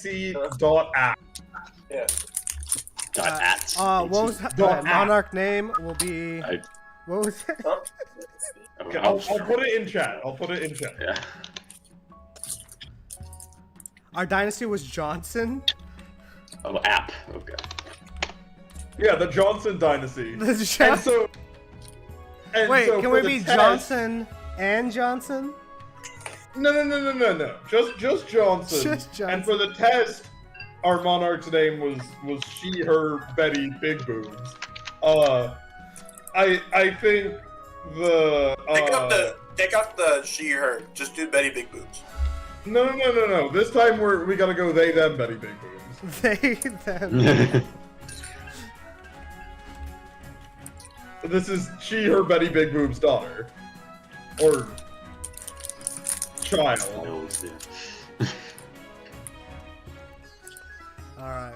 dynasty.app. Yeah. What was monarch name will be? What was it? Huh? Okay, I'll put it in chat. Yeah. Our dynasty was Johnson. Oh, app. Okay. Yeah, the Johnson dynasty. The And so, Wait, so can for we the be test- Johnson and Johnson? No. Just Johnson. Just Johnson. And for the test, our monarch's name was she, her, Betty, Big Boobs. I think the Take out the she, her. Just do Betty Big Boobs. No. This time we gotta go they, them, Betty, Big Boobs. They, them. This is she, her, Betty, Big Boobs' daughter. Or child. Alright.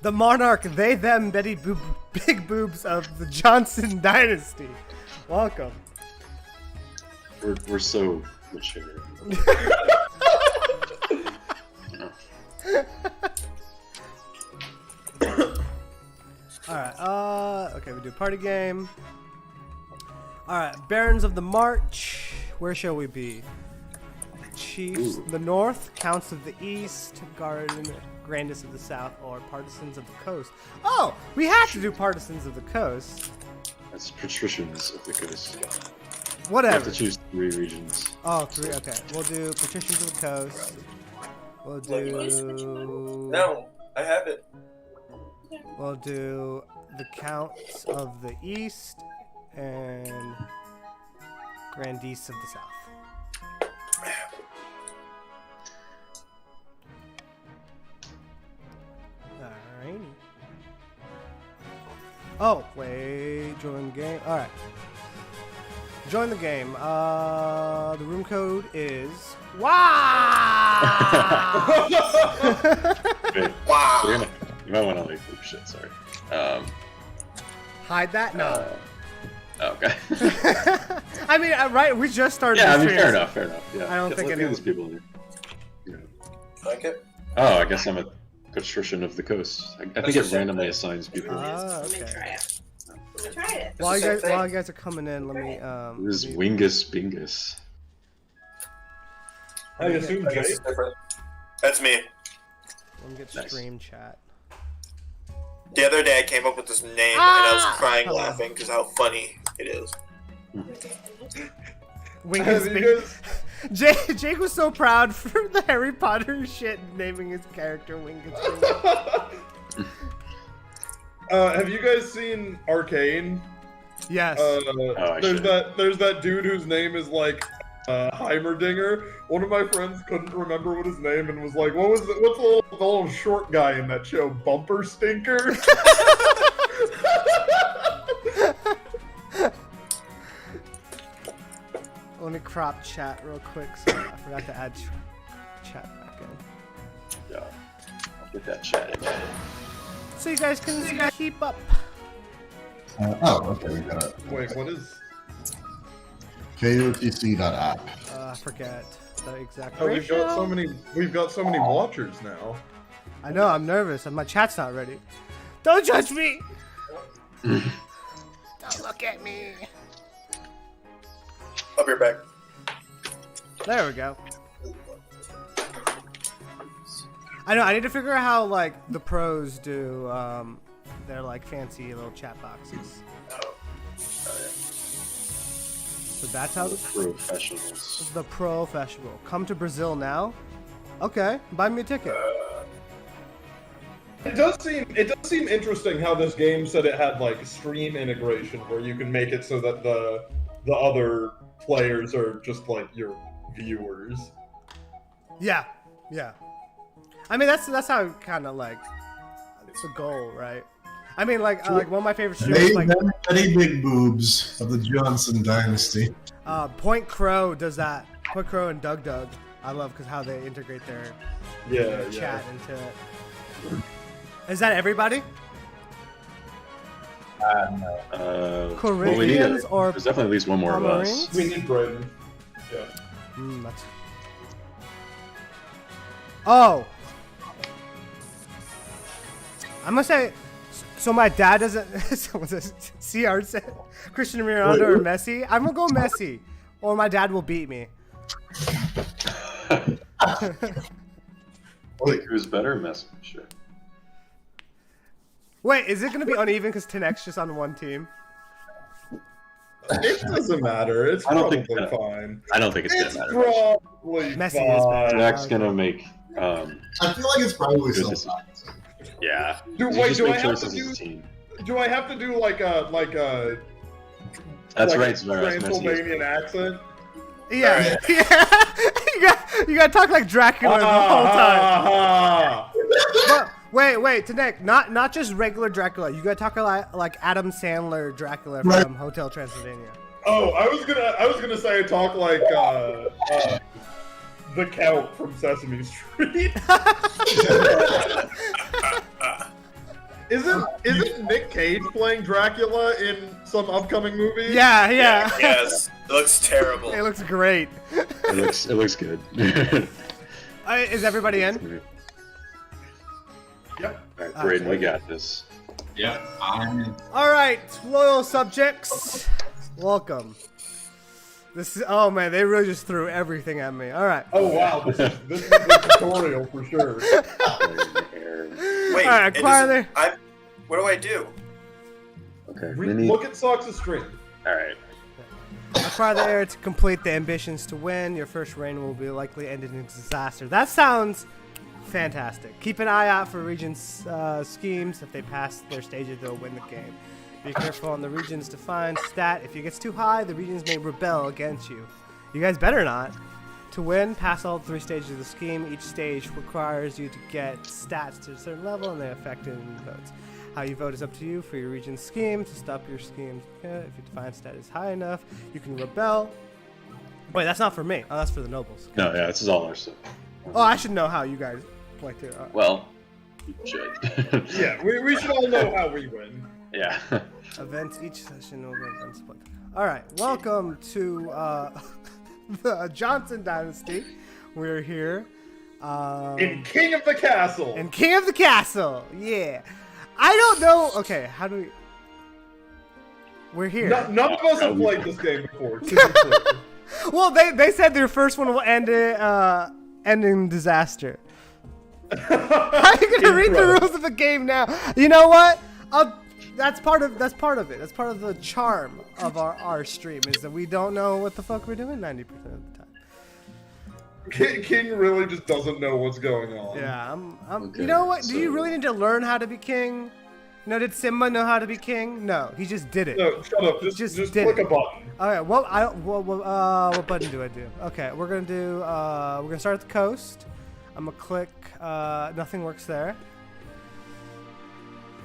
The monarch, they, them, Betty, Big Boobs of the Johnson dynasty. Welcome. We're so mature. Alright, okay, we do party game. Alright, Barons of the March. Where shall we be? Chiefs of the North, Counts of the East, Grandest of the South, or Partisans of the Coast. Oh, we have to do Partisans of the Coast. That's patricians of the coast. You Whatever. have to choose 3 regions. Oh, 3, okay. We'll do Patricians of the Coast. We'll do... No, I have it. We'll do the Counts of the East and Grandees of the South. Alrighty. Oh, wait. Join game. Alright. Join the game. The room code is... Wow! Wait, Wow. you might want to leave. Oh, shit, sorry. Hide that? No. Okay. I mean, right? We just started. Yeah, I this mean, stream. fair enough. Yeah. I don't think any anyone- of these people here. You know. Like it? Oh, I guess I'm a patrician of the coast. I think it randomly assigns people. Ah, Let me okay. try it. Let me try it. While you the same guys, thing. while you guys are coming in, let me This is let me- Wingus Bingus. I assume I guess Jake. it's different. That's me. let me get Nice. stream chat. The other day I came up with this name and I was crying Hello. laughing because how funny it is. Wingus Have you Bing- guys- Jake was so proud for the Harry Potter shit, naming his character Wingus. Bingus. Have you guys seen Arcane? Yes. I There's should. there's that dude whose name is like Heimerdinger. One of my friends couldn't remember what his name and was like, what's the little short guy in that show? Bumper Stinker? Let me crop chat real quick. Sorry, I forgot to add chat back in. Yeah. I'll get that chat again. So you guys can keep up. Okay, we got it. Wait, what is? KOTC.app. I forget the exact Oh, we've ratio. got so many watchers now. I know, I'm nervous, and my chat's not ready. Don't judge me! Don't look at me! I'll be right back. There we go. I know, I need to figure out how, like, the pros do, their, like, fancy little chat boxes. Oh, yeah. So that's how Professionals. the professional. Come to Brazil now? Okay, buy me a ticket. It does seem interesting how this game said it had like stream integration where you can make it so that the other players are just like your viewers. Yeah, yeah. I mean, that's how kind of, like, it's the goal, right? I mean, like one of my favorite They streamers, like, them Betty Big Boobs of the Johnson dynasty. Point Crow does that. Point Crow and Doug Doug. I love because how they integrate their chat into it. Is that everybody? No. Well, we need Corinthians or there's definitely at least one more of us. Pomeranians? We need Braden. Yeah. That's... I Oh. I'm gonna say. So my dad doesn't. Someone says CR said Cristiano Ronaldo or Messi. I'm gonna go Messi, or my dad will beat me. Like, who's better? Messi, sure. Wait, is it gonna be uneven because Tenek's just on one team? It doesn't matter. It's I don't probably think so. fine. I don't think it's It's gonna matter. probably Messi fine. is better. Jack's gonna make. I feel like it's probably Good still decision. toxic. Yeah. Do- You wait, just do make I have choices to as a do- team. Do I have to do like a That's like right, a Zverev. Messi is Transylvanian accent? Yeah, yeah. you gotta talk like Dracula the whole time. But wait, Tenek, not just regular Dracula. You gotta talk like Adam Sandler Dracula from Hotel Transylvania. Oh, I was gonna say talk like the Count from Sesame Street. Isn't Nick Cage playing Dracula in some upcoming movie? Yeah. Yes. It looks terrible. It looks great. It looks good. Is everybody in? Yep. Alright, Braden, we got this. Yeah, I'm in. All right, loyal subjects, welcome. This is, oh man, they really just threw everything at me. All right. Oh wow, this is a tutorial for sure. Wait, All right, it quietly. doesn't- what do I do? Okay, we need. Look at Socks' stream. Alright. Acquire the air to complete the ambitions to win. Your first reign will be likely ended in disaster. That sounds fantastic. Keep an eye out for Regent's schemes. If they pass their stages, they'll win the game. Be careful on the Regent's defined stat. If it gets too high, the Regents may rebel against you. You guys better not. To win, pass all 3 stages of the scheme. Each stage requires you to get stats to a certain level, and they affect it in votes. How you vote is up to you for your region's scheme. To stop your schemes, if your defined stat is high enough, you can rebel. Wait, that's not for me. Oh, that's for the nobles. No, yeah, this is all our stuff. Oh, I should know how you guys play too. Well, you should. Yeah, we should all know how we win. Yeah. Events each session will be events split. All right, welcome to the Johnson Dynasty. We're here. In King of the Castle. And King of the Castle. Yeah. I don't know. Okay, how do we? We're here. None of us have played this game before. To be clear. Well, they said their first one will end in disaster. How are you gonna read the rules of the game now? You know what? That's part of it. That's part of the charm of our stream is that we don't know what the fuck we're doing 90% of the time. King really just doesn't know what's going on. Yeah, I'm Okay, you know what? Do you so- really need to learn how to be king? No, did Simba know how to be king? No, he just did it. No, shut up. Just did click it. a button. Okay, what button do I do? Okay, we're gonna start at the coast. I'm gonna click. Nothing works there.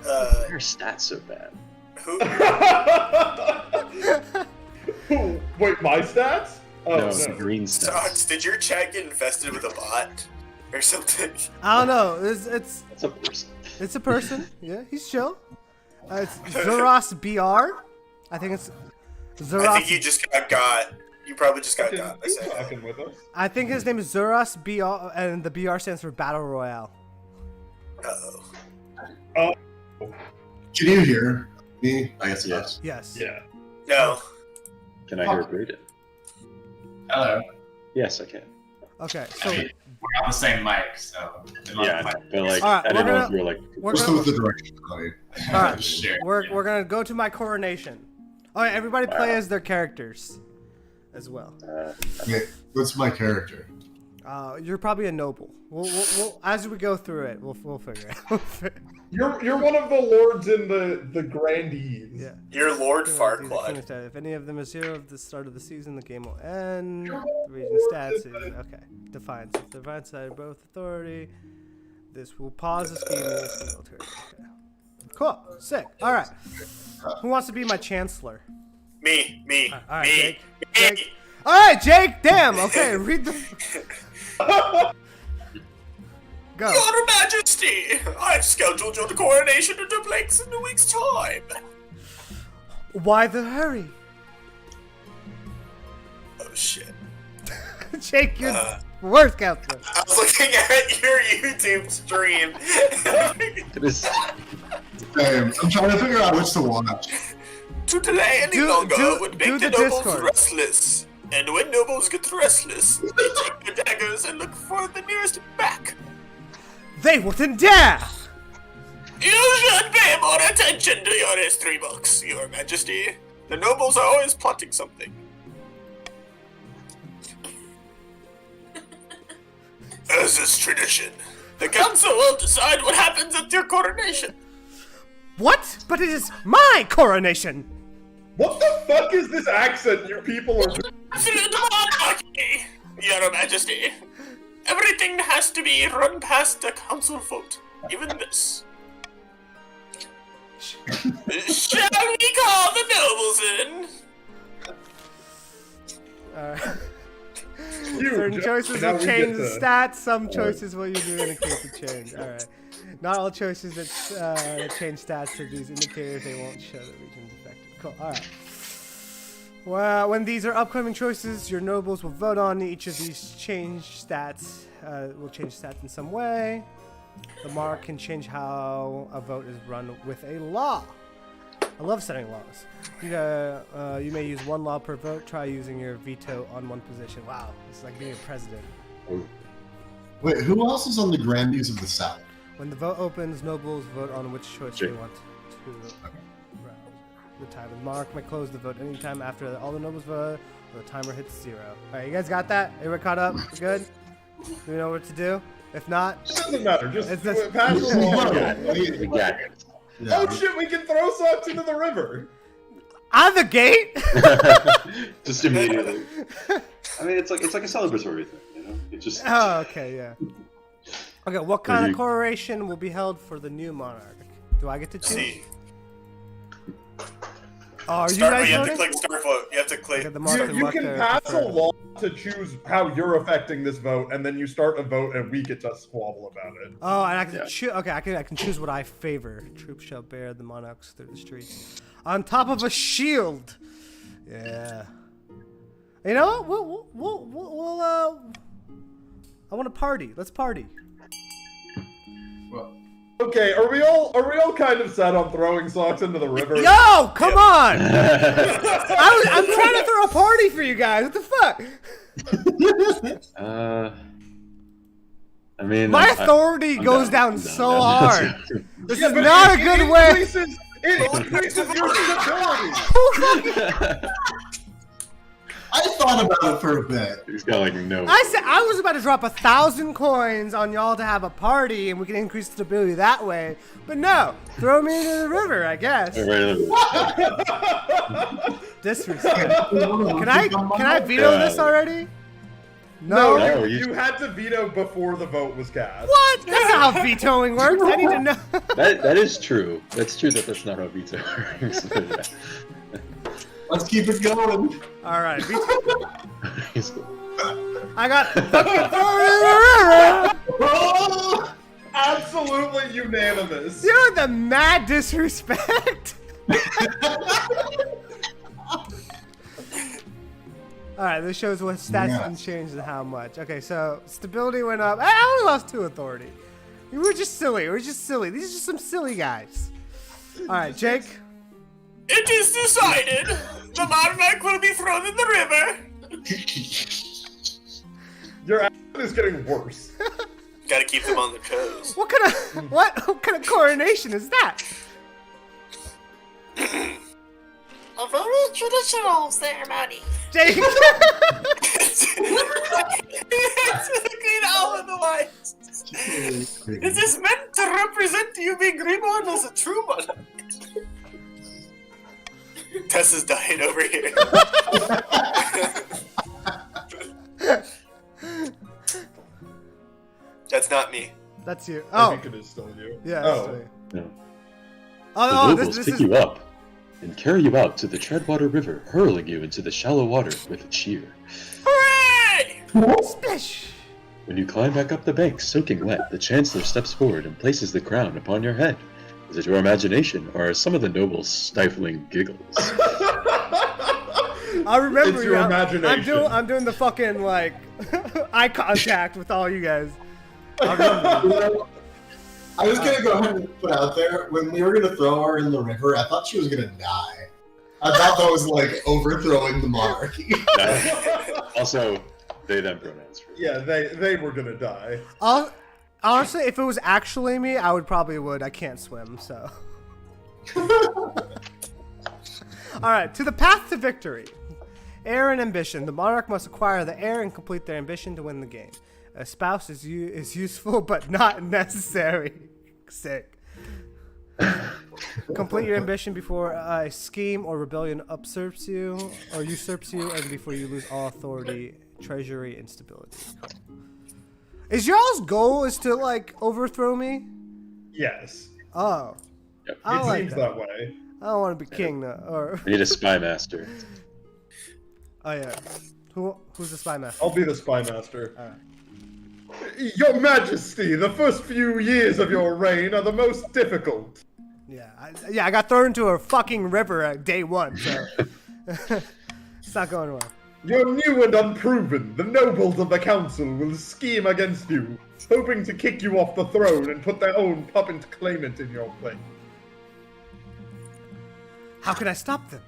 Why are stats so bad? Who? Wait, my stats? Oh, No, no. the green stats. Socks, did your chat get infested with a bot? Or something? I don't know. It's That's a person. a person. Yeah, he's chill. It's Zeros BR. I think it's Zeros. I think you just got. You probably just got got. He's talking with us. I think his name is Zeros BR, and the BR stands for Battle Royale. Uh-oh. Can you hear me? I guess Yes. Yes. Yeah. No. Can I hear Braden? Hello. Yes, I can. Okay. So We're on the same mic, so. Yeah, I know, but like, All right, I didn't we're know gonna- if you were like. we're What's gonna- with the direction? Like, all right. Sure. We're gonna go to my coronation. All right, everybody play Wow. as their characters, as well. wait, what's my character? You're probably a noble. We'll as we go through it, we'll figure it out. You're one of the lords in the grandees. Yeah. You're Lord These Farquaad. are stats. If any of them is 0 at the start of the season, the game will end. The region stats is okay. Defines. If the divine side of both authority, this will pause the scheme against the military. Okay. Cool. Sick. All right. Who wants to be my chancellor? Me. All right, Me. Jake. All right, Jake. Damn. Okay. Read the. Go. Your Majesty, I've scheduled your coronation to take place in a week's time. Why the hurry? Oh shit. Jake, you're Worst counselor. I was looking at your YouTube stream. It is. Damn, I'm trying to figure out which to watch. To delay any longer would make the nobles restless. And when nobles get restless, they take their daggers and look for the nearest back. They wouldn't dare! You should pay more attention to your history books, Your Majesty. The nobles are always plotting something. As is tradition, the council will decide what happens at your coronation. What? But it is my coronation! What the fuck is this accent your people are doing? Absolute monarchy, Your Majesty. Everything has to be run past a council vote, even this. Shall we call the nobles in? Certain choices will change the stats, some choices will you do indicate the change. Alright. Not all choices that change stats to these indicators, they won't show the regions affected. Cool, alright. Well, when these are upcoming choices, your nobles will vote on each of these change stats. Will change stats in some way. The monarch can change how a vote is run with a law. I love setting laws. You may use one law per vote. Try using your veto on one position. Wow, it's like being a president. Wait, who else is on the Grandees of the South? When the vote opens, nobles vote on which choice they want to rouse the time. The monarch may close the vote anytime after all the nobles vote, or the timer hits 0. Alright, you guys got that? Everybody caught up? We're good? Do we know what to do? If not, It doesn't matter, just It's just- pass the law. We got it. Yeah. Oh shit, we can throw socks into the river! out the gate. Just immediately. I mean, it's like a celebratory thing, you know. It just. Oh, okay, yeah. Okay, what kind you- of coronation will be held for the new monarch? Do I get to choose? See. Oh, are you Start, guys you have to voting? click start vote. You have to click. Okay, the monarch You mark can their pass a preferred. law to choose how you're affecting this vote, and then you start a vote, and we get to squabble about it. Oh, and I can Yeah. choose. Okay, I can choose what I favor. Troops shall bear the monarchs through the streets on top of a shield. Yeah. You know what? We'll I want to party. Let's party. Well, Okay, are we all kind of set on throwing socks into the river? Yo, come on! I'm trying to throw a party for you guys. What the fuck? I mean, My authority I'm goes down down. so I'm down. hard. This Yeah, is but not a it good way. increases your stability. I thought about it for a bit. He's got like no. I said I was about to drop 1,000 coins on y'all to have a party and we can increase stability that way. But no, throw me into the river, I guess. Disrespect. Can I veto this already? No, No. No, you had to veto before the vote was cast. What? That's not how vetoing works. I need to know. That is true. That's true that that's not how veto works. Let's keep it going. All right, veto. He's cool. I got fucking thrown in the river. Oh! Absolutely unanimous. You're the mad disrespect. Alright, this shows what stats Yeah. can change and how much. Okay, so stability went up. I only lost 2 authority. We're just silly. These are just some silly guys. Alright, Jake. It is decided. The monarch will be thrown in the river. Your accent is getting worse. Gotta keep them on their toes. What kind of coronation is that? A very traditional ceremony. Jake. It's the green owl in the lights. It is meant to represent you being reborn as a true monarch. Tess is dying over here. That's not me. That's you. I Oh, think it is still you. yeah. Oh. That's you. No. The Oh, nobles this pick is. you up and carry you out to the Treadwater River, hurling you into the shallow water with a cheer. Hooray! Splish. When you climb back up the bank, soaking wet, the Chancellor steps forward and places the crown upon your head. Is it your imagination, or are some of the nobles stifling giggles? I'll remember It's you. your I'm imagination. I'm doing the fucking like eye contact with all you guys. I'll remember you. I was gonna go ahead and put out there, when we were gonna throw her in the river, I thought she was gonna die. I thought that was like overthrowing the monarchy. Also, they them pronouns. For Yeah, they were gonna die. Honestly, if it was actually me, I would. I can't swim, so. Alright, to the path to victory. Heir and ambition. The monarch must acquire the heir and complete their ambition to win the game. A spouse is useful, but not necessary. Sick. Complete your ambition before a scheme or rebellion usurps you, and before you lose all authority, treasury, and stability. Is y'all's goal to like overthrow me? Yes. Oh. Yep. I It like seems that. that way. I don't want to be king though. Or We need a spy master. oh yeah. Who's the spy master? I'll be the spy master. Alright. Your Majesty, the first few years of your reign are the most difficult. Yeah, I got thrown into a fucking river at day 1, so it's not going well. You're new and unproven. The nobles of the council will scheme against you, hoping to kick you off the throne and put their own puppet claimant in your place. How can I stop them?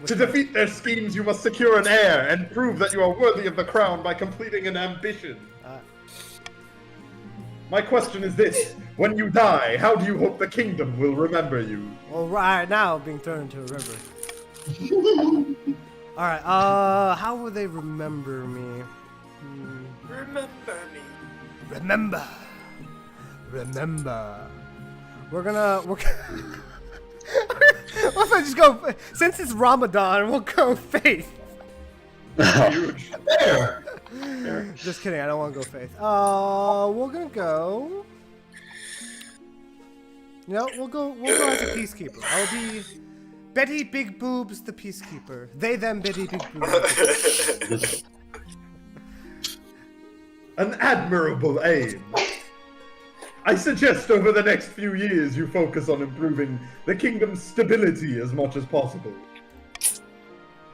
To defeat their schemes, you must secure an heir and prove that you are worthy of the crown by completing an ambition. My question is this: when you die, how do you hope the kingdom will remember you? Well, right now being thrown into a river. All right. How will they remember me? Remember me. Remember. We're gonna. What if I just go? Since it's Ramadan, we'll go faith. Huge. There! Just kidding. I don't want to go faith. We're gonna go. No, we'll go as a peacekeeper. I'll be Betty Big Boobs, the peacekeeper. They, them, Betty Big Boobs. An admirable aim. I suggest over the next few years you focus on improving the kingdom's stability as much as possible.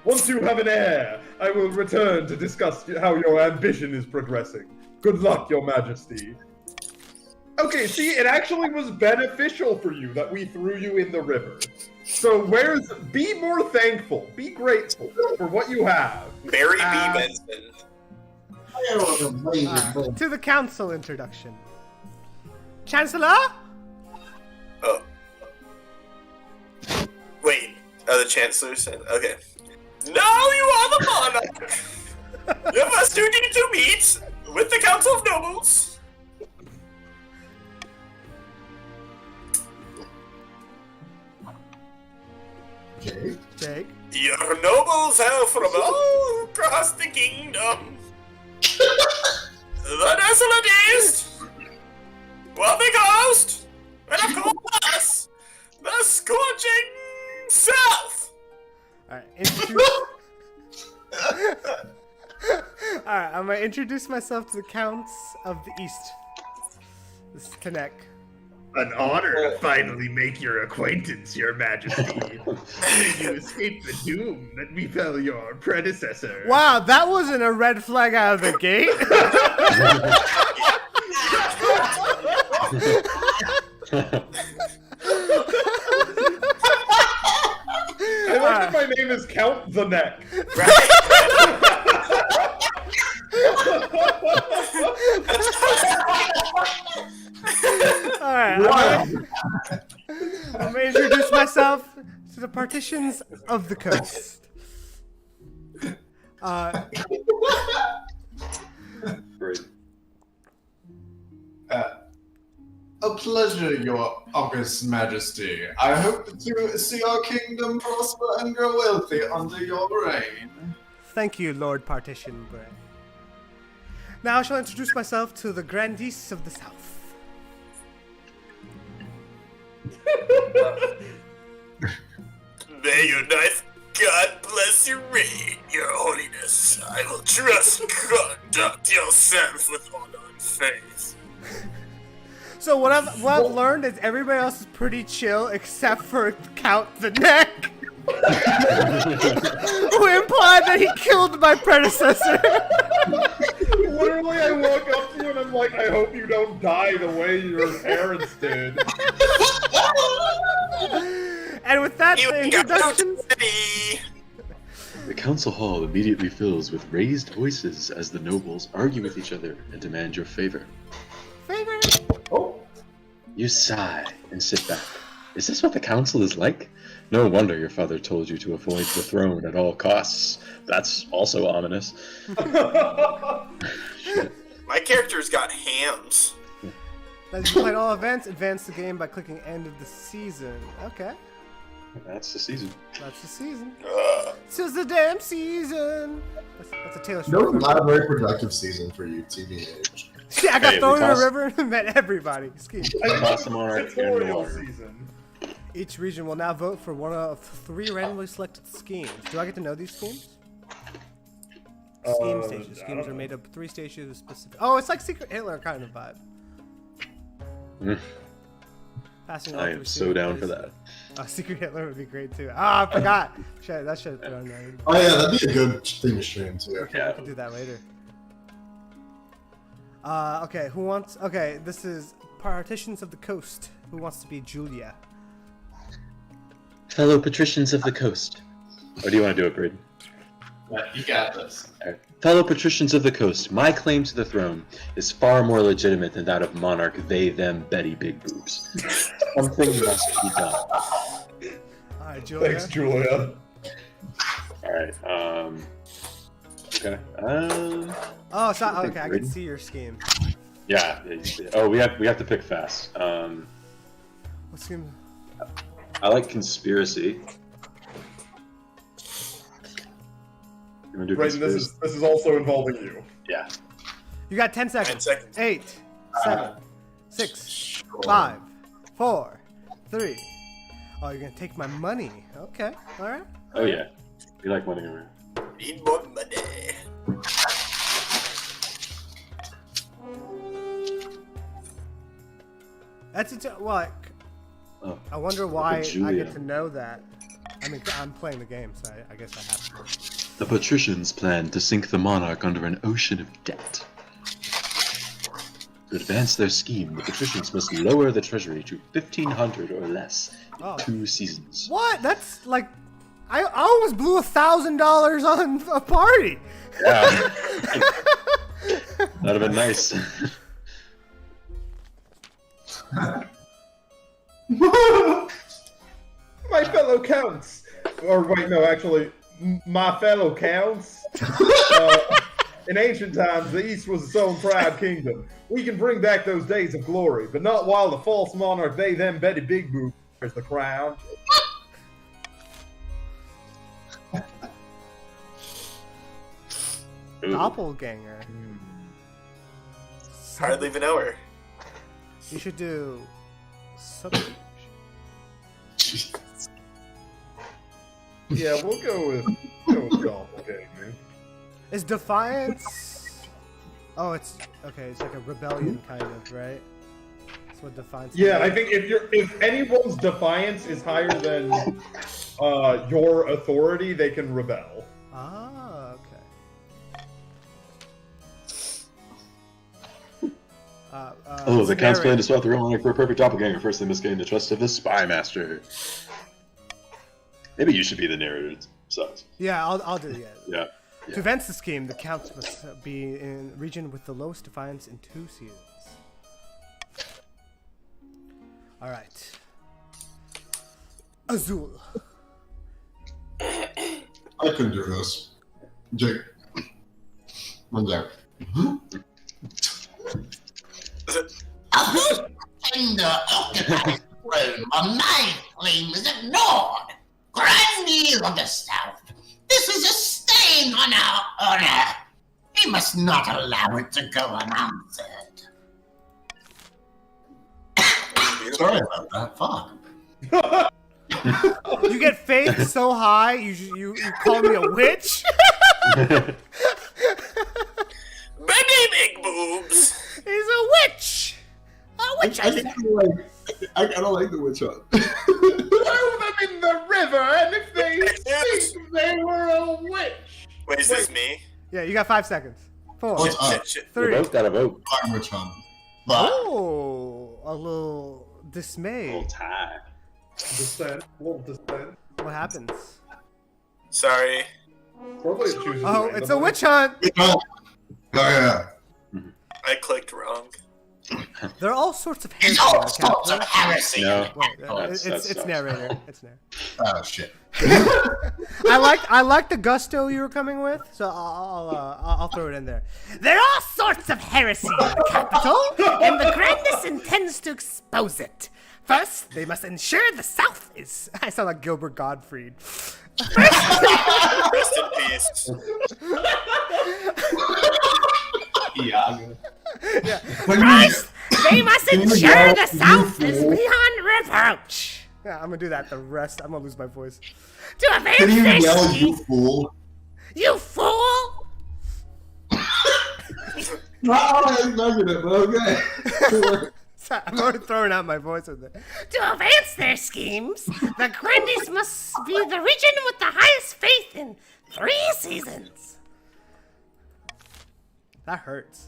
Once you have an heir, I will return to discuss how your ambition is progressing. Good luck, Your Majesty. Okay, see, it actually was beneficial for you that we threw you in the river. So be more thankful, be grateful for what you have. Mary B. Benson. To the council introduction. Chancellor? Oh. Wait. Oh, the Chancellor said. Okay. Now you are the monarch! Your first duty to meet with the Council of Nobles. Jake. Your nobles hail from all across the kingdom. The desolate east, wealthy coast, and of course, the scorching south. Alright, Alright, I'm gonna introduce myself to the Counts of the East. This is Tanek. An honor to finally make your acquaintance, Your Majesty. You escaped the doom that befell your predecessor. Wow, that wasn't a red flag out of the gate. I like that my name is Count the Neck. Alright, I'm gonna introduce myself to the partitions of the coast. Great. A pleasure, Your August Majesty. I hope to see our kingdom prosper and grow wealthy under your reign. Thank you, Lord Partition Bray. Now I shall introduce myself to the grandees of the south. May your knife God bless your reign, Your Holiness. I will trust conduct yourself with honor and faith. So what I've learned is everybody else is pretty chill except for Count the Neck. Who implied that he killed my predecessor. Literally, I walk up to you and I'm like, I hope you don't die the way your parents did. And with that You introduction, The council hall immediately fills with raised voices as the nobles argue with each other and demand your favor. Oh, You sigh and sit back. Is this what the council is like? No wonder your father told you to avoid the throne at all costs. That's also ominous. Shit. My character's got hams. as you played all events, advance the game by clicking end of the season. Okay, That's the season. that's the season. Ugh. This is the damn season. That's a Taylor Swift. No, reference. not a very productive season for you, TBH. Yeah, I got Hey, thrown in a because- river and met everybody. Ski. Toss them on our tutorial water. season. Each region will now vote for one of 3 randomly selected schemes. Do I get to know these schemes? Scheme stations. I Schemes don't are know. made up of 3 stations specific. Oh, it's like Secret Hitler kind of vibe. Mm. Passing all I through am so secret down for places. that. Secret Hitler would be great too. Ah, I forgot. That should have put on there. Oh yeah, that'd be a good thing to stream too. We can do that later. Okay, who wants? Okay, this is Partitions of the Coast. Who wants to be Julia? Fellow patricians of the coast. Or do you want to do it, Braden? But you got this. Alright. Fellow patricians of the coast, my claim to the throne is far more legitimate than that of monarch they, them, Betty Big Boobs. Something must be done. Alright, Julia. Thanks, Julia. Alright, okay. Oh, so, I think okay, I can Braden. see your scheme. Yeah. Oh, we have to pick fast. What scheme? I like conspiracy. You wanna do Brayden, conspiracy? this is also involving you. Yeah. You got 10 10 seconds. seconds. 8, 7, 6, 5, 4, 3. Oh, you're gonna take my money. Okay, alright. Oh yeah. We like money over. Need more money. That's it. Well, Oh. I wonder why I Julia. get to know that. I mean, I'm playing the game, so I guess I have to. The patricians plan to sink the monarch under an ocean of debt. To advance their scheme, the patricians must lower the treasury to 1,500 or less in Oh. 2 seasons. What? That's like, I almost blew $1,000 on a party. Yeah. That'd have been nice. My fellow counts, or wait, no, actually, my fellow counts. In ancient times, the East was its own proud kingdom. We can bring back those days of glory, but not while the false monarch they them Betty Big Boo wears the crown. Ooh. Doppelganger. Hardly even know her. You should do subjugate. Yeah, we'll go with doppelganger. Is defiance? Oh, it's okay. It's like a rebellion kind of, right? That's what defiance. Yeah, is. I think if anyone's defiance is higher than your authority, they can rebel. Ah, okay. Oh, the count's plan narrator. to swap the real monarch for a perfect doppelganger. First, they must gain the trust of the spy master. Maybe you should be the narrator. Sucks. Yeah, I'll do it. Yeah. To advance the scheme, the counts must be in region with the lowest defiance in 2 seasons. All right. Azul. I can do this. Jake. One there. Tender occupied throne on my claim is ignored. Grandees of the South, this is a stain on our honor. We must not allow it to go unanswered. Sorry about that. Fuck. You get faith so high, you call me a witch? Betty Big Boobs. He's a witch! A witch, I said. I don't like the witch hunt. Throw them in the river, and if they they were a witch. Wait, is this me? Yeah, you got 5 seconds. 4, What's up? Shit. We 3. both got a vote. I'm which one? But Oh, a little dismay. Little tie. Descent. Won't descent. What happens? Sorry. Probably chooses. Oh, it's a randomly. witch hunt. oh yeah. I clicked wrong. There are all sorts of heresy. It's all in the sorts of capital. heresy. No. Wait, That's- it's that's- narrator. It's narrator. Oh shit. I like the gusto you were coming with, so I'll throw it in there. There are all sorts of heresy in the capital, and the Grandest intends to expose it. First, they must ensure the South is. I sound like Gilbert Gottfried. Rest in peace. Iago. First, they must ensure the South is beyond reproach. Yeah, I'm gonna do that the rest. I'm gonna lose my voice. To advance Can you their yell, scheme- you fool? You fool! No, I expected it, but okay. Sorry, I'm already throwing out my voice with it. To advance their schemes, the Grandies must be the region with the highest faith in 3 seasons. That hurts.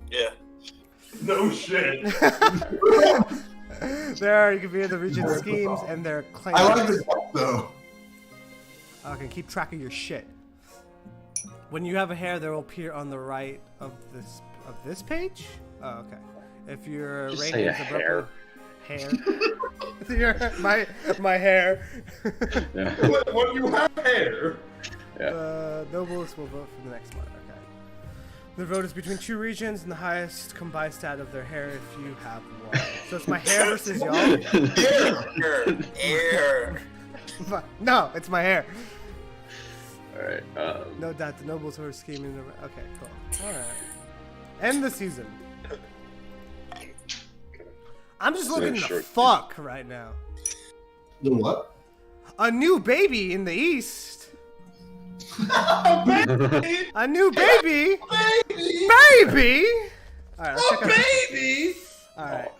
Yeah. No shit. There, you can be in the region's schemes and their claims. I like this though. I can keep track of your shit. When you have a hair, there will appear on the right of this page. Oh, okay. If you're Just rating say a the hair. my hair. Yeah. When you have hair. Nobles will vote for the next one. Okay. The vote is between 2 regions and the highest combined stat of their hair if you have one. So it's my hair versus y'all. Air. No, it's my hair. Alright. No doubt the nobles who are scheming. Okay, cool. All right. End the season. I'm just looking to short. fuck right now. The what? A new baby in the east. A new baby. Baby. All right, let's check out. Baby. All right.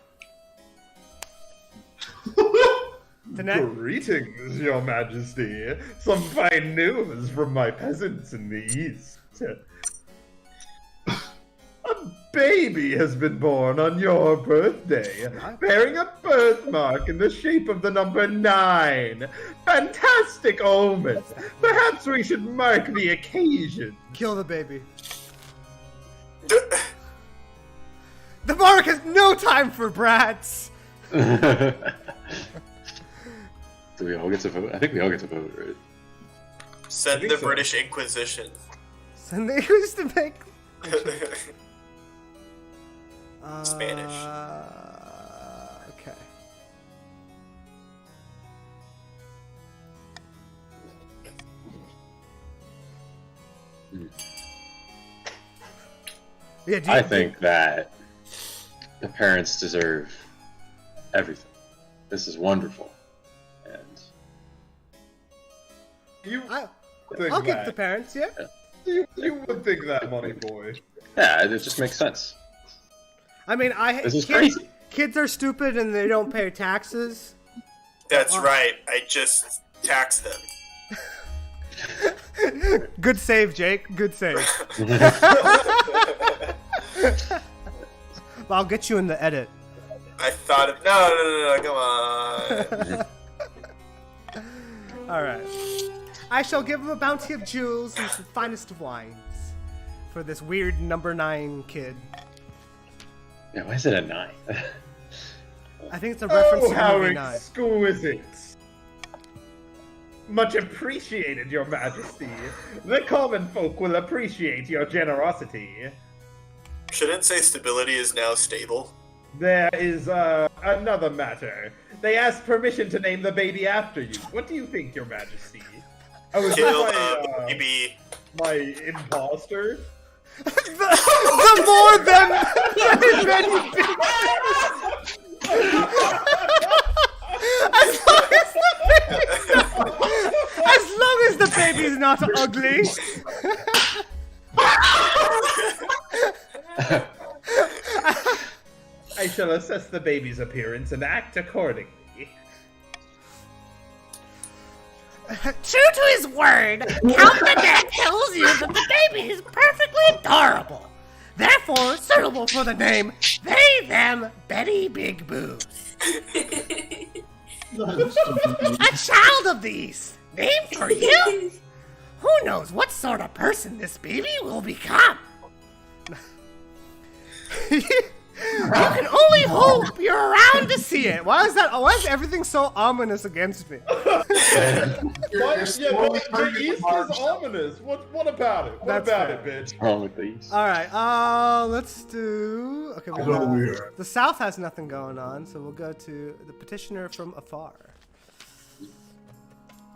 The next. Greetings, Your Majesty. Some fine news from my peasants in the east. A baby has been born on your birthday, bearing a birthmark in the shape of the number 9. Fantastic omen. Perhaps we should mark the occasion. Kill the baby. The mark has no time for brats. Do we all get to vote? I think we all get to vote, right? Send think the so. British Inquisition. And they used to make Spanish. Okay. Yeah, I think that the parents deserve everything. This is wonderful. And You I'll think give that? the parents, yeah. You would think that, money boy. yeah, it just makes sense. I mean, This is crazy. Kids are stupid and they don't pay taxes. That's right. I just taxed them. Good save, Jake. Good save. I'll get you in the edit. I thought of no, come on. All right. I shall give him a bounty of jewels and some finest of wines for this weird number 9 kid. Yeah, why is it a 9? I think it's a reference Oh, to how movie 9. exquisite! Much appreciated, Your Majesty. The common folk will appreciate your generosity. Shouldn't say stability is now stable. There is another matter. They asked permission to name the baby after you. What do you think, Your Majesty? Oh, is Kill that baby. my imposter? the more than as long as the baby's not ugly. I shall assess the baby's appearance and act accordingly. True to his word, Count Nanette tells you that the baby is perfectly adorable. Therefore, suitable for the name They Them Betty Big Boobs. A child of the East, named for you? Who knows what sort of person this baby will become? You can only hope you're around to see it. Why is that? Why is everything so ominous against me? The East is ominous. What about it? What about it, bitch? What's wrong with the East? All right, let's do. Okay, the South has nothing going on, so we'll go to the petitioner from afar.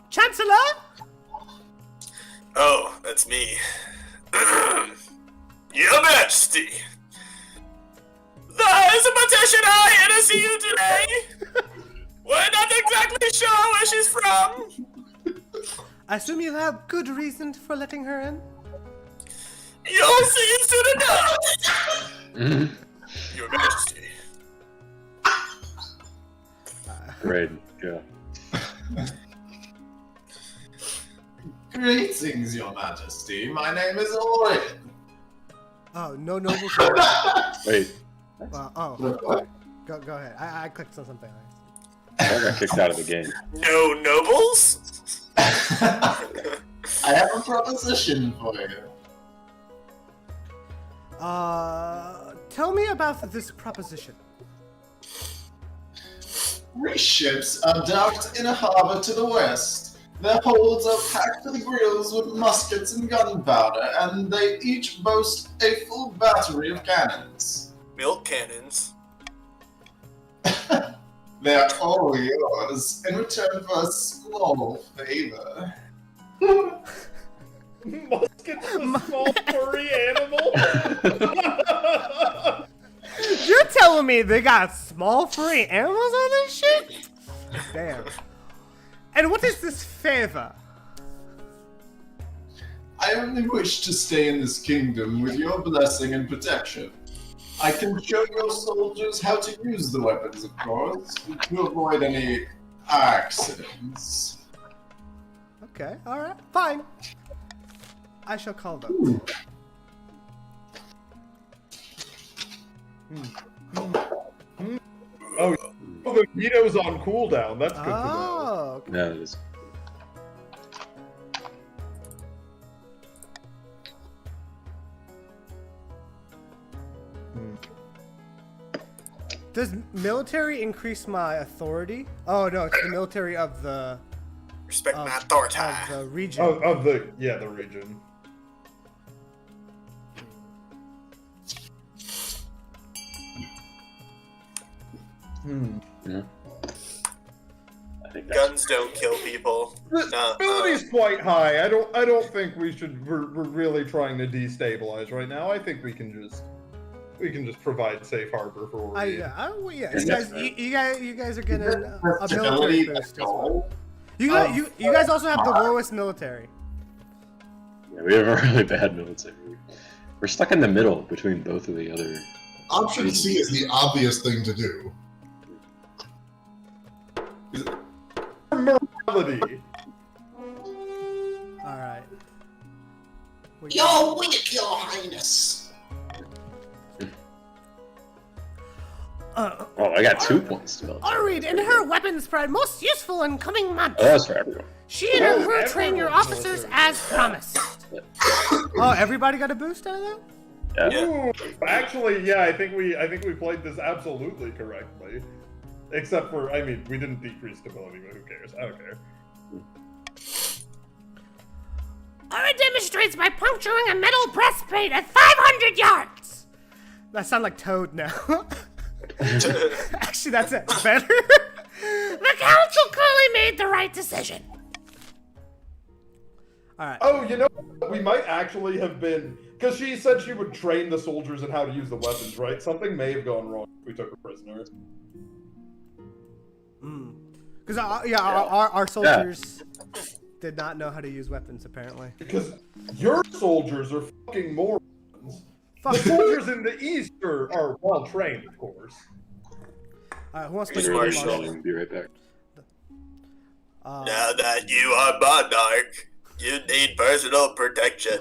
Chancellor. Oh, that's me. Your Majesty. There is a petitioner here to see you today. We're not exactly sure where she's from. I assume you have good reason for letting her in. You'll see soon enough. Your Majesty. Great, yeah. Greetings, Your Majesty. My name is Orion. Oh, no noble. Wait, Oh, go ahead. I clicked on something. I got kicked out of the game. No nobles? I have a proposition for you. Tell me about this proposition. 3 ships are docked in a harbor to the west. Their holds are packed to the grills with muskets and gunpowder, and they each boast a full battery of cannons. Milk cannons. They're all yours in return for a small favor. Muskets for small furry animals? You're telling me they got small furry animals on this shit? Damn. And what is this favor? I only wish to stay in this kingdom with your blessing and protection. I can show your soldiers how to use the weapons, of course, to avoid any accidents. Okay, alright, fine. I shall call them. Oh, the Vito's on cooldown. That's good to know. Oh, okay. No, it is. Does military increase my authority? Oh no, it's the military of the Respect my authority. of the region. Of the region. Yeah. I think that's Guns don't kill people. The ability's quite high. I don't think we're really trying to destabilize right now. I think we can just provide safe harbor for what we need. You guys are getting a military Stability, boost. that's all. You guys also have the lowest military. Yeah, we have a really bad military. We're stuck in the middle between both of the other. Option C is the obvious thing to do. Morality. All right. Your wit, Your Highness. Oh, I got 2 points to military. Orid and her weapons spread most useful in coming months. Oh, that's for everyone. She and her crew train your officers as promised. Oh, everybody got a boost out of that? Yeah. Ooh, actually, yeah, I think we played this absolutely correctly. Except for, I mean, we didn't decrease stability, but who cares? I don't care. Orid demonstrates by puncturing a metal breastplate at 500 yards. That sounds like Toad now. Actually, that's it. Better. The council clearly made the right decision. All right. Oh, you know, we might actually have been, because she said she would train the soldiers in how to use the weapons, right? Something may have gone wrong if we took her prisoner. Because our soldiers did not know how to use weapons apparently. Because your soldiers are fucking morons. Fuck. The soldiers in the East are well trained, of course. All right, who wants to He's do Marshall. Marshall? Be right back. Now that you are monarch, you need personal protection.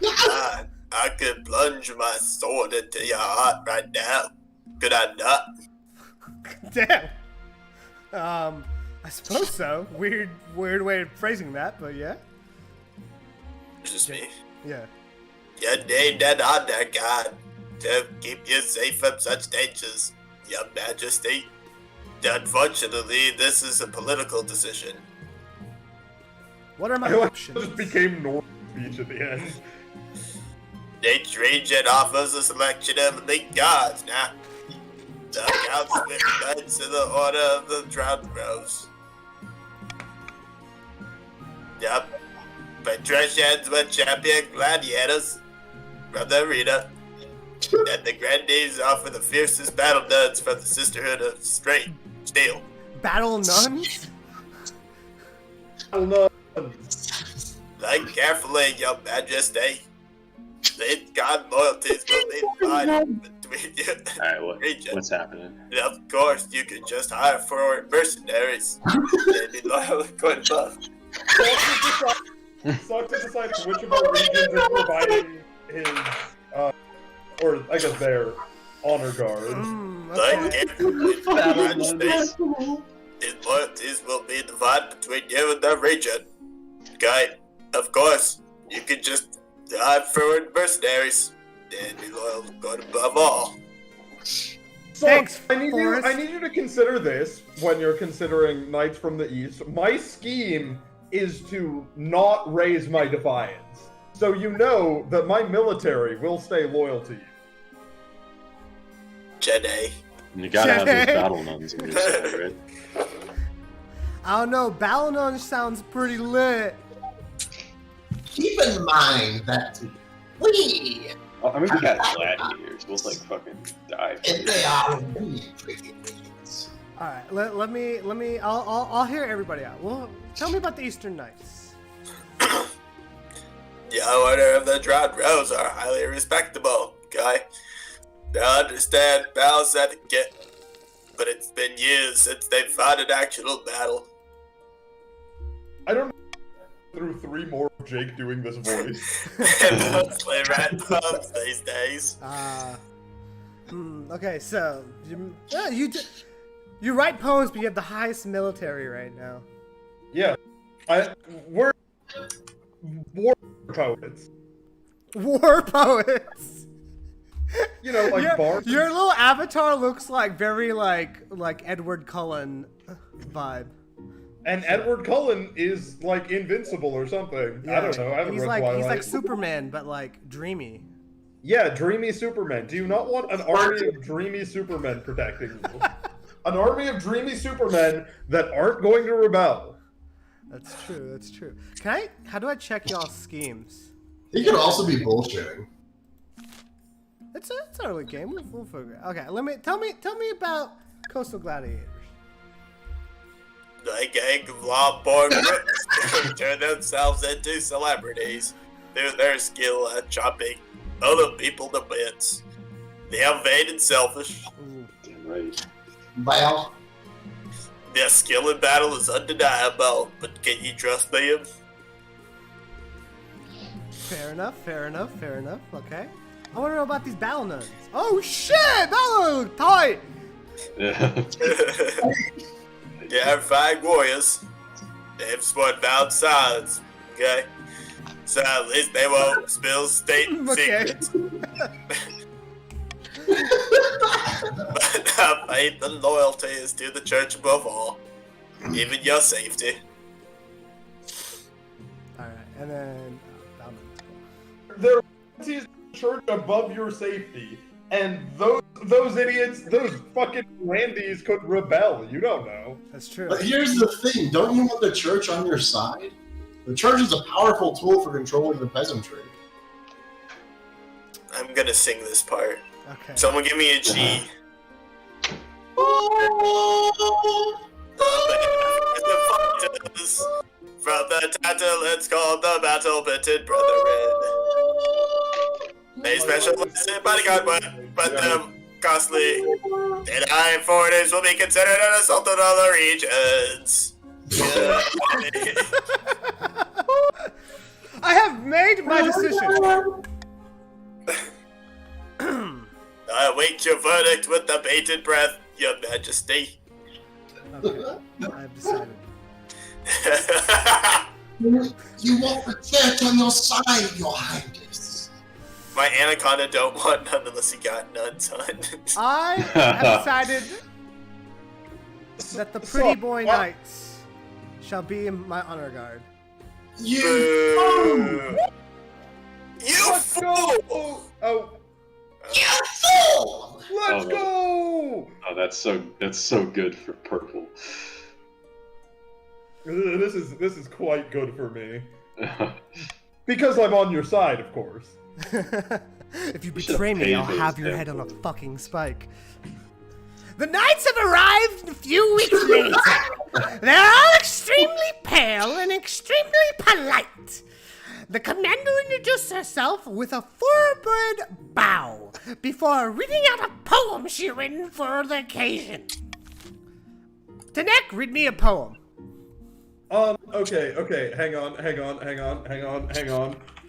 I could plunge my sword into your heart right now. Could I not? Damn. I suppose so. Weird way of phrasing that, but yeah. It's just me. Yeah. You need an honor god to keep you safe from such dangers, Your Majesty. Unfortunately, this is a political decision. What are my I like options? just became normal speech at the end. Each region offers a selection of elite gods now. The council leads to the Order of the Drowned Rose. Yep. Patricians with champion gladiators from the arena. And the grandees offer the fiercest battle nuns from the Sisterhood of Steel. Battle nuns? Oh no. Like carefully, Your Majesty. These god loyalties will be divided between you and Alright, the region. what's happening? And of course, you can just hire foreign mercenaries. They'd be loyal and going above. Suck to decide which of our regions are providing his, or I guess their honor guard. Like carefully, Your Majesty. These loyalties will be divided between you and the region. Okay? Of course, you can just hire foreign mercenaries. They'd be loyal and going above all. So, Thanks, I need Forrest. you to consider this when you're considering Knights from the East. My scheme is to not raise my defiance. So you know that my military will stay loyal to you. Jedi. You gotta have those battle nuns on your side, right? I don't know. Battle nuns sounds pretty lit. Keep in mind that we, I mean, we got gladiators. We'll like fucking die. and they are really pretty things. All right. Let me. I'll hear everybody out. Well, tell me about the Eastern Knights. The Order of the Drowned Rose are highly respectable, okay? They understand balance etiquette, but it's been years since they've fought an actual battle. I don't know through 3 more of Jake doing this voice. And mostly rat pubs these days. Okay, so you write poems, but you have the highest military right now. Yeah. We're war poets. War poets. You know, like bars. Your little avatar looks like very like Edward Cullen vibe. And Edward Cullen is like invincible or something. I don't know. I haven't He's read like Twilight. Superman, but like dreamy. Yeah, dreamy Superman. Do you not want an army of dreamy Supermen protecting you? An army of dreamy Supermen that aren't going to rebel. That's true. That's true. How do I check y'all's schemes? He could also be bullshitting. It's an early game. We'll figure it out. Okay, tell me about Coastal Gladiators. A gang of law-born crooks who turn themselves into celebrities through their skill at chopping other people to bits. They are vain and selfish. Damn right. Well, Their skill in battle is undeniable, but can you trust them? Fair enough. Okay. I want to know about these battle nuns. Oh shit! That look tight. Yeah. They are fine warriors. They've sworn vowed silence, okay? So at least they won't spill state Okay. secrets. But our faith and loyalty is to the church above all. Even your safety. All right, and then Their loyalty is the church above your safety. And those idiots, those fucking Randies could rebel. You don't know. that's true. But here's the thing, don't you want the church on your side? The church is a powerful tool for controlling the peasantry. I'm gonna sing this part. Okay. Someone give me a G. From the title, it's called the Battle Bitted Brethren. They specialize in bodyguard work, but them costly. And foreigners will be considered an assault on other regions. I have made my decision. I await your verdict with the bated breath, Your Majesty. Okay, I've decided. You want the church on your side, Your Highness. My anaconda don't want none unless he got none, son. I have decided that the pretty boy knights shall be in my honor guard. You. Boo. You Let's fool! go! Oh, You fool! let's go! Oh, that's so good for purple. This is quite good for me. Because I'm on your side, of course. If you betray me, I'll have your head on a fucking spike. The knights have arrived a few weeks later. They're all extremely pale and extremely polite. The commander introduced herself with a forward bow before reading out a poem she written for the occasion. Tanek, read me a poem. Okay, hang on.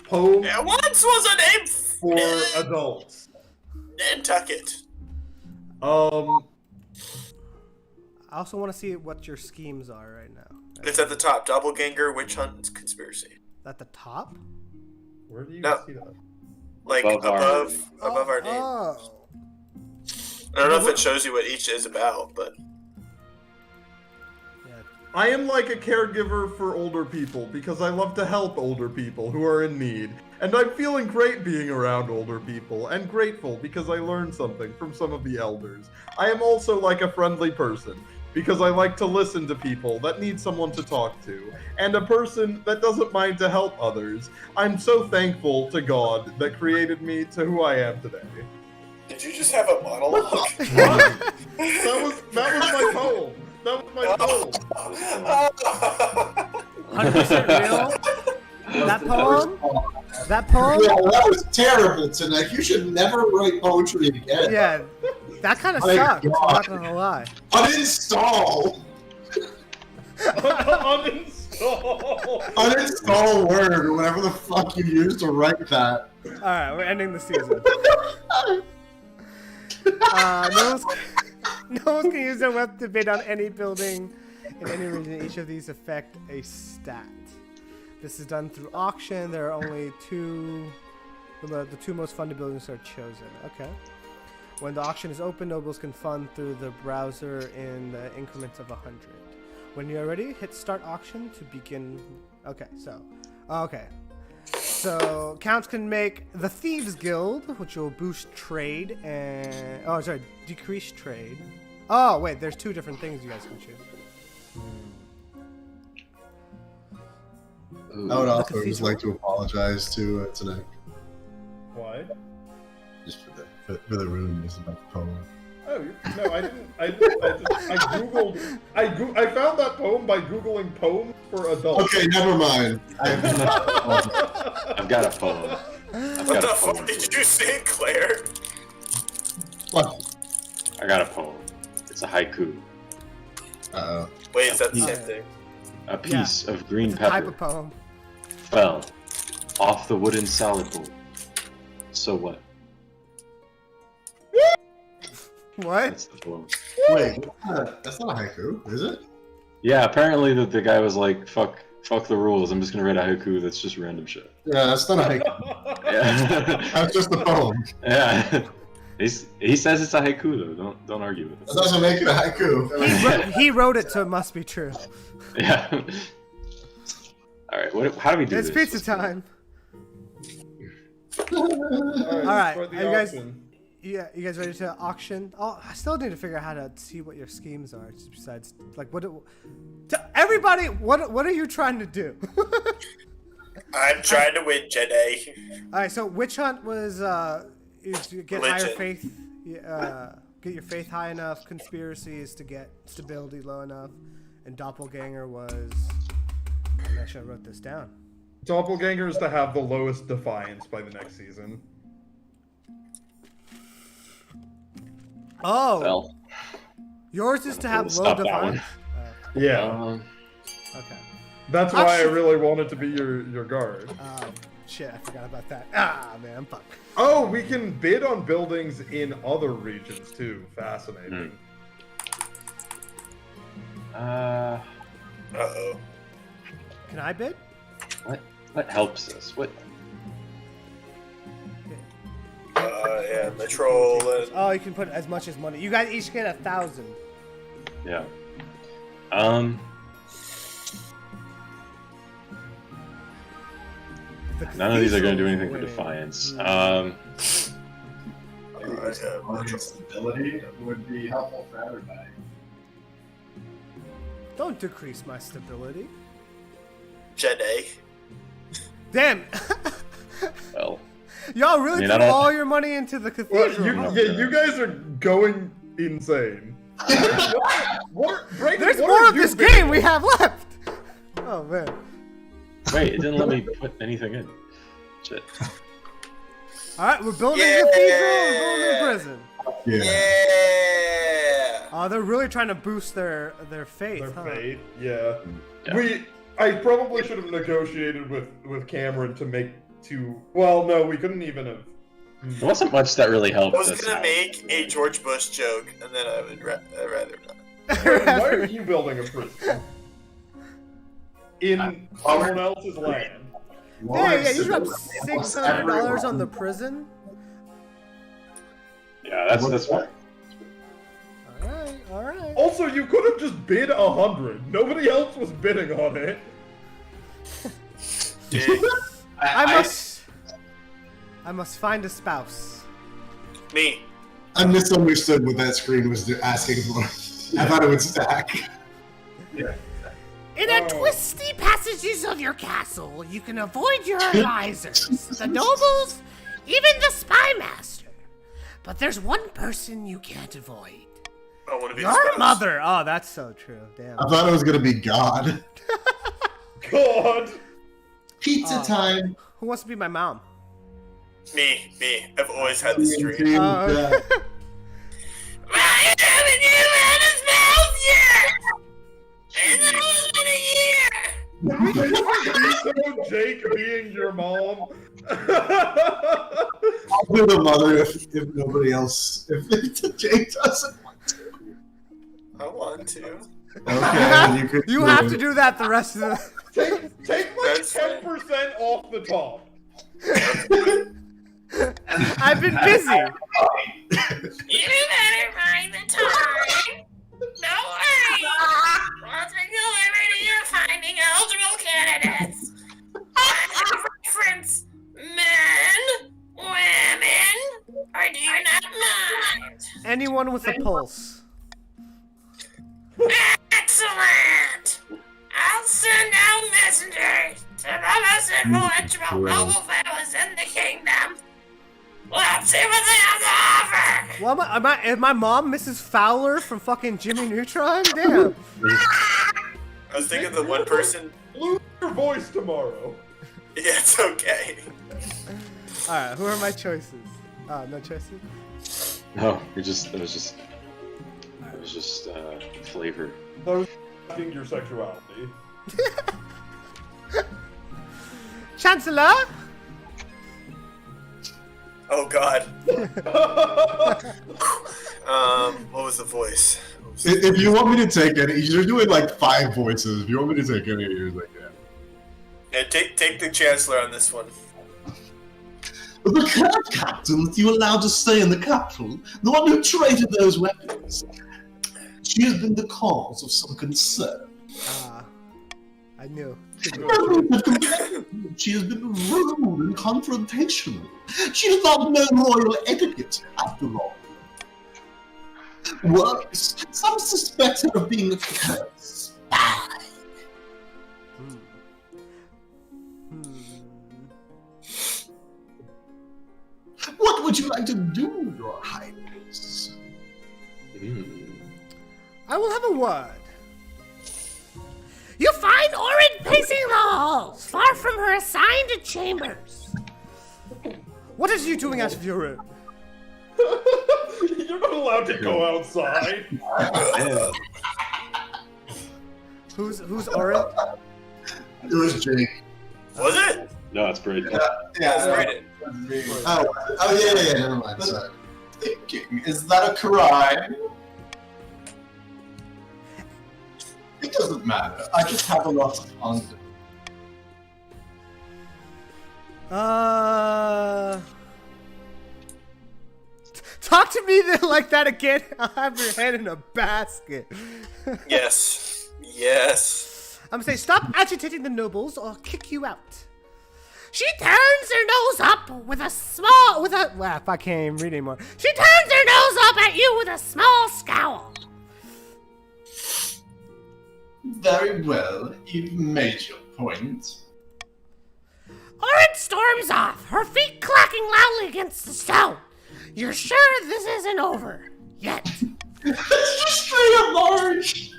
Poem There once was a name for adults. Nantucket. I also want to see what your schemes are right now. It's at the top. Doppelganger, witch hunt, conspiracy. At the top? Where do you No. see that? Like Above above our name. Oh. I don't know if it shows you what each is about, but Yeah. I am like a caregiver for older people because I love to help older people who are in need. And I'm feeling great being around older people and grateful because I learned something from some of the elders. I am also like a friendly person because I like to listen to people that need someone to talk to and a person that doesn't mind to help others. I'm so thankful to God that created me to who I am today. did you just have a monologue? That was my poem. That was my poem. 100% real? That poem? That poem? Yeah, that was terrible, Tanek. You should never write poetry again. Yeah, that kind of My sucked. I'm God. not gonna lie. Uninstall. Uninstall. Uninstall Word or whatever the fuck you used to write that. Alright, we're ending the season. No one can use their weapon to bid on any building in any region. Each of these affect a stat. This is done through auction. There are only two. The two most funded buildings are chosen. Okay. When the auction is open, nobles can fund through the browser in increments of 100. When you're ready, hit start auction to begin. Okay, so counts can make the Thieves Guild, which will boost trade and decrease trade. Oh wait, there's two different things you guys can choose. I would also just like to apologize to Tanek Why? just for the rudeness about the poem. Oh, no, I didn't. I found that poem by googling poems for adults. Okay, never mind. I've got a poem. What the fuck did you say, Claire? What? I got a poem. It's a haiku. Uh-oh. Wait, is that the same thing? A piece of green It's a type pepper of poem. fell off the wooden salad bowl. So what? What? That's the poem. Wait, that's not a haiku, is it? Yeah, apparently the guy was like, fuck the rules. I'm just gonna write a haiku that's just random shit. Yeah, that's not a haiku. Yeah. That's just a poem. Yeah. He says it's a haiku though. Don't argue with That it. doesn't make it a haiku. He wrote it, so it must be true. Yeah. All right. How do we do It's this? pizza time. All right, start the are you guys- auction. Yeah, you guys ready to auction? Oh, I still need to figure out how to see what your schemes are. Just besides, like, everybody, what are you trying to do? I'm trying to win, Jedi. All right, so witch hunt was is to get higher Religion. faith, get your faith high enough. Conspiracy is to get stability low enough, and doppelganger was. Actually, I wrote this down. Doppelgangers to have the lowest defiance by the next season. Oh, Well, yours is to have we'll low stop that defiance. Yeah. Okay. That's why I really wanted to be your guard. Oh, shit, I forgot about that. Ah, man, fuck. Oh, we can bid on buildings in other regions too. Fascinating. Uh-oh. Can I bid? What helps us? What? Yeah, the troll and... Oh, you can put as much as money. You guys each get 1,000. Yeah. None of these are going to do anything for defiance. Stability would be helpful for everybody. Don't decrease my stability. Jedi. Damn! Well, Y'all really put all your money into the cathedral. You guys are going insane. There's more of this game we have left! Oh, man. wait, it didn't let me put anything in. Shit. Alright, we're building a cathedral, we're building a prison. Yeah! Oh, they're really trying to boost their faith, Their huh? faith, yeah. Yeah. I probably should have negotiated with Cameron to make two. Well, no, we couldn't even have. There wasn't much that really helped I was us gonna out. make a George Bush joke, and then I would rather not. Why are you building a prison in someone else's land? Hey, yeah, you dropped $600 on the prison? Yeah, that's fair. Alright. Also, you could have just bid 100. Nobody else was bidding on it. I must find a spouse. Me. I misunderstood what that screen was asking for. I thought it would stack. Yeah. In the twisty passages of your castle, you can avoid your advisors, the nobles, even the spy master. But there's one person you can't avoid. I want to be Your the spouse. mother! Oh, that's so true. Damn. I thought it was gonna be God. God. Pizza time. Who wants to be my mom? Me. I've always had this dream. Uh, I haven't even had a spouse yet! It's been a year! So Jake being your mom. I'll be the mother if nobody else. If Jake doesn't want to. I want to. Okay, you have to do that the rest of the. Take like That's 10% off the top. I've been busy. You better find the time. Don't worry. Once we go over to you finding eligible candidates. Reference men, women, or do you not mind? Anyone with a pulse. Excellent! I'll send out messengers to the most influential local families in the kingdom. Let's see what they have to offer! Well, is my mom Mrs. Fowler from fucking Jimmy Neutron? Damn. I was thinking the one person. Lose your voice tomorrow. Yeah, it's okay. Alright, who are my choices? No choices? No, it was just flavor. Those f***ing your sexuality. Chancellor? Oh God. What was the voice? If you want me to take any, you're doing like 5 voices. If you want me to take any, you're like, yeah. Yeah, take the chancellor on this one. The current captain that you allowed to stay in the capital, the one who traded those weapons, she has been the cause of some concern. I knew. She has been rude and confrontational. She does not know royal etiquette, after all. Worse, some suspect her of being a spy. What would you like to do, Your Highness? I will have a word. You find Orin pacing the halls, far from her assigned chambers. What is you doing out of your room? You're not allowed to go outside. Who's Orin? It was Jake. Was it? No, it's Braden. That's right. Oh yeah, never mind. Sorry. Thinking, is that a crime? It doesn't matter. I just have a lot of fun. Talk to me like that again. I'll have your head in a basket. Yes. Yes. I'm gonna say, stop agitating the nobles or I'll kick you out. She turns her nose up with a small, Well, if I can't even read anymore. she turns her nose up at you with a small scowl. Very well. You've made your point. Orin storms off, her feet clacking loudly against the stone. You're sure this isn't over yet? It's just straight up large.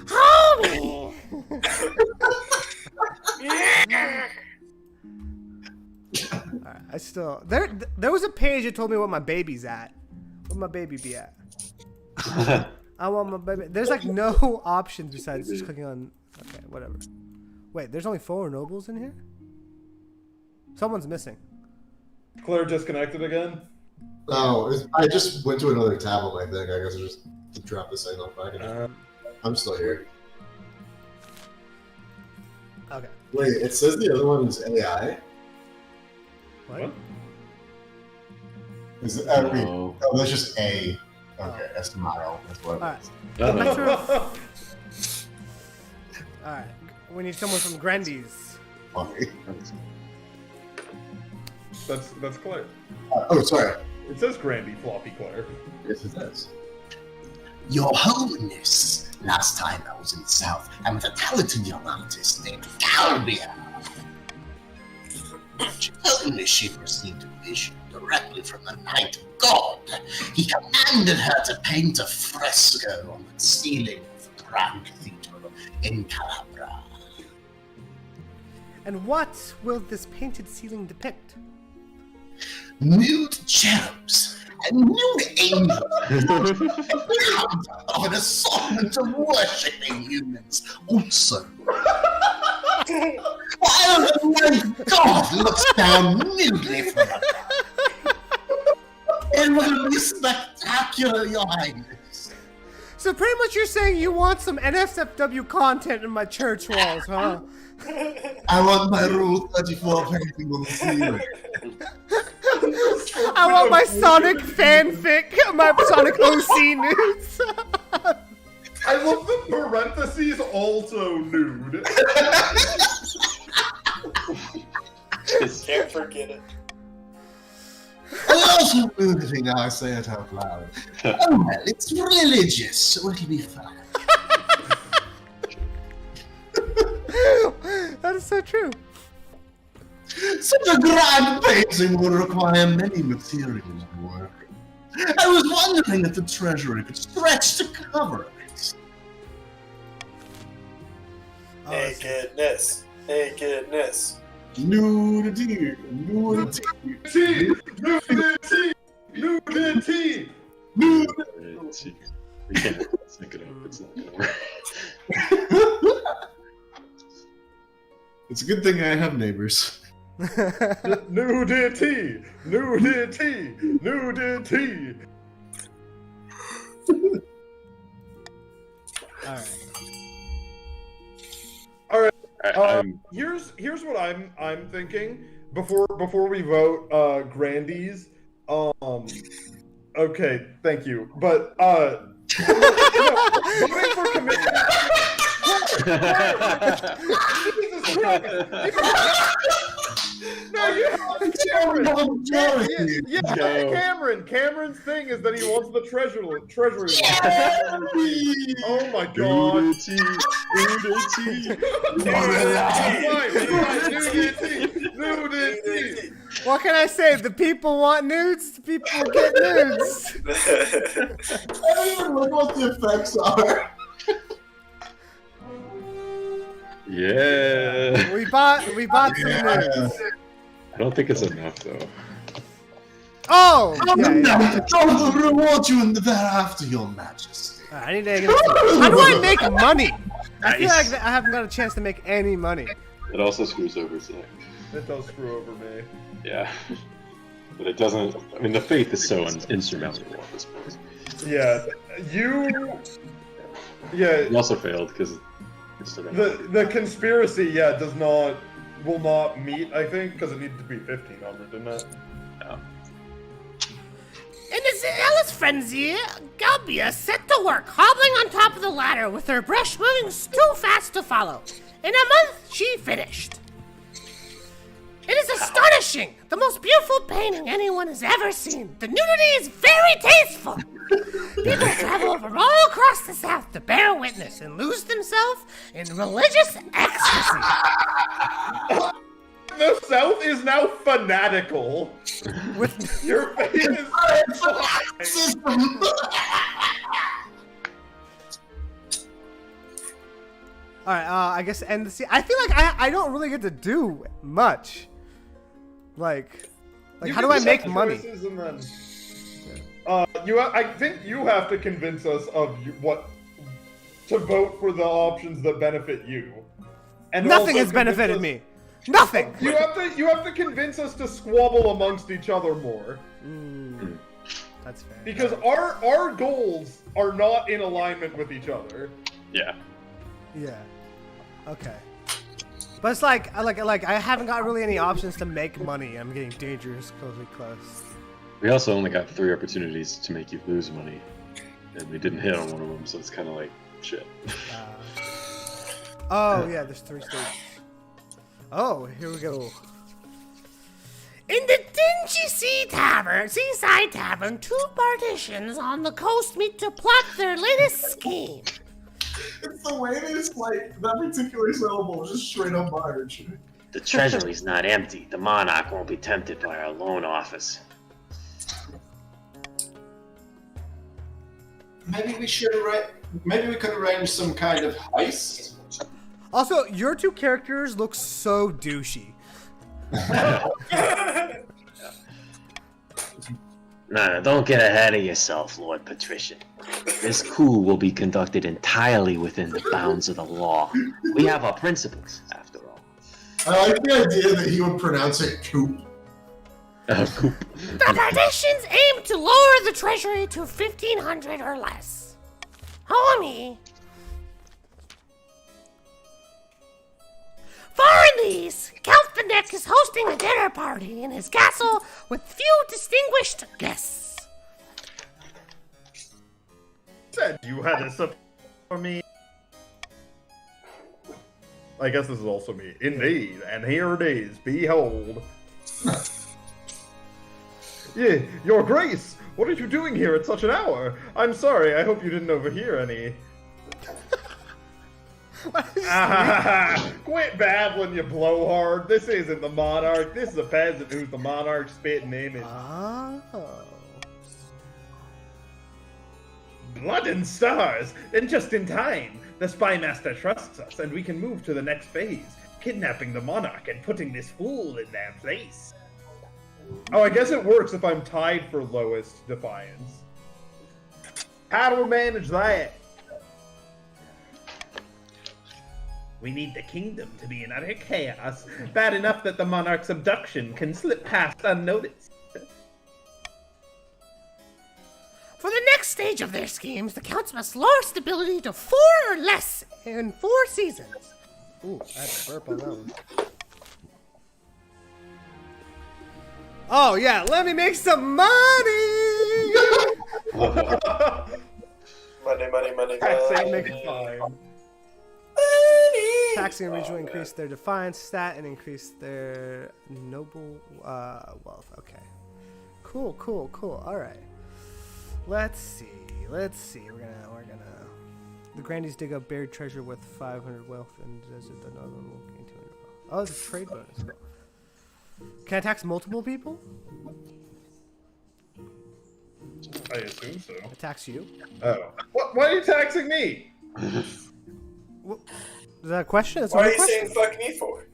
Homie! Alright, I still there was a page that told me what my baby's at. Where my baby be at? I want my baby. There's like no options besides just clicking on. Okay, whatever. Wait, there's only 4 nobles in here. Someone's missing. Claire disconnected again. No, I just went to another tab on my thing. I guess I just dropped the signal back. I'm still here. Okay. Wait, it says the other one is AI. What? Is it? No. Oh, that's just A. Okay, that's tomorrow. That's what it Alright. is. Alright. We need someone from Grandy's. Funny. That's Claire. Oh, sorry. It says Grandy Floppy Claire. Yes, it does. Your Holiness. Last time I was in the South, I met a talented young artist named Galbia. She told me she'd received a vision directly from the Night God. He commanded her to paint a fresco on the ceiling of the Grand Cathedral in Calabria. And what will this painted ceiling depict? Nude cherubs and nude angels of an assortment of worshipping humans also. While the Night God looks down nudely from above. It will be spectacular, Your Highness. So pretty much you're saying you want some NSFW content in my church walls, huh? I want my Rule 34 painting on the ceiling. I want my Sonic fanfic, my Sonic OC nudes. I love the parentheses also nude. Can't forget it. I also nudity now I say it out loud. Oh well, it's religious, so it'll be fine. That is so true. Such a grand painting will require many materials of work. I was wondering if the treasury could stretch to cover it. Nakedness. Nakedness. Nudity, nudity, Nudity! Nudity! nudity. We can't sync it up. It's not gonna work. It's a good thing I have neighbors. Nudity! Nudity! Nudity! Alright. Here's what I'm thinking before we vote Grandy's. Okay, thank you. But voting for commission. Jesus Christ! No, you have Cameron. Yeah, Cameron. Cameron's thing is that he wants the treasury. Oh my god. Nudity. What can I say? The people want nudes, the people get nudes. I don't even know what the effects are. Yeah. We bought some nudes. I don't think it's enough though. Oh! Yeah. I'll reward you in the thereafter, your majesty. I need to get how do I make money? I feel like I haven't got a chance to make any money. It also screws over Zach. It does screw over me. Yeah. But it doesn't. I mean, the faith is so insurmountable at this point. Yeah, you. Yeah. He also failed because The conspiracy, will not meet. I think because it needed to be 1500, didn't it? Yeah. In a zealous frenzy, Galbia set to work, hobbling on top of the ladder with her brush moving too fast to follow. In a month, she finished. It is astonishing! The most beautiful painting anyone has ever seen. The nudity is very tasteful. People travel from all across the South to bear witness and lose themselves in religious ecstasy. The South is now fanatical. With Your face is Alright, I guess end the scene. I feel like I don't really get to do much. Like how do I make money? And then, I think you have to convince us of to vote for the options that benefit you. And Nothing also has benefited us- me. Nothing. You have to convince us to squabble amongst each other more. That's fair. Because our goals are not in alignment with each other. Yeah. Yeah. Okay. But it's like I haven't got really any options to make money. I'm getting dangerously close. We also only got 3 opportunities to make you lose money, and we didn't hit on one of them, so it's kind of like shit. Oh yeah, there's 3 stages. Oh, here we go. In the dingy seaside tavern, 2 partitions on the coast meet to plot their latest scheme. It's the way it's like that particular syllable is just straight up Irish. The treasury's not empty. The monarch won't be tempted by our loan office. Maybe we could arrange some kind of heist. Also, your 2 characters look so douchey. No, don't get ahead of yourself, Lord Patrician. This coup will be conducted entirely within the bounds of the law. We have our principles, after all. I like the idea that he would pronounce it coop. Coop. The partitions aim to lower the treasury to 1,500 or less. Homie. For these, Count Benek is hosting a dinner party in his castle with few distinguished guests. Said you had a support for me. I guess this is also me. Indeed, and here it is. Behold. Yeah, Your Grace! What are you doing here at such an hour? I'm sorry, I hope you didn't overhear any. Quit babbling, you blowhard. This isn't the monarch. This is a peasant who's the monarch's spitting image. Oh. Blood and stars! And just in time. The spy master trusts us, and we can move to the next phase. Kidnapping the monarch and putting this fool in their place. Oh, I guess it works if I'm tied for lowest defiance. How do we manage that? We need the kingdom to be in utter chaos, bad enough that the monarch's abduction can slip past unnoticed. For the next stage of their schemes, the counts must lower stability to 4 or less in 4 seasons. Ooh, I had to burp on that one. Oh yeah, let me make some money! Money. Taxing make it fine. Taxing originally increased their defiance stat and increased their noble wealth. Okay. Cool. All right. Let's see. We're gonna. The grandees dig up buried treasure with 500 wealth, and the northern will gain 200 wealth. Oh, it's a trade bonus. Can I tax multiple people? I assume so. I tax you. Oh. What? Why are you taxing me? What? Is that a question? That's Why not are a you question. saying fuck me for?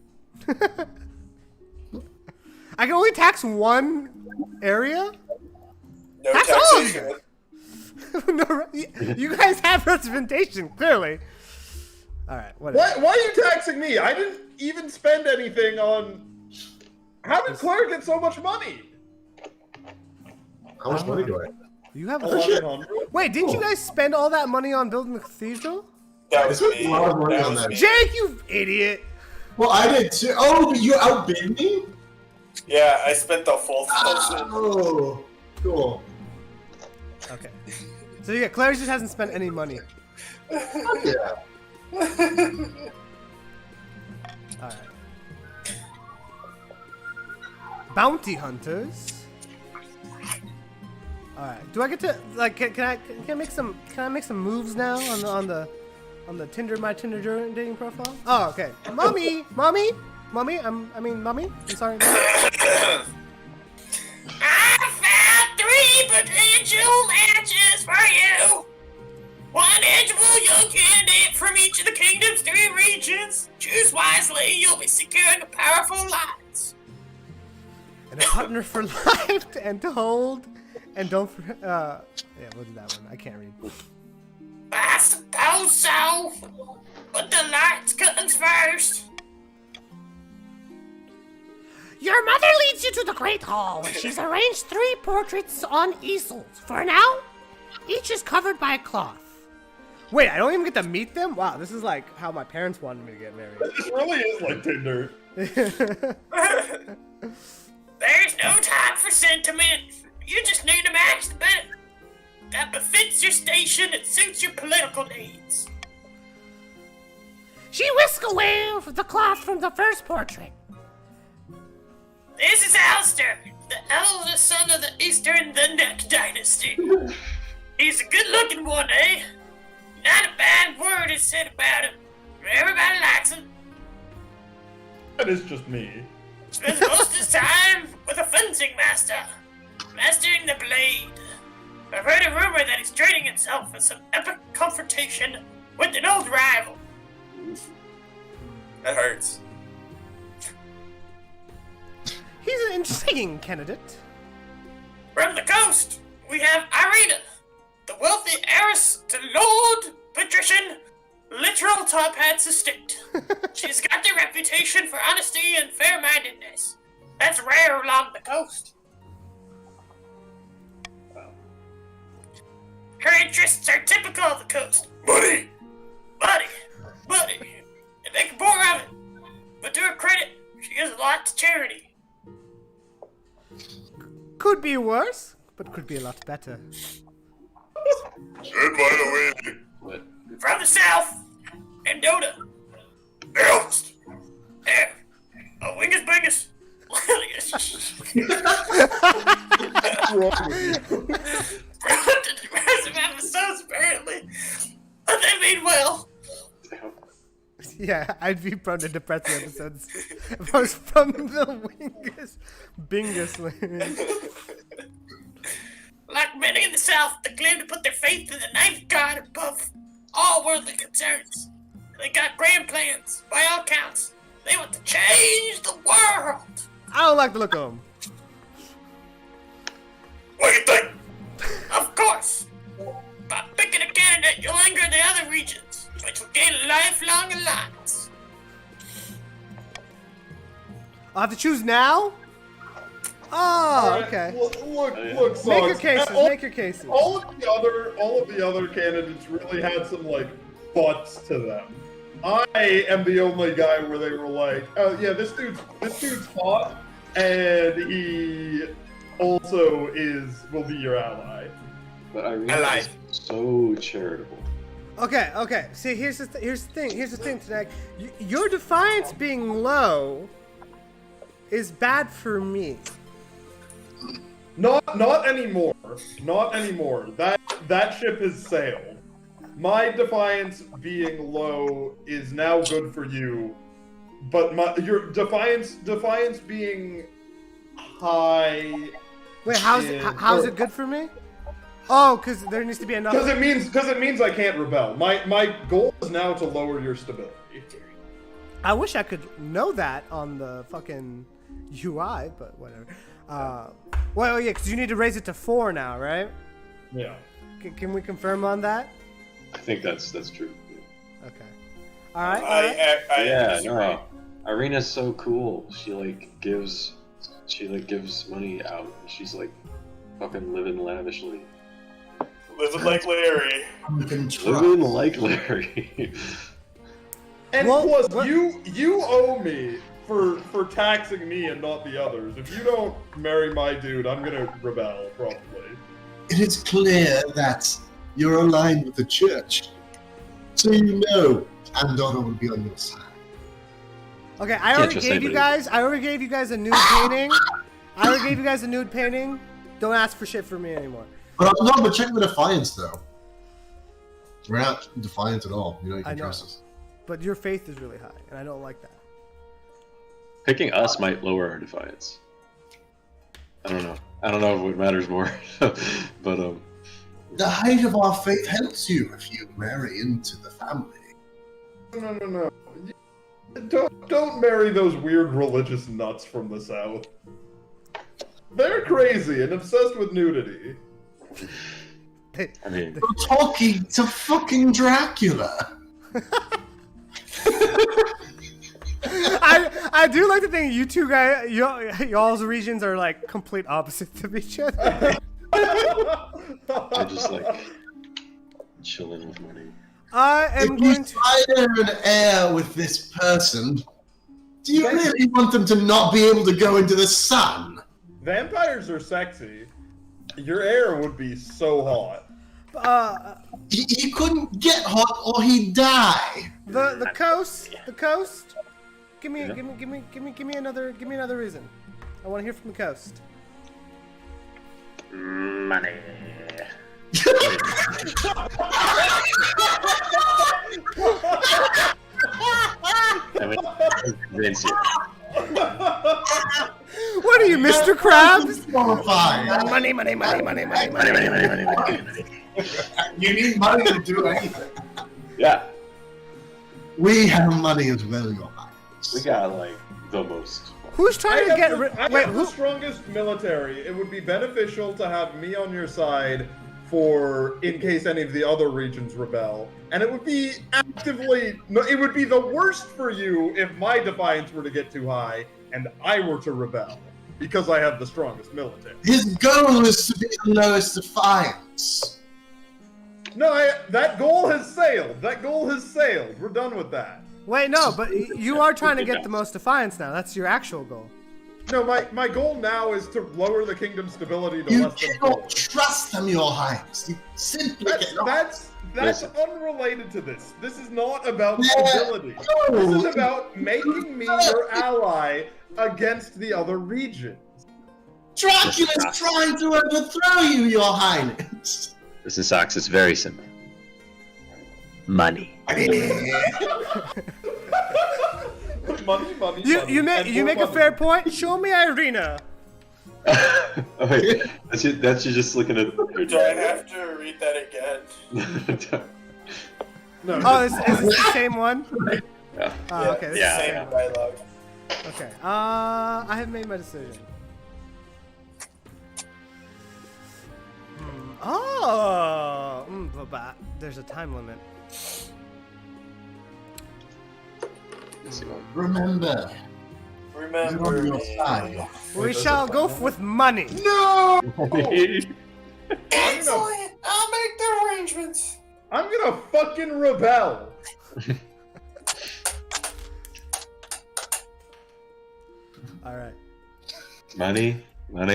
I can only tax one area? No That's taxation. No, you guys have representation, clearly. All right, whatever. Why are you taxing me? I didn't even spend anything on. How did Claire get so much money? How much money do I have? You have 1100. Wait, didn't you guys spend all that money on building the cathedral? That I was spent me. a lot of money That on was that. me. Jake, you idiot! Well, I did too. Oh, but you outbid me? Yeah, I spent the full 1,000. Oh, cool. Okay. So yeah, Claire just hasn't spent any money. Yeah. Alright. Bounty hunters. Alright. Do I get to like can I make some moves now on the Tinder dating profile? Oh, okay. Mommy. I'm sorry. I found 3 potential matches for you. One eligible young candidate from each of the kingdom's 3 regions. Choose wisely, you'll be securing a powerful alliance. And a partner for life and to hold. And don't yeah, what is that one? I can't read. I suppose so. But the lights comes first. Your mother leads you to the Great Hall, where she's arranged 3 portraits on easels. For now, each is covered by a cloth. Wait, I don't even get to meet them? Wow, this is like how my parents wanted me to get married. This really is like Tinder. There's no time for sentiment. You just need to match the bed that befits your station and suits your political needs. She whisked away the cloth from the first portrait. This is Alistair, the eldest son of the Eastern the Neck Dynasty. He's a good-looking one, eh? Not a bad word is said about him. Everybody likes him. That is just me. Spends most of his time with a fencing master, mastering the blade. I've heard a rumor that he's training himself for some epic confrontation with an old rival. That hurts. He's an intriguing candidate. From the coast, we have Irina, the wealthy heiress to Lord Patrician Literal Top Hat's estate. She's got the reputation for honesty and fair-mindedness. That's rare along the coast. Her interests are typical of the coast. Money! And they can pour of it. But to her credit, she gives a lot to charity. Could be worse, but could be a lot better. And by the way, What? From the south, Endota. Eldest. There. A Wingus Bingus. Depressive episodes, apparently. But they mean well. Yeah, I'd be prone to depressive episodes if I was from the Bingus land. Like many in the south, they claim to put their faith in the ninth god above all worldly concerns. They got grand plans, by all counts. They want to change the world. I don't like the look of him. what do you think? Of course. By picking a candidate, you'll anger the other regions, which will gain a lifelong alliance. I'll have to choose now? Oh, okay. Look, Make your Sogs. cases, make your cases. All of the other candidates really had some like butts to them. I am the only guy where they were like, oh yeah, this dude's hot, and he also will be your ally. But Irene I lied. is so charitable. Okay. See, here's the thing tonight. Your defiance being low is bad for me. Not anymore. Not anymore. That ship has sailed. My defiance being low is now good for you, but your defiance being high. Wait, how's it good for me? Oh, because there needs to be enough. Because it means I can't rebel. My goal is now to lower your stability. I wish I could know that on the fucking UI, but whatever. Well, yeah, because you need to raise it to 4 now, right? Yeah. Can we confirm on that? I think that's true. Okay. All right. Yeah, no. Irina's so cool. She gives money out. She's like fucking living lavishly. Living like Larry. Living like Larry. And Well, plus, what- you owe me for taxing me and not the others. If you don't marry my dude, I'm gonna rebel, probably. It is clear that you're aligned with the church. So you know Andorra will be on your side. Okay, I already trust gave you anybody. guys. I already gave you guys a nude painting. I already gave you guys a nude painting. Don't ask for shit from me anymore. But check the Defiance, though. We're not Defiance at all. You know, you I can know. trust us. But your faith is really high, and I don't like that. Picking us might lower our defiance. I don't know. I don't know what matters more. But The height of our faith helps you if you marry into the family. No. Don't marry those weird religious nuts from the south. They're crazy and obsessed with nudity. I mean, We're talking to fucking Dracula. I do like to think you two guys, y'all's regions are like complete opposites of each other. I just like chilling with money. I am If you going to. sire an heir with this person, do you really want them to not be able to go into the sun? Vampires are sexy. Your heir would be so hot. He couldn't get hot or he'd die. The coast. Give me another reason. I want to hear from the coast. Money. I mean, convince you. What are you, Mr. Krabs? Qualified. Money, money, money, money, money, money. You need money to do anything. Yeah, We have money as well, Your Highness. we got like the most. Who's trying to get I rid? have Wait, the who? strongest military. It would be beneficial to have me on your side for in case any of the other regions rebel. And it would be actively no, it would be the worst for you if my defiance were to get too high and I were to rebel because I have the strongest military. His goal is to be the lowest defiance. No, that goal has sailed. That goal has sailed. We're done with that. Wait, no, but you are trying to get the most defiance now. That's your actual goal. No, my goal now is to lower the kingdom's stability to You less than cannot 4. trust them, Your Highness. You simply cannot. That's Listen. unrelated to this. This is not about Yeah. stability. This is about making me your ally against the other regions. Dracula's trying to overthrow you, Your Highness. Listen, Socks, it's very simple. Money. Money. You make a fair point. Show me Irina. Oh, wait, that's you just looking at. Do I have to read that again? No, Oh, is this the same one? Yeah. Oh, okay. This Yeah. is Same dialogue. okay. I have made my decision. Oh, but there's a time limit. Remember, you're Remember on your me. side. We shall go with money. No! Excellent! I'll make the arrangements. I'm gonna fucking rebel. All right. Money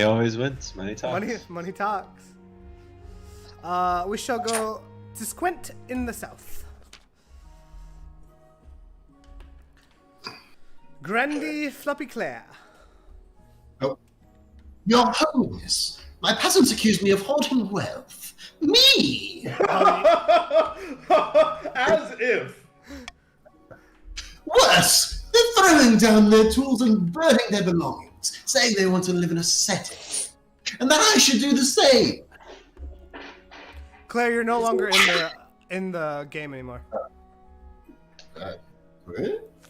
always wins. Money talks. Money talks. We shall go to Squint in the south. Grandy Floppy Claire. Your Holiness, my peasants accuse me of hoarding wealth. Me! As if. Worse, they're throwing down their tools and burning their belongings, saying they want to live in a setting, and that I should do the same. Claire, you're no longer in the game anymore. Here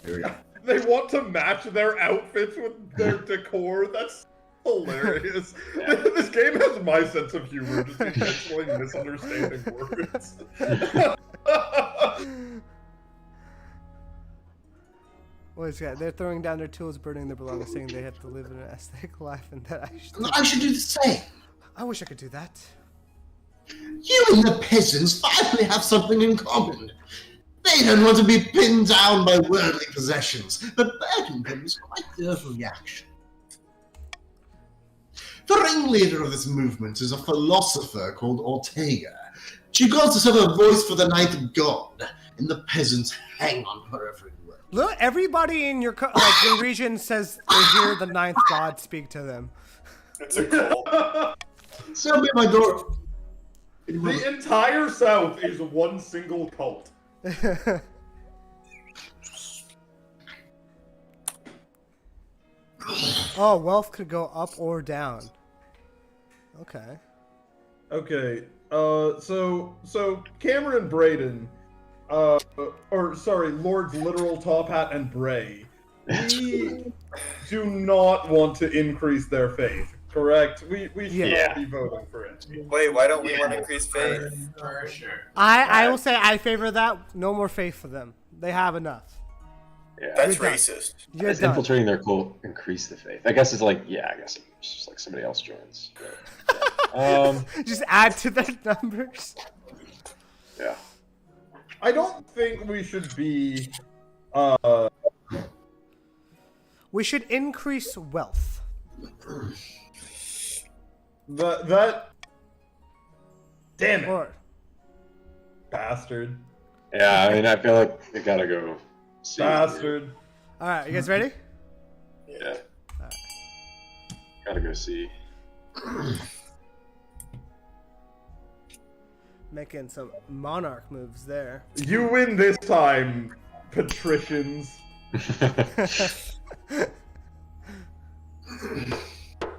we go. They want to match their outfits with their decor. That's Hilarious. This game has my sense of humor, just intentionally misunderstanding words. What is that? They're throwing down their tools, burning their belongings, saying they have to live an aesthetic life, and that I should do the same. I wish I could do that. You and the peasants finally have something in common. They don't want to be pinned down by worldly possessions, but burdening them is quite the overreaction. The ringleader of this movement is a philosopher called Ortega. She calls herself a voice for the ninth god, and the peasants hang on her every word. Look, everybody in your your region says they hear the ninth god speak to them. It's a cult. So be my door. The entire South is one single cult. Oh, wealth could go up or down. Okay. Okay. So Cameron Braden, or sorry, Lords Literal Top Hat and Bray, we do not want to increase their faith. Correct? We should not be voting for it. Wait, why don't we want to increase faith? For sure. I will say I favor that. No more faith for them. They have enough. Yeah. That's You're done. racist. You're Is done. infiltrating their cult increase the faith? I guess it's like, yeah, I guess it's just like somebody else joins. Just add to their numbers. Yeah. I don't think we should be. We should increase wealth. That. Damn it, Or bastard! Yeah, I mean, I feel like it gotta go. C. Bastard! all right, you guys ready? Yeah. Gotta go see. Making some monarch moves there. You win this time, patricians.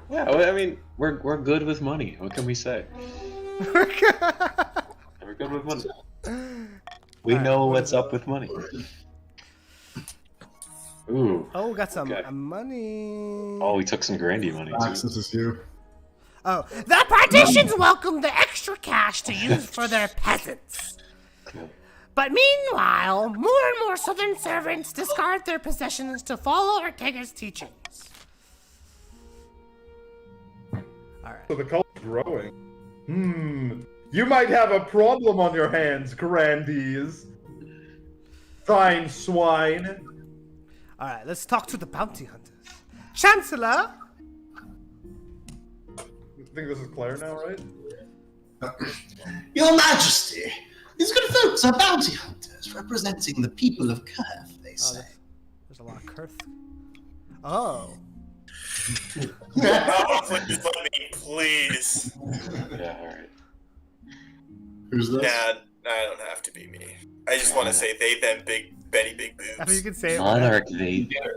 Yeah, well, I mean, we're good with money. What can we say? We're good with money. We know what's up with money. Ooh. Oh, got some Okay. money. Oh, we took some Grandy money too. Max, this is you. Oh, The partitions welcome the extra cash to use for their peasants. But meanwhile, more and more southern servants discard their possessions to follow Ortega's teachings. So the cult's growing. You might have a problem on your hands, Grandies. Fine swine. all right. Let's talk to the bounty hunters. Chancellor. You think this is Claire now, right? Your Majesty, these good folks are bounty hunters representing the people of Kurth, they Oh, say. there's a lot of Kurth. Oh. Oh, please let me, please. Yeah, alright. Who's this? Nah, I don't have to be me. I just want to say they, them, Betty Big I mean, you Boobs. can say it.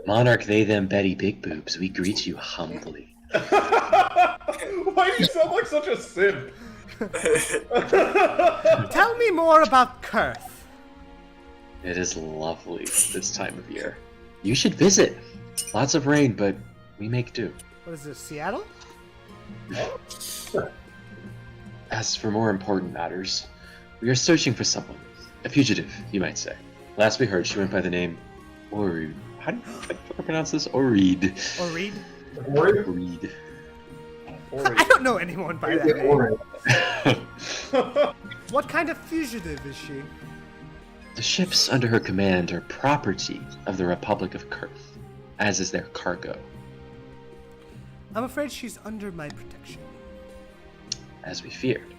Monarch, they, them, Betty Big Boobs, we greet you humbly. Why do you sound like such a simp? Tell me more about Kurth. It is lovely this time of year. You should visit. Lots of rain, but we make do. What is this, Seattle? As for more important matters, we are searching for someone. A fugitive, you might say. Last we heard, she went by the name Oreed. How do you pronounce this? Oreed. Or Reed? Oreed. I don't know anyone by that name. What kind of fugitive is she? The ships under her command are property of the Republic of Kurth, as is their cargo. I'm afraid she's under my protection. As we feared.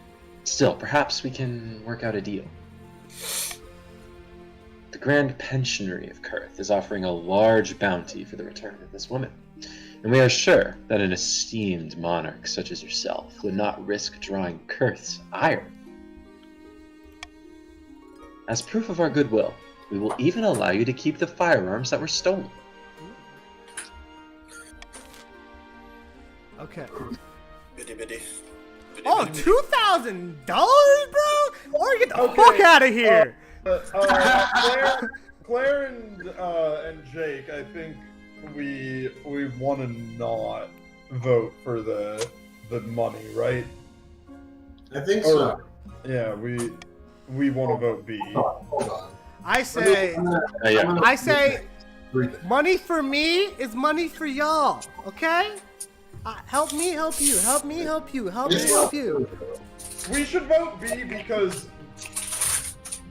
Still, perhaps we can work out a deal. The Grand Pensionary of Kurth is offering a large bounty for the return of this woman, and we are sure that an esteemed monarch such as yourself would not risk drawing Kurth's ire. As proof of our goodwill, we will even allow you to keep the firearms that were stolen. Okay. Bitty bitty. Oh, $2,000, bro? Or get the fuck out of here! Claire and Jake, I think we want to not. vote for the money, right? I think so. Yeah, we want to vote B. Hold on. I say, Yeah. I say, money for me is money for y'all. Okay? Help me, help you. Help me, help you. Help me, help you. We should vote B because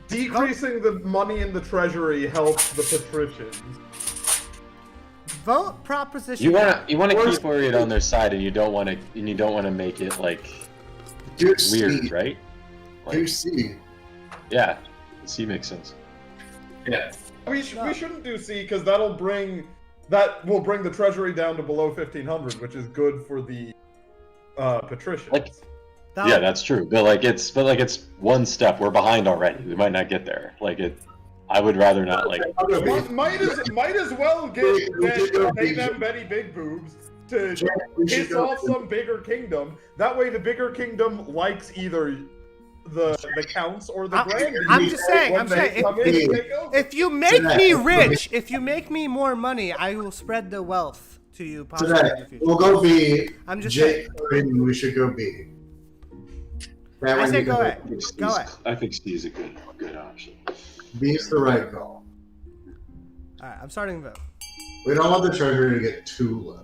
decreasing the money in the treasury helps the patricians. Vote proposition. You want to keep Orion on their side, and you don't want to make it like Here's weird, C. right? Like, Here's C. yeah, C makes sense. Yeah. We shouldn't do C because that will bring the treasury down to below 1,500, which is good for the patricians. Like, yeah, that's true. But it's one step. We're behind already. We might not get there. I would rather not might as well pay them Betty Big Boobs to piss off some bigger kingdom. That way, the bigger kingdom likes either the counts or the grandees. I'm just saying. If you make me rich, if you make me more money, I will spread the wealth to you. Possibly in the future. We'll go B. I'm just Jake, saying. we should go B. I say go ahead. Go ahead. I think C is a good option. B is the right call. Alright, I'm starting the vote. We don't want the treasury to get too low.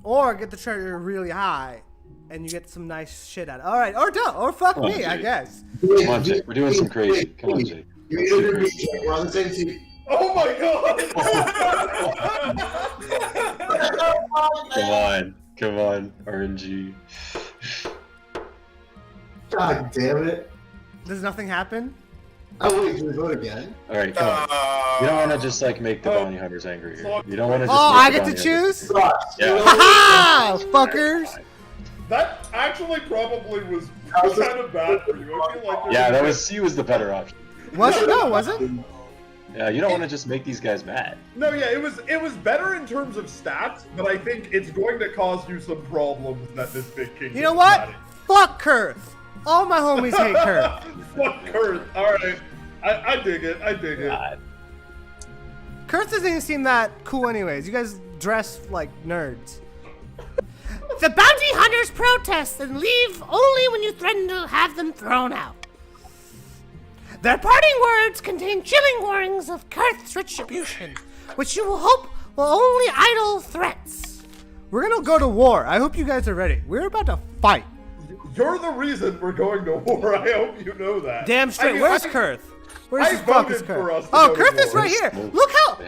Or get the treasury really high, and you get some nice shit out of it. Alright, or don't. Or fuck me, Jake. I guess. Come on, Jake. We're doing some crazy. Come on, Jake. You either be Jake. We're on the same team. Oh my god! Come on, RNG. God damn it. Does nothing happen? Oh wait, do we vote again? All right, come on. You don't want to just make the bounty hunters angry here. You don't want to just. Oh, make I the get to bounty choose? Yeah. Ha fuckers! That actually probably was kind of bad for you. I feel like Yeah, that was C was the better option. Was it? No, was it? Yeah, you don't want to just make these guys mad. No, yeah, it was better in terms of stats, but I think it's going to cause you some problems that this big kingdom. You know what? Fuck Kurth. All my homies hate Kurth. Fuck Kurth. Alright. I dig it. I dig it. Kurth doesn't even seem that cool anyways. You guys dress like nerds. The bounty hunters protest and leave only when you threaten to have them thrown out. Their parting words contain chilling warnings of Kurth's retribution, which you will hope will only idle threats. We're gonna go to war. I hope you guys are ready. We're about to fight. You're the reason we're going to war. I hope you know that. Damn straight. Where's Kurth? Where's I this fuck is voted for Kurth? us to Oh, go to Kurth is war. right here.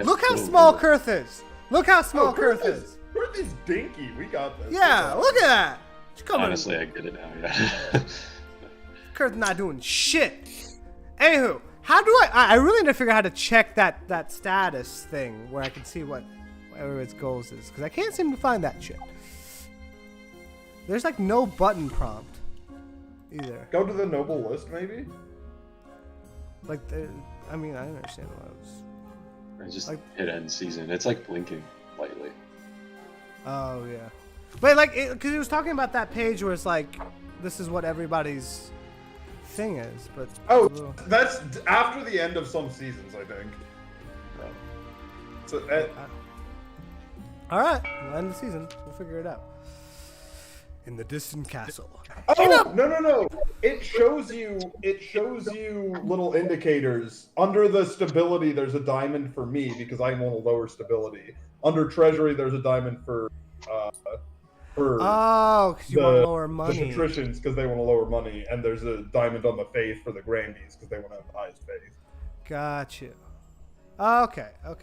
Look how small Kurth is. Look how small Kurth is. Kurth is dinky. We got this. Yeah, look at that. Come on. Honestly, I get it now. Yeah. Kurth's not doing shit. Anywho, how do I really need to figure out how to check that status thing where I can see what everyone's goals is, because I can't seem to find that shit. There's no button prompt either. Go to the noble list, maybe. I mean, I understand what I was. I just hit end season. It's like blinking lightly. Oh yeah, but because he was talking about that page where it's this is what everybody's thing is, but That's after the end of some seasons, I think. So, all right, we'll end the season. We'll figure it out. In the distant castle. Oh no! It shows you little indicators. Under the stability, there's a diamond for me because I want a lower stability. Under treasury, there's a diamond for because you want lower money. The patricians because they want to lower money, and there's a diamond on the faith for the grandees because they want to have the highest faith. Got you. Okay. All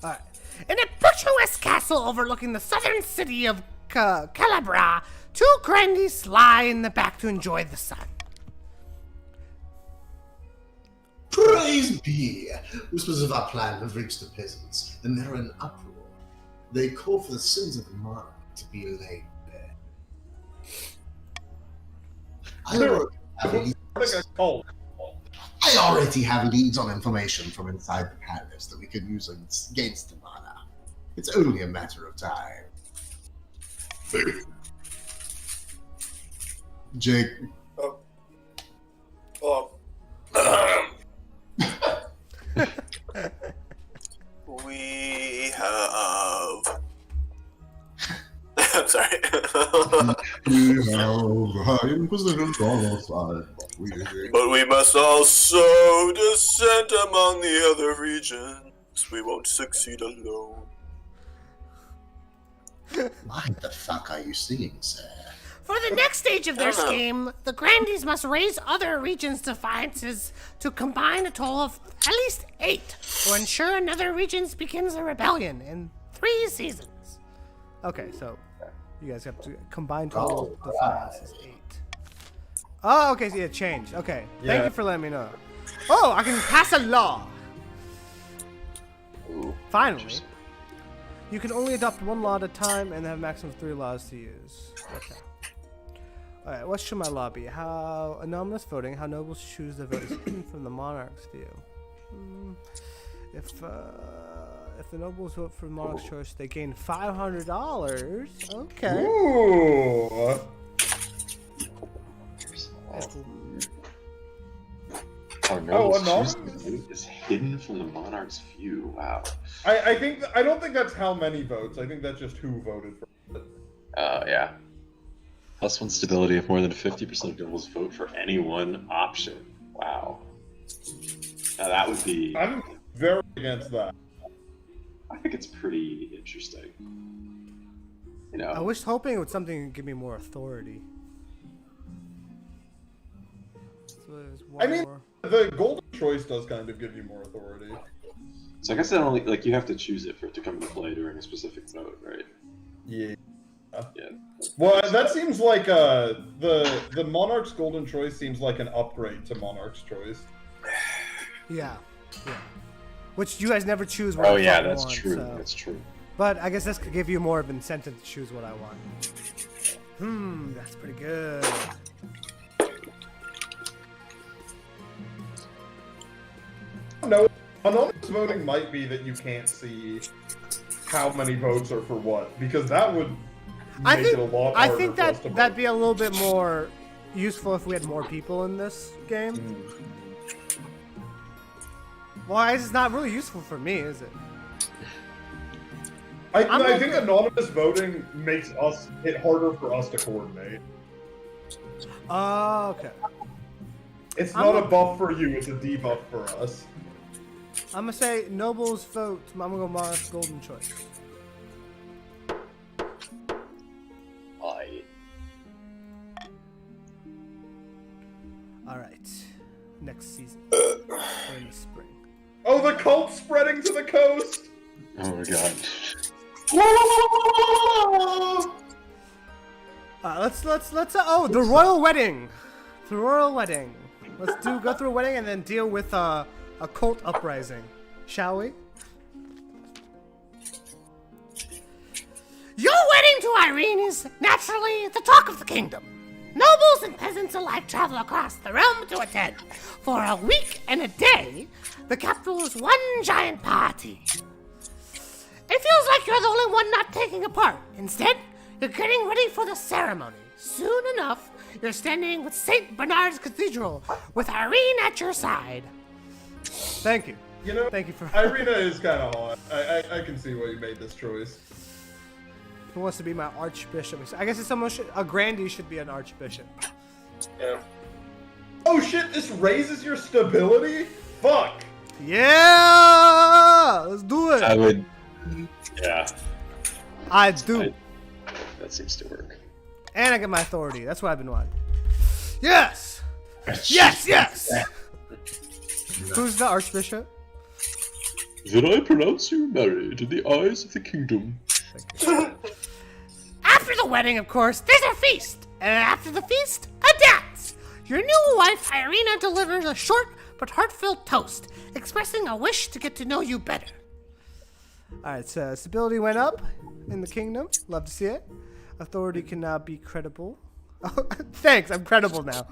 right. In a picturesque castle overlooking the southern city of Calabra, two grandees lie in the back to enjoy the sun. Praise be! Whispers of our plan have reached the peasants, and they're in uproar. They call for the sins of the monarch to be laid bare. I already have leads on information from inside the palace that we can use against the monarch. It's only a matter of time. Jake. We have We have the High Inquisition on our side. But we must also descend among the other regions. We won't succeed alone. What the fuck are you seeing, sir? For the next stage of their scheme, the Grandies must raise other regions' defiances to combine a total of at least 8, or ensure another region begins a rebellion in 3 seasons. Okay, so you guys have to combine total defiance is 8. Oh, okay, so it changed. Okay, thank you for letting me know. Oh, I can pass a law. Ooh, Finally. interesting. You can only adopt 1 law at a time and have a maximum of 3 laws to use. Okay. Alright, what should my law be? How anonymous voting, how nobles choose the vote is hidden from the monarch's view. If the nobles vote for the monarch's choice, they gain $500. Okay. Ooh. Our nobles anonymous? choose the vote is hidden from the monarch's view. Wow. I don't think that's how many votes. I think that's just who voted for it. Yeah. +1 stability if more than 50% of nobles vote for any one option. Wow. Now that would be... I'm very against that. I think it's pretty interesting. You know. I was hoping it was something that would give me more authority. So there's one I mean, more. the golden choice does kind of give you more authority. So I guess that only you have to choose it for it to come into play during a specific vote, right? Yeah. Yeah. Well, that seems like the Monarch's golden choice seems like an upgrade to Monarch's choice. Yeah. Which you guys never choose what Oh the yeah, fuck you that's want, true. so. That's true. But I guess this could give you more of an incentive to choose what I want. That's pretty good. No, anonymous voting might be that you can't see how many votes are for what, because that would make it a lot harder. I think for us to that'd vote. be a little bit more useful if we had more people in this game. Well, I guess it's not really useful for me, is it? I think anonymous voting makes it harder for us to coordinate. Oh, okay. It's not a buff for you, it's a debuff for us. I'm gonna say nobles vote. I'm gonna go Mars golden choice. All right. Next season. Or in the spring. Oh, the cult's spreading to the coast. Oh my god. Let's oh, the royal wedding. The royal wedding. Let's go through a wedding and then deal with a cult uprising, shall we? Your wedding to Irene is naturally the talk of the kingdom. Nobles and peasants alike travel across the realm to attend. For a week and a day, the capital is one giant party. It feels like you're the only one not taking a part. Instead, you're getting ready for the ceremony. Soon enough, you're standing with St. Bernard's Cathedral with Irene at your side. Thank you. You know, thank you for. Irina is kind of hot. I can see why you made this choice. Who wants to be my archbishop? I guess it's someone a grandee should be an archbishop. Yeah. Oh shit! This raises your stability. Fuck. Yeah, let's do it. I would. Yeah. I do. That seems to work. And I get my authority. That's what I've been wanting. Yes. Yes. Who's the archbishop? That I pronounce you married in the eyes of the kingdom. After the wedding, of course, there's a feast. And after the feast, a dance. Your new wife, Irina, delivers a short but heartfelt toast, expressing a wish to get to know you better. Alright, so stability went up in the kingdom. Love to see it. Authority can now be credible. Oh, thanks, I'm credible now.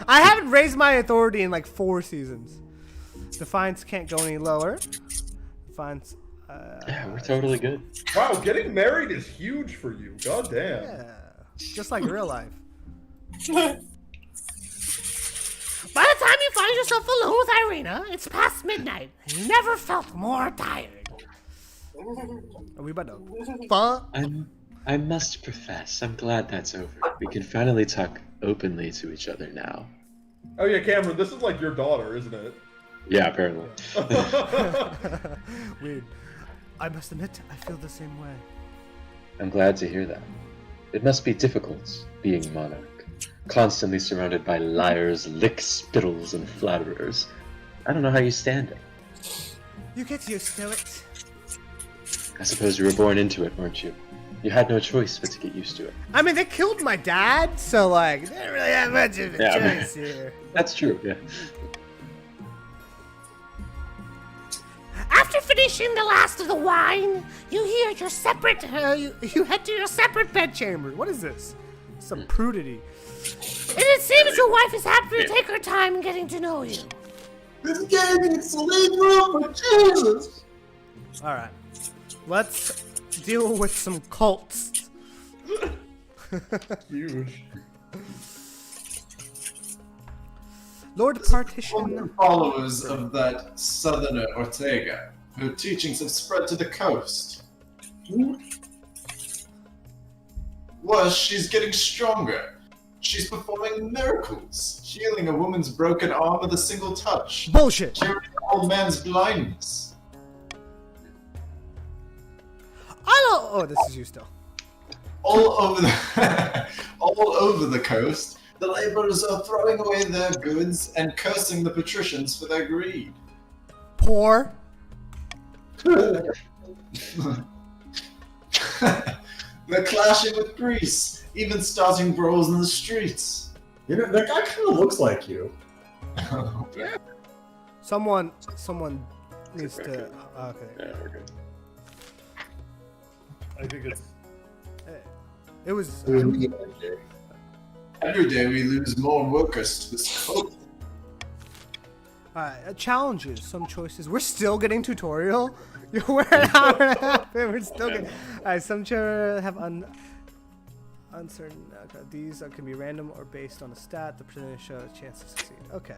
I haven't raised my authority in like 4 seasons. Defiance can't go any lower. Defiance. Yeah, we're totally good. Wow, getting married is huge for you. God damn. Yeah, just like real life. By the time you find yourself alone with Irina, it's past midnight, and you never felt more tired. Are we about to fuck? I must profess, I'm glad that's over. We can finally talk openly to each other now. Oh yeah, Cameron, this is like your daughter, isn't it? Yeah, apparently. Weird. I must admit, I feel the same way. I'm glad to hear that. It must be difficult being monarch, constantly surrounded by liars, lick-spittles, and flatterers. I don't know how you stand it. You get used to it. I suppose you were born into it, weren't you? You had no choice but to get used to it. I mean, they killed my dad, so like, they didn't really have much of a choice here. That's true, yeah. After finishing the last of the wine, you hear your separate. You head to your separate Bedchamber. What is this? Some prudity. And it seems your wife is happy to take her time in getting to know you. This game is the lead room for Jesus. All right, let's deal with some cults. Huge. Lord One Partition. of the followers of that southerner Ortega. Her teachings have spread to the coast. Worse, she's getting stronger. She's performing miracles, healing a woman's broken arm with a single touch, Bullshit. curing an old man's blindness. Oh, this is you still. All over the coast, the laborers are throwing away their goods and cursing the patricians for their greed. Poor. They're clashing with Greece, even starting brawls in the streets. You know, that guy kind of looks like you. Someone needs to. Okay. Yeah, we're good. I think it's. It was. Every day we lose more workers to this coast. Alright, challenges, some choices. We're still getting tutorial. We're an hour and a half in. We're still getting. Alright, some have uncertain. Okay, these can be random or based on a stat. The percentage shows a chance to succeed. Okay,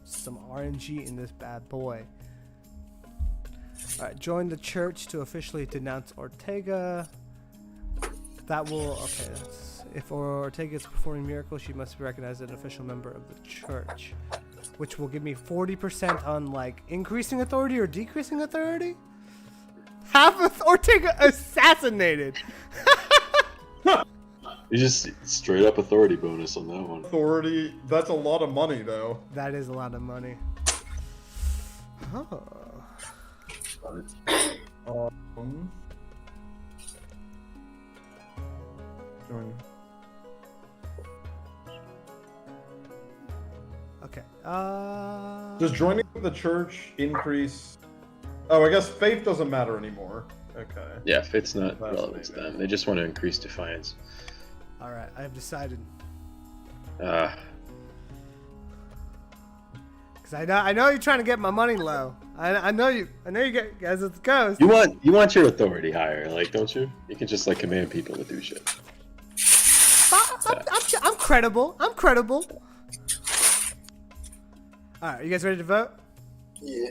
some RNG in this bad boy. Alright, join the church to officially denounce Ortega. That will. Okay, that's, if Ortega is performing miracles, she must be recognized as an official member of the church. Which will give me 40% on like increasing authority or decreasing authority. Half of Ortega assassinated. You just straight up authority bonus on that one. Authority, that's a lot of money though. That is a lot of money. Oh. Join. Okay. Does joining the church increase? Oh, I guess faith doesn't matter anymore. Okay. Yeah, faith's not That's relevant to maybe. them. They just want to increase defiance. All right, I have decided. Ah, Cause I know you're trying to get my money low. I know you get guys at the coast. you want your authority higher, like, don't you? You can just like command people to do shit. I'm credible. I'm credible. All right, you guys ready to vote? Yeah.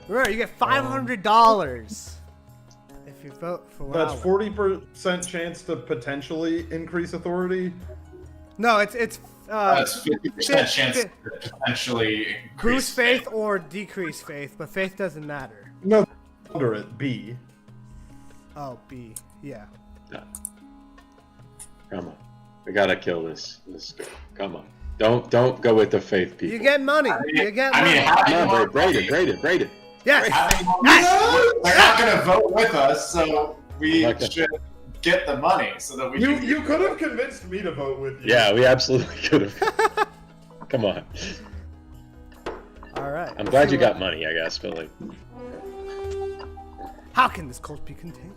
Remember, you get $500 if you vote for. That's Wawa. 40% chance to potentially increase authority. No, it's That's 50% chance fi- to potentially increase boost faith or decrease faith, but faith doesn't matter. No, under it. B. Oh, B. Yeah. No. Come on, we gotta kill this girl. Come on, don't go with the faith people. You get money. You get I money. mean, having Come on, more braid it. Yes. having more they're not going to vote with us, so we Okay. should get the money so that we can. You could have convinced me to vote with you. Yeah, we absolutely could have. Come on. All right. I'm glad you got money, I guess, but like, How can this cult be contained?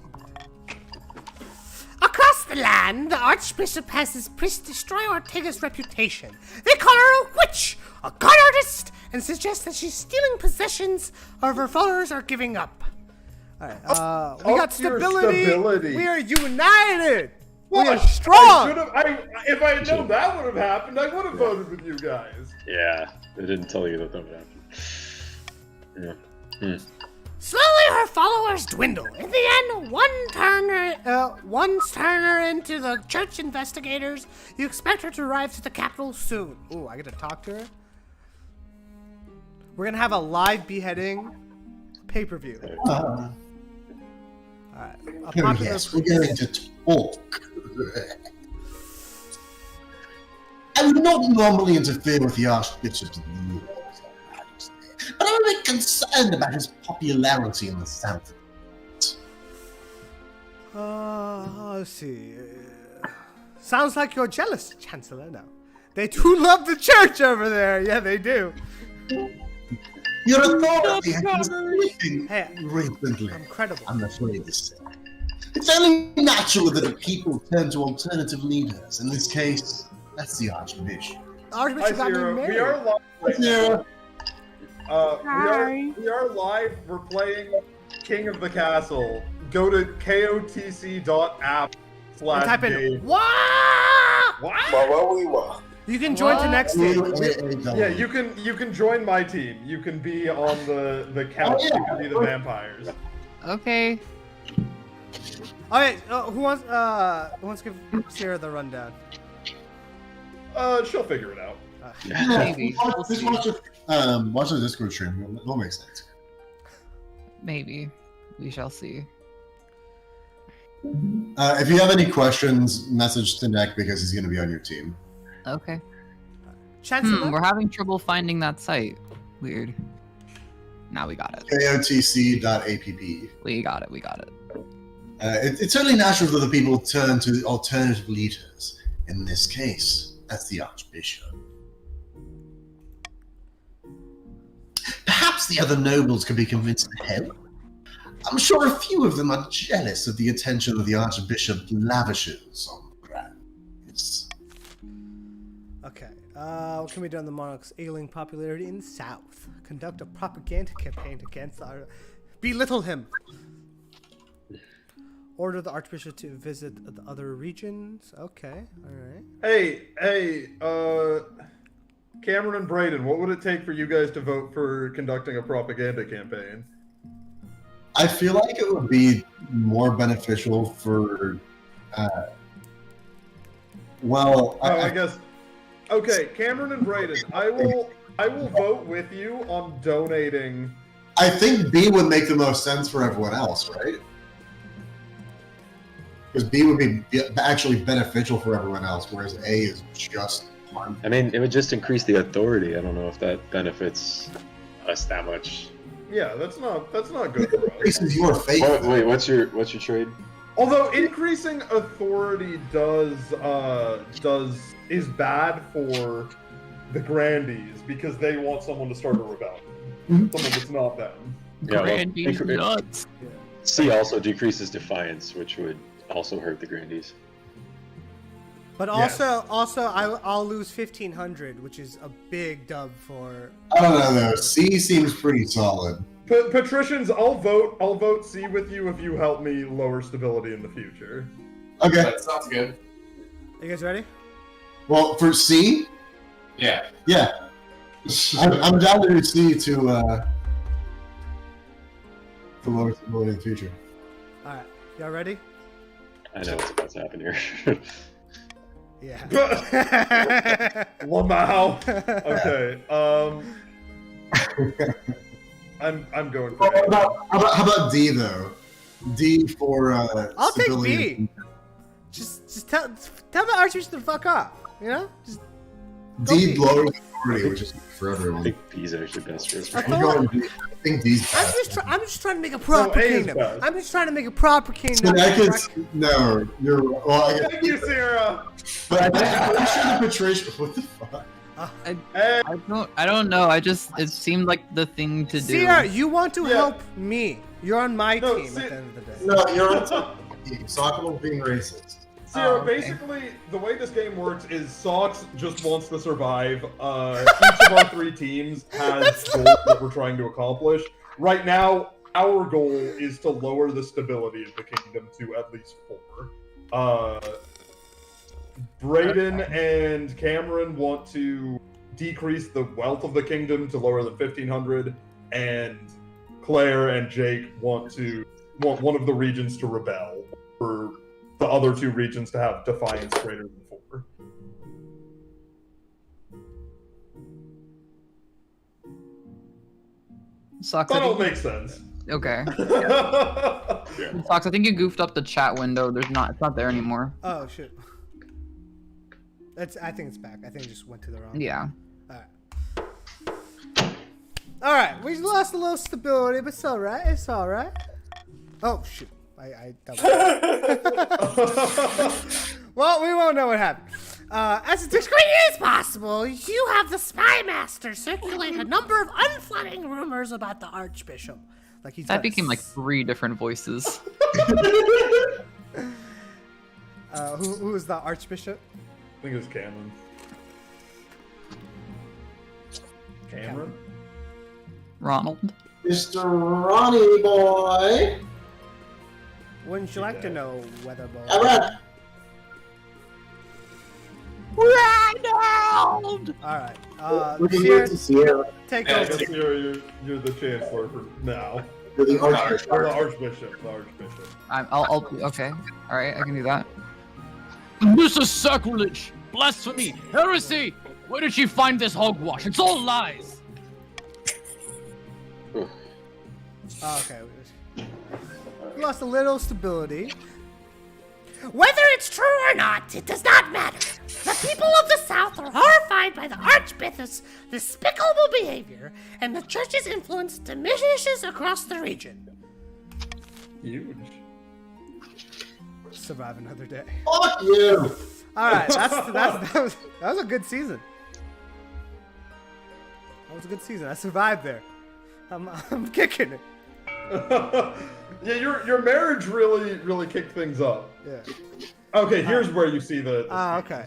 Across the land, the Archbishop has his priests destroy Ortega's reputation. They call her a witch, a con artist, and suggest that she's stealing possessions or her followers are giving up. All right. We got Up your stability. stability. We are united. What? We are strong. If I had known that would have happened, I would have voted with you guys. yeah, they didn't tell you that would happen. Yeah. Slowly, her followers dwindle. In the end, once turn her into the church investigators. You expect her to arrive to the capital soon. Ooh, I get to talk to her. We're gonna have a live beheading pay-per-view. Alright. Yes, we're going to talk. I would not normally interfere with the Archbishop's rules, but I'm a bit concerned about his popularity in the South. Let's see. Sounds like you're jealous, Chancellor, now. They do love the church over there. Yeah, they do. Your authority has been speaking Hey, recently. I'm credible. I'm afraid to say. It's only natural that the people turn to alternative leaders. In this case, that's the Archbishop. Archbishop got me Zero. married. We are live right Zero. now. We are live. We're playing King of the Castle. Go to kotc.app/game. And type in wah! You can join to next team. Yeah, you can join my team. You can be on the couch. You can be the vampires. Okay. Alright, who wants to give Sarah the rundown? She'll figure it out. Maybe. We'll Just see. watch the Discord stream. It'll make sense. Maybe. We shall see. If you have any questions, message to Nick because he's going to be on your team. Okay. Chancellor? We're having trouble finding that site. Weird. Now we got it. kotc.app. We got it. We got it. It's only natural that the people turn to alternative leaders. In this case, that's the Archbishop. Perhaps the other nobles could be convinced to help. I'm sure a few of them are jealous of the attention that the Archbishop lavishes on the grounds. Okay. What can we do on the monarch's ailing popularity in the South? Conduct a propaganda campaign against our... Belittle him! Order the Archbishop to visit the other regions. Okay, alright. Hey, Cameron and Brayden, what would it take for you guys to vote for conducting a propaganda campaign? I feel like it would be more beneficial for, I guess. Okay, Cameron and Brayden, I will vote with you on donating. I think B would make the most sense for everyone else, right? Because B would be actually beneficial for everyone else, whereas A is just harmful. I mean, it would just increase the authority. I don't know if that benefits us that much. Yeah, that's not good for us. Increases your faith. Wait, what's your trade? Although increasing authority is bad for the Grandees because they want someone to start a rebellion. Someone that's not them. Yeah, Grandees nuts. C also decreases defiance, which would also hurt the Grandees. But also, I'll lose 1,500, which is a big dub for... I don't know though. C seems pretty solid. Patricians, I'll vote C with you if you help me lower stability in the future. Okay. That sounds good. You guys ready? Well, for C, Yeah. yeah, I'm down to do C to lower stability in the future. Alright, y'all ready? I know what's about to happen here. Yeah. Lamau. Okay. I'm going for A. How about D though? D for I'll take stability. B. Just tell the Archbishop to fuck off. You know? Just D B. lowers authority, which is for I everyone. think B is actually best for us. I'm going B. I think D's best. I'm just trying to make a proper A is kingdom. best. I'm just trying to make a proper kingdom. So I could, no, you're well. I Thank you, Sarah. but I'm pretty sure the Patricia. What the fuck? Hey, I don't know. It seemed like the thing to do. Sierra, you want to Yeah. help me. You're on my No, team see- at the end of the day. No, you're on top. Soccer being racist. Sarah, okay. basically, the way this game works is Sox just wants to survive. Each of our three teams has goals that we're trying to accomplish. Right now, our goal is to lower the stability of the kingdom to at least 4. Brayden and Cameron want to decrease the wealth of the kingdom to lower than 1,500, and Claire and Jake want one of the regions to rebel, for the other two regions to have defiance greater than 4. Sucks. That all makes sense. Okay. Yeah. Sucks. I think you goofed up the chat window. It's not there anymore. Oh shit. I think it's back. I think it just went to the wrong. Yeah. All right. We lost a little stability, but it's all right. It's all right. Oh shoot. Well, we won't know what happened. As discreet as possible, you have the spy master circulate a number of unflattering rumors about the Archbishop. Like that became like 3 different voices. Who is the Archbishop? I think it was Cameron. Cameron? Ronald. Mr. Ronnie boy. Wouldn't you like to know, weather boy? Ronald! All right. Sierra, take Yeah, over. You're the chancellor for now. You're the Or Archbishop. the archbishop. The archbishop. I'll okay. All right, I can do that. This is sacrilege, blasphemy, heresy. Where did she find this hogwash? It's all lies. Oh, okay. We lost a little stability. Whether it's true or not, it does not matter. The people of the South are horrified by the Archbishop's despicable behavior, and the church's influence diminishes across the region. Huge. Survive another day. Fuck you! All right, that was a good season. That was a good season. I survived there. I'm kicking it. Yeah, your marriage really kicked things up. Yeah. Okay, here's where you see the. Okay.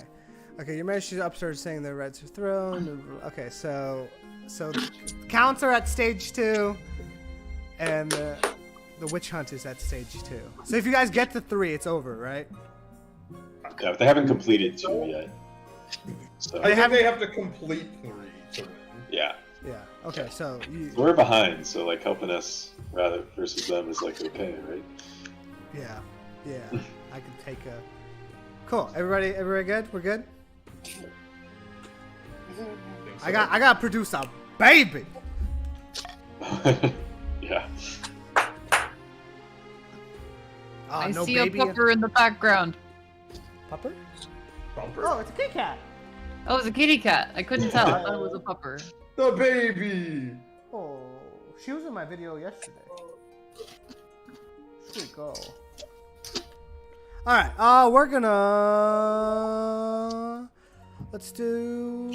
Okay, your marriage is upstairs saying the rights are thrown. Okay, so the counts are at stage 2, and the witch hunt is at stage 2. So if you guys get to 3, it's over, right? Yeah, but they haven't completed 2 yet. So I think they have to complete 3 to win. yeah. Yeah. Okay, so We're behind, so like helping us rather versus them is like okay, right? Yeah. I can take a. Cool. Everybody good? We're good. I got to produce a baby. Yeah. I no see baby. a pupper in the background. Pupper? Bumper. Oh, it's a kitty cat. Oh, it's a kitty cat. I couldn't tell. I thought it was a pupper. The baby. Oh, she was in my video yesterday. Sweet girl. All right. We're gonna let's do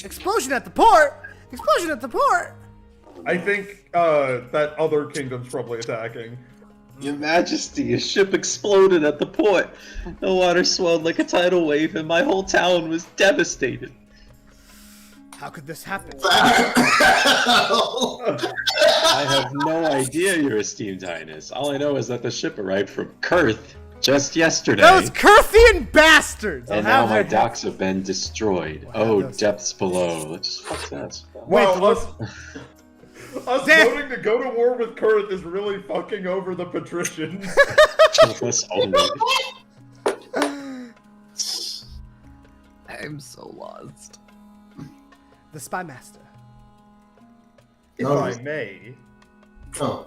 explosion at the port. Explosion at the port. I think that other kingdom's probably attacking. Your Majesty, a ship exploded at the port. The water swelled like a tidal wave, and my whole town was devastated. How could this happen? I have no idea, Your Esteemed Highness. All I know is that the ship arrived from Kurth just yesterday. Those Curthian bastards! And now my docks have been destroyed. Oh, depths below. Let's just fuck that. Well, us voting to go to war with Kurth is really fucking over the patricians. I'm so lost. The Spy Master. If I may. Oh.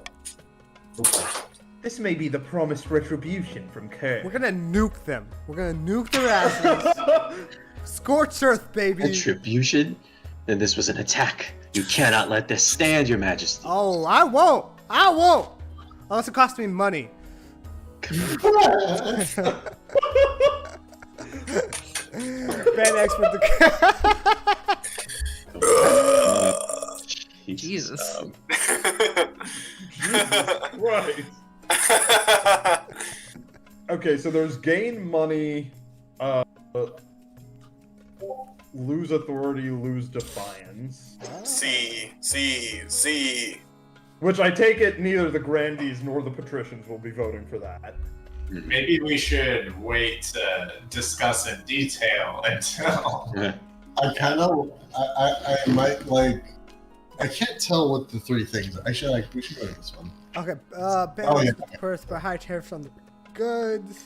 This may be the promised retribution from Kurth. We're gonna nuke them. We're gonna nuke their asses. Scorch Earth, baby. Retribution? Then this was an attack. You cannot let this stand, Your Majesty. Oh, I won't. Unless it costs me money. Bad expert. Jesus. Right. Okay, so there's gain money, lose authority, lose defiance. See. Which I take it neither the grandees nor the patricians will be voting for that. Maybe we should wait to discuss in detail until. I might like I can't tell what the three things are. We should go to this one. Okay, Oh, balance yeah. the purse by high tariffs on the goods.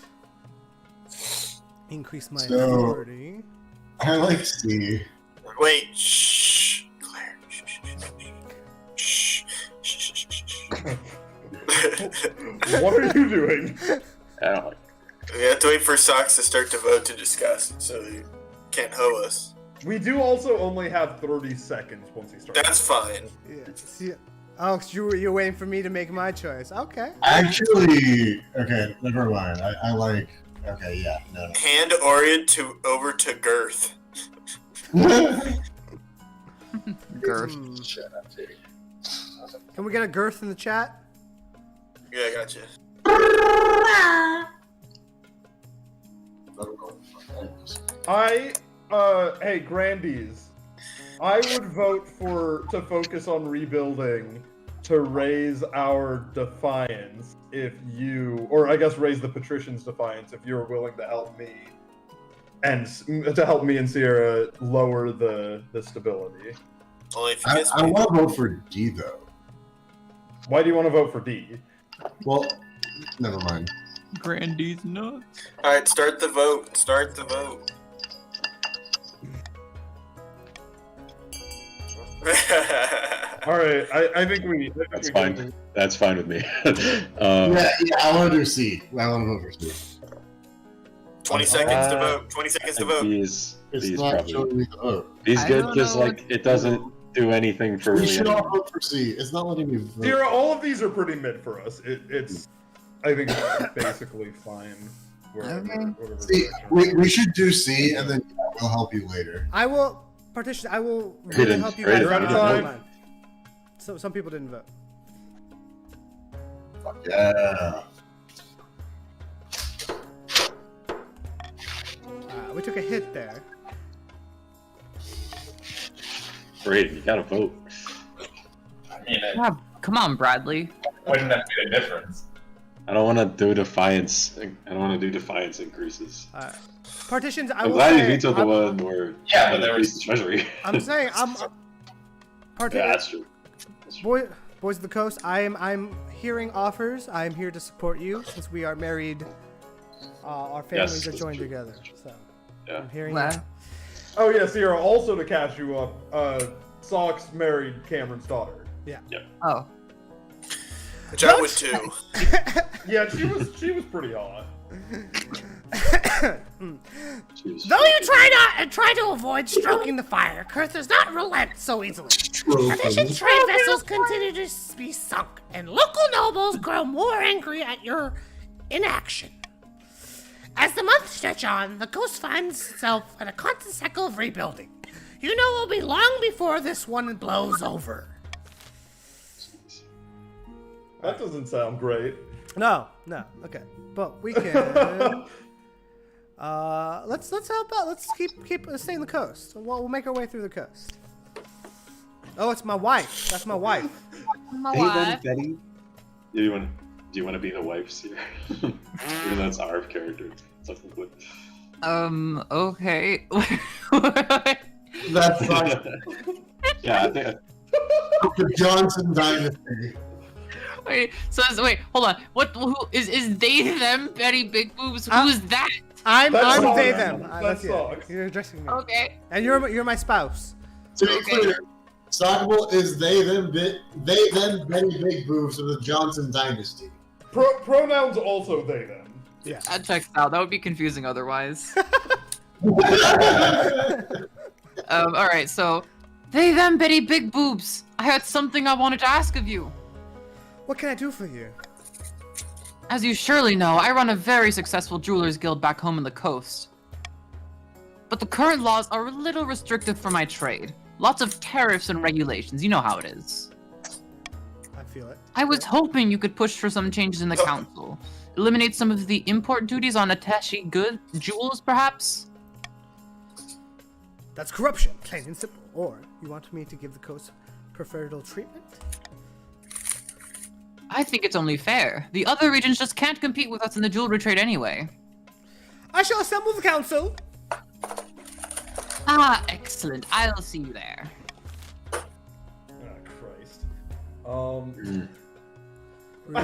Increase my So- authority. I like C. Wait, shh. Claire. Shh. What are you doing? I don't like. We have to wait for Socks to start to vote to discuss, so you can't hoe us. We do also only have 30 seconds once he starts. That's fine. Yeah. See, oh, you're waiting for me to make my choice. Okay. Actually, okay, never mind. I like. Okay, yeah, no. Hand Orient over to Girth. Girth. Shut up, dude. Can we get a girth in the chat? Yeah, I gotcha. Hey, Grandies. I would vote to focus on rebuilding to raise our defiance if you, or I guess raise the patricians' defiance if you're willing to help me. And to help me and Sierra lower the stability. Only if you I kiss me. want to vote for D, though. Why do you want to vote for D? Well, never mind. Grandy's nuts. Alright, start the vote. Start the vote. Alright, I think we... That's fine. That's fine with me. Yeah, I want to do C. I want to vote for C. 20 seconds to vote. 20 seconds to vote. These It's these not probably. showing me the vote. These I good don't because know like it doesn't do anything for We really should all anyone. vote for C. It's not letting me vote. Sierra, all of these are pretty mid for us. It's I think it's basically fine. Whatever See, direction. we should do C, and then we'll help you later. I will partition. I will really Didn't. help you Right, guys. right, out. right. Never mind. So some people didn't vote. Yeah. We took a hit there. Great, you gotta vote. I mean, it Yeah, come on, Bradley. wouldn't have made a difference. I don't want to do defiance. I don't want to do defiance increases. Partitions. I I'm will glad you say. vetoed the one where Yeah, but there increased was- the treasury. I'm saying I'm. Yeah, that's true. That's true. Boys of the Coast. I'm hearing offers. I am here to support you since we are married. Our families Yes, are that's joined true. together. So Yeah. I'm hearing. Well, Oh yeah, Sierra, also to catch you up, Socks married Cameron's daughter. oh, Which I would too. Yeah, she was pretty hot. Jeez. Though you try to avoid stroking the fire, Kurth does not relent so easily. Efficient trade vessels continue to be sunk, and local nobles grow more angry at your inaction. As the months stretch on, the coast finds itself in a constant cycle of rebuilding. You know it will be long before this one blows over. That doesn't sound great. No. Okay, but we can. Let's help out. Let's keep staying the coast. We'll make our way through the coast. Oh, it's my wife. That's my wife. my Hey then, wife. Betty. Do you want to be the wife, Sierra? Even though that's our character. Technically. Okay. That's like Yeah, I think. the Johnson Dynasty. wait, hold on. Who is they them Betty Big Boobs? Who's that? I'm That's they Socks. them. That's Socks. You're addressing me. Okay. And you're my spouse. To be clear, Stockable is they them Betty Big Boobs of the Johnson Dynasty. Pronouns also they them. Yeah. That checks out. That would be confusing otherwise. All right. So, they them Betty Big Boobs. I had something I wanted to ask of you. What can I do for you? As you surely know, I run a very successful jewelers guild back home on the coast. But the current laws are a little restrictive for my trade. Lots of tariffs and regulations, you know how it is. I feel it. I was hoping you could push for some changes in the council. Eliminate some of the import duties on attaché good jewels, perhaps? That's corruption, plain and simple. Or you want me to give the coast preferential treatment? I think it's only fair. The other regions just can't compete with us in the jewelry trade anyway. I shall assemble the council. Ah, excellent. I'll see you there. I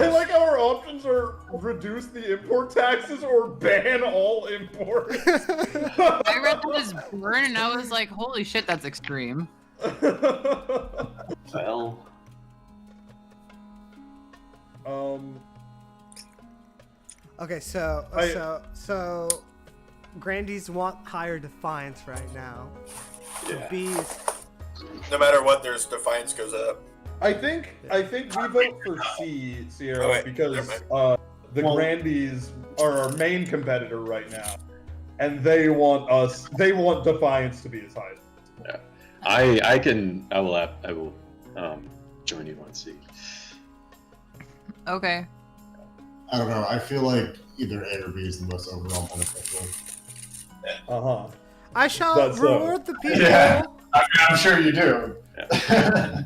like how our options are reduce the import taxes or ban all imports. I read that as burn, and I was like, holy shit, that's extreme. Well. Okay, so Grandies want higher defiance right now. Yeah. Bees. No matter what, their defiance goes up. I think we vote for C, Sierra, Oh, wait, because never the Grandies are our main competitor right now, and they want defiance to be as high. Yeah. I will join you on C. Okay. I don't know. I feel like either A or B is the most overall beneficial. I shall That's reward the people. Yeah. I'm sure you do. Yeah.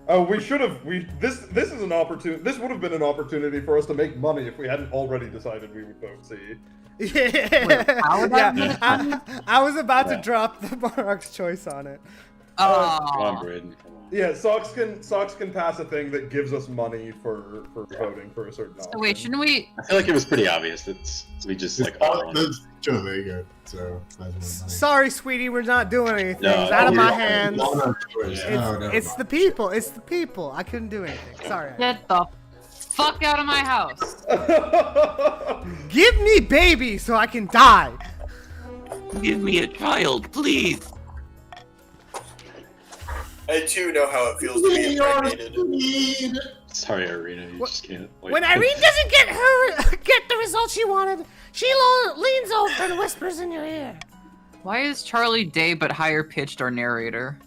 Oh, we should have. This is an opportunity. This would have been an opportunity for us to make money if we hadn't already decided we would vote C. Yeah, how would that happen? I was about to drop the Monarch's choice on it. Come on, Braden. Come on. Yeah, Socks can pass a thing that gives us money for voting for a certain option. So wait, shouldn't we? I feel like it was pretty obvious that we just like all on it. Joe, there you go. So, Sorry, sweetie, we're not doing anything. No, It's out of you're my fine. hands. Yeah. It's the people. It's the people. I couldn't do anything. Sorry. Get the fuck out of my house. Give me baby so I can die. Give me a child, please. I too know how it feels to be impregnated. Sorry, Irina, you just can't. Wait. When Irene doesn't get the result she wanted, she leans over and whispers in your ear. Why is Charlie Day but higher pitched our narrator?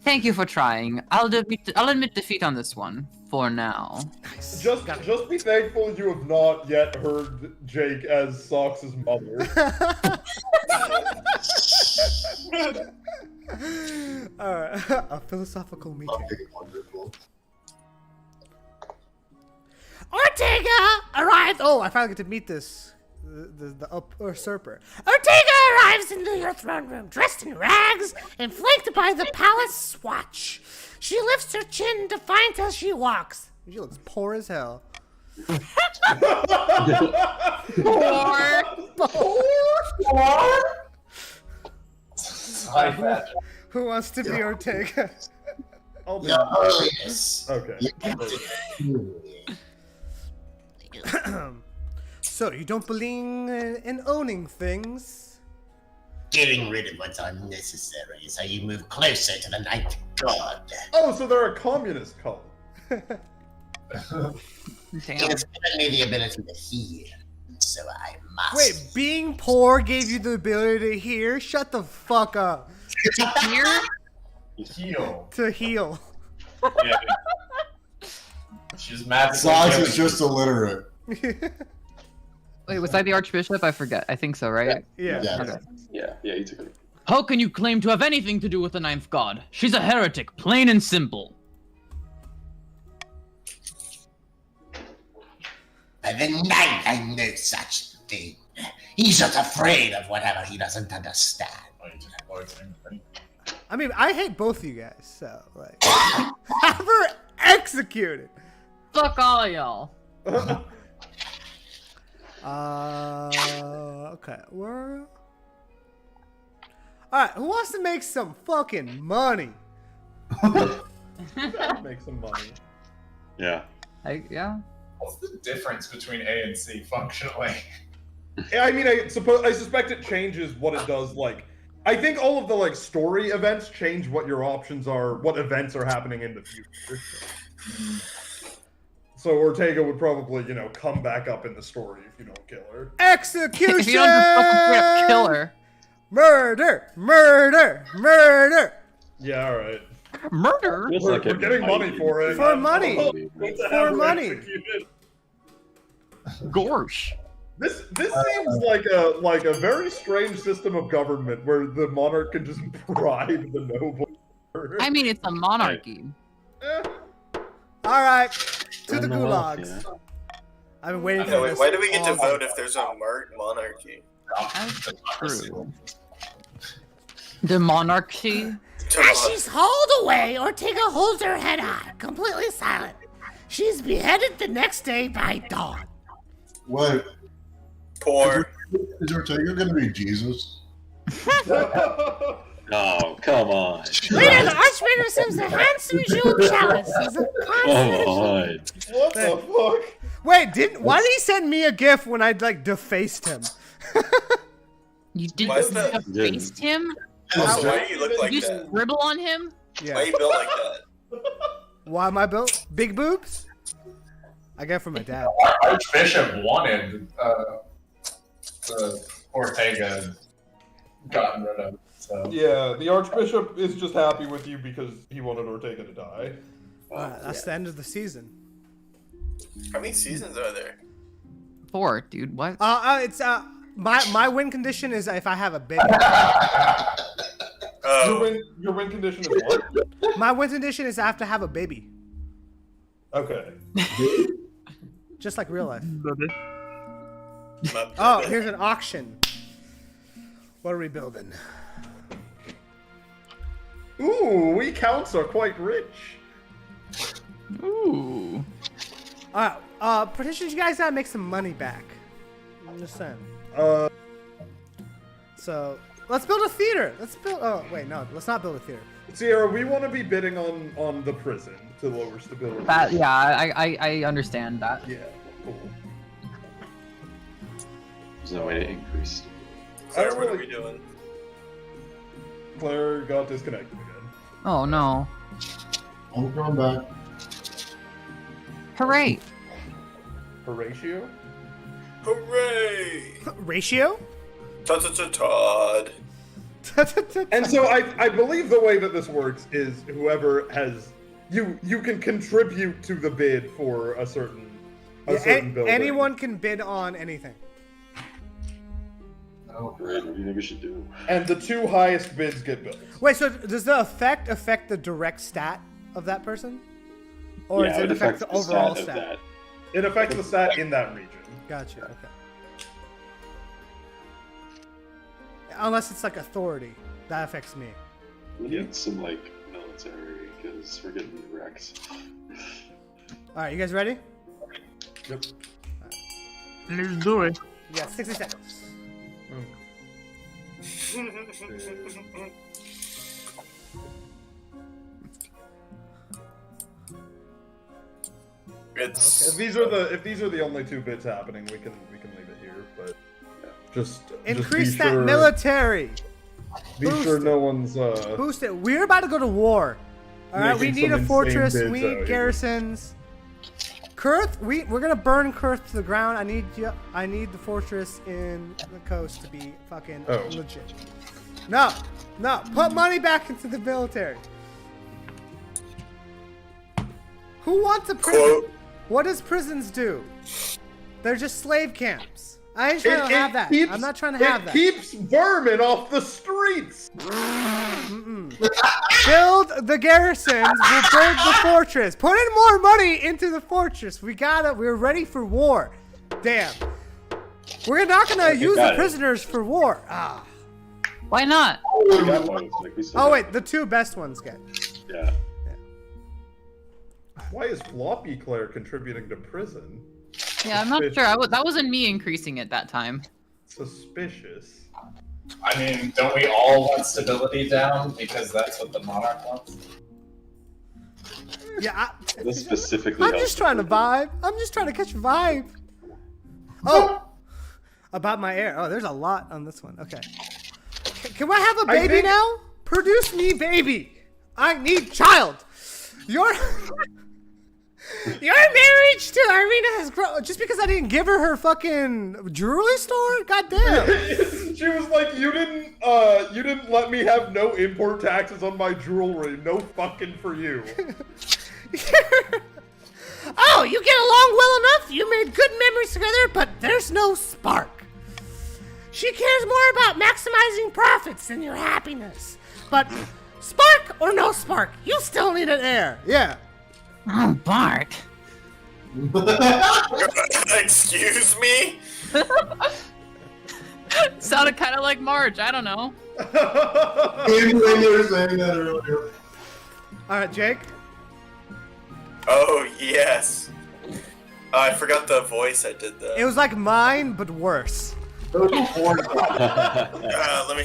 Thank you for trying. I'll admit defeat on this one for now. Just be thankful you have not yet heard Jake as Socks' mother. Alright, a philosophical meeting. Wonderful. Ortega arrives. Oh, I finally get to meet this. The usurper. Ortega arrives into your throne room, dressed in rags and flanked by the palace watch. She lifts her chin defiant as she walks. She looks poor as hell. Who wants to be Ortega? I'll be Yes. Okay. So, you don't believe in owning things? Getting rid of what's unnecessary is how you move closer to the Ninth God. Oh, so they're a communist cult. Damn. It's given me the ability to heal, so I must. Wait, being poor gave you the ability to hear? Shut the fuck up. Here? Heal. To heal. Yeah. She's mad. Socks is just illiterate. Wait, was I the Archbishop? I forget. I think so, right? Yeah. Okay. Yeah, you took it. How can you claim to have anything to do with the Ninth God? She's a heretic, plain and simple. By the Ninth, I know such thing. He's just afraid of whatever he doesn't understand. I mean, I hate both of you guys, so, like, have her executed. Fuck all of y'all. Okay, we're... Alright, who wants to make some fucking money? Make some money. Yeah. Yeah. What's the difference between A and C functionally? Yeah, I mean, I suspect it changes what it does. Like, I think all of the like story events change what your options are, what events are happening in the future. So Ortega would probably, come back up in the story if you don't kill her. Execution! If you don't just fucking straight up kill her. Murder! Murder! Murder! Yeah, all right. Murder? We're getting money for it. For money. For money. Gorsh. This seems like a very strange system of government where the monarch can just bribe the noble. I mean, it's a monarchy. Eh. Alright, to the Run them off, gulags. yeah. I've been waiting for No, wait, this. why do we get to all- vote if there's a monarchy? That's true. The monarchy? As she's hauled away, Ortega holds her head high, completely silent. She's beheaded the next day by dawn. What? Poor. Is Ortega gonna be Jesus? Oh, come on. Later, the Archbishop receives a handsome jeweled chalice. He's a Come on. What the fuck? Wait, why did he send me a gif when I like defaced him? You did Why is that- defaced him? Also, why do you look like You that? scribble on him? Why Yeah. you built like that? Why am I built? Big boobs? I got it from my dad. Our Archbishop wanted Ortega gotten rid of. So. Yeah, the Archbishop is just happy with you because he wanted Ortega to die. Alright, that's the end of the season. How many seasons are there? 4, dude. What? It's my win condition is if I have a baby. Your win condition is what? My win condition is I have to have a baby. Okay. Just like real life. My- Oh, here's an auction. What are we building? Ooh, we counts are quite rich. Ooh. Alright, petitions, you guys gotta make some money back. I'm just saying. So, let's build a theater. Oh, wait, no, let's not build a theater. Sierra, we want to be bidding on the prison to lower stability. Yeah, I understand that. Yeah, cool. There's no way to increase. Claire, what are we doing? Claire got disconnected again. Oh no. I'm going back. Hooray! Horatio? Hooray! Ratio? Todd. And so I believe the way that this works is whoever has you can contribute to the bid for a certain building. Anyone can bid on anything. Right, what do you think we should do? And the 2 highest bids get built. Wait, so does the effect affect the direct stat of that person? Or Yeah, does it affect the overall stat of stat? that. It affects the stat in that region. Gotcha, okay. Unless it's like authority. That affects me. We need some, like, military, because we're getting wrecked. Alright, you guys ready? Yep. Let's do it. You got 60 seconds. It's If these are the only 2 bids happening, we can leave it here. But just Increase be that sure, military! Be Boost sure it. no one's Boost it. We're about to go to war. Alright, we Making need some a fortress, insane we bids out need here. garrisons. Kurth, we're gonna burn Kurth to the ground. I need the fortress in the coast to be fucking legit. No, put money back into the military. Who wants a prison? Quote. What does prisons do? They're just slave camps. I ain't trying to have that. I'm not trying to have that. It keeps vermin off the streets. Build the garrisons. We'll build the fortress. Put in more money into the fortress. We're ready for war. Damn. We're not gonna use the prisoners for war. Ah. Why not? We got both, like, we still Oh got- wait, the 2 best ones get. Yeah. Why is Floppy Claire contributing to prison? Yeah, I'm not sure. That wasn't me increasing it that time. Suspicious. I mean, don't we all want stability down because that's what the monarch wants? Yeah, This specifically I'm helps just trying to vibe. I'm just trying to catch a vibe. Oh, about my air. Oh, there's a lot on this one. Okay. Can I have a baby now? Produce me baby. I need child. Your marriage to Irina has grown just because I didn't give her fucking jewelry store. God damn. She was like, you didn't let me have no import taxes on my jewelry. No fucking for you. Oh, you get along well enough? You made good memories together, but there's no spark. She cares more about maximizing profits than your happiness. But spark or no spark, you still need an heir. Yeah. Oh, Bart. I Excuse me? Sounded kind of like Marge. I don't know. Even when you were saying that earlier. All right, Jake. Oh, yes. Oh, I forgot the voice I did that. It was like mine, but worse. Let me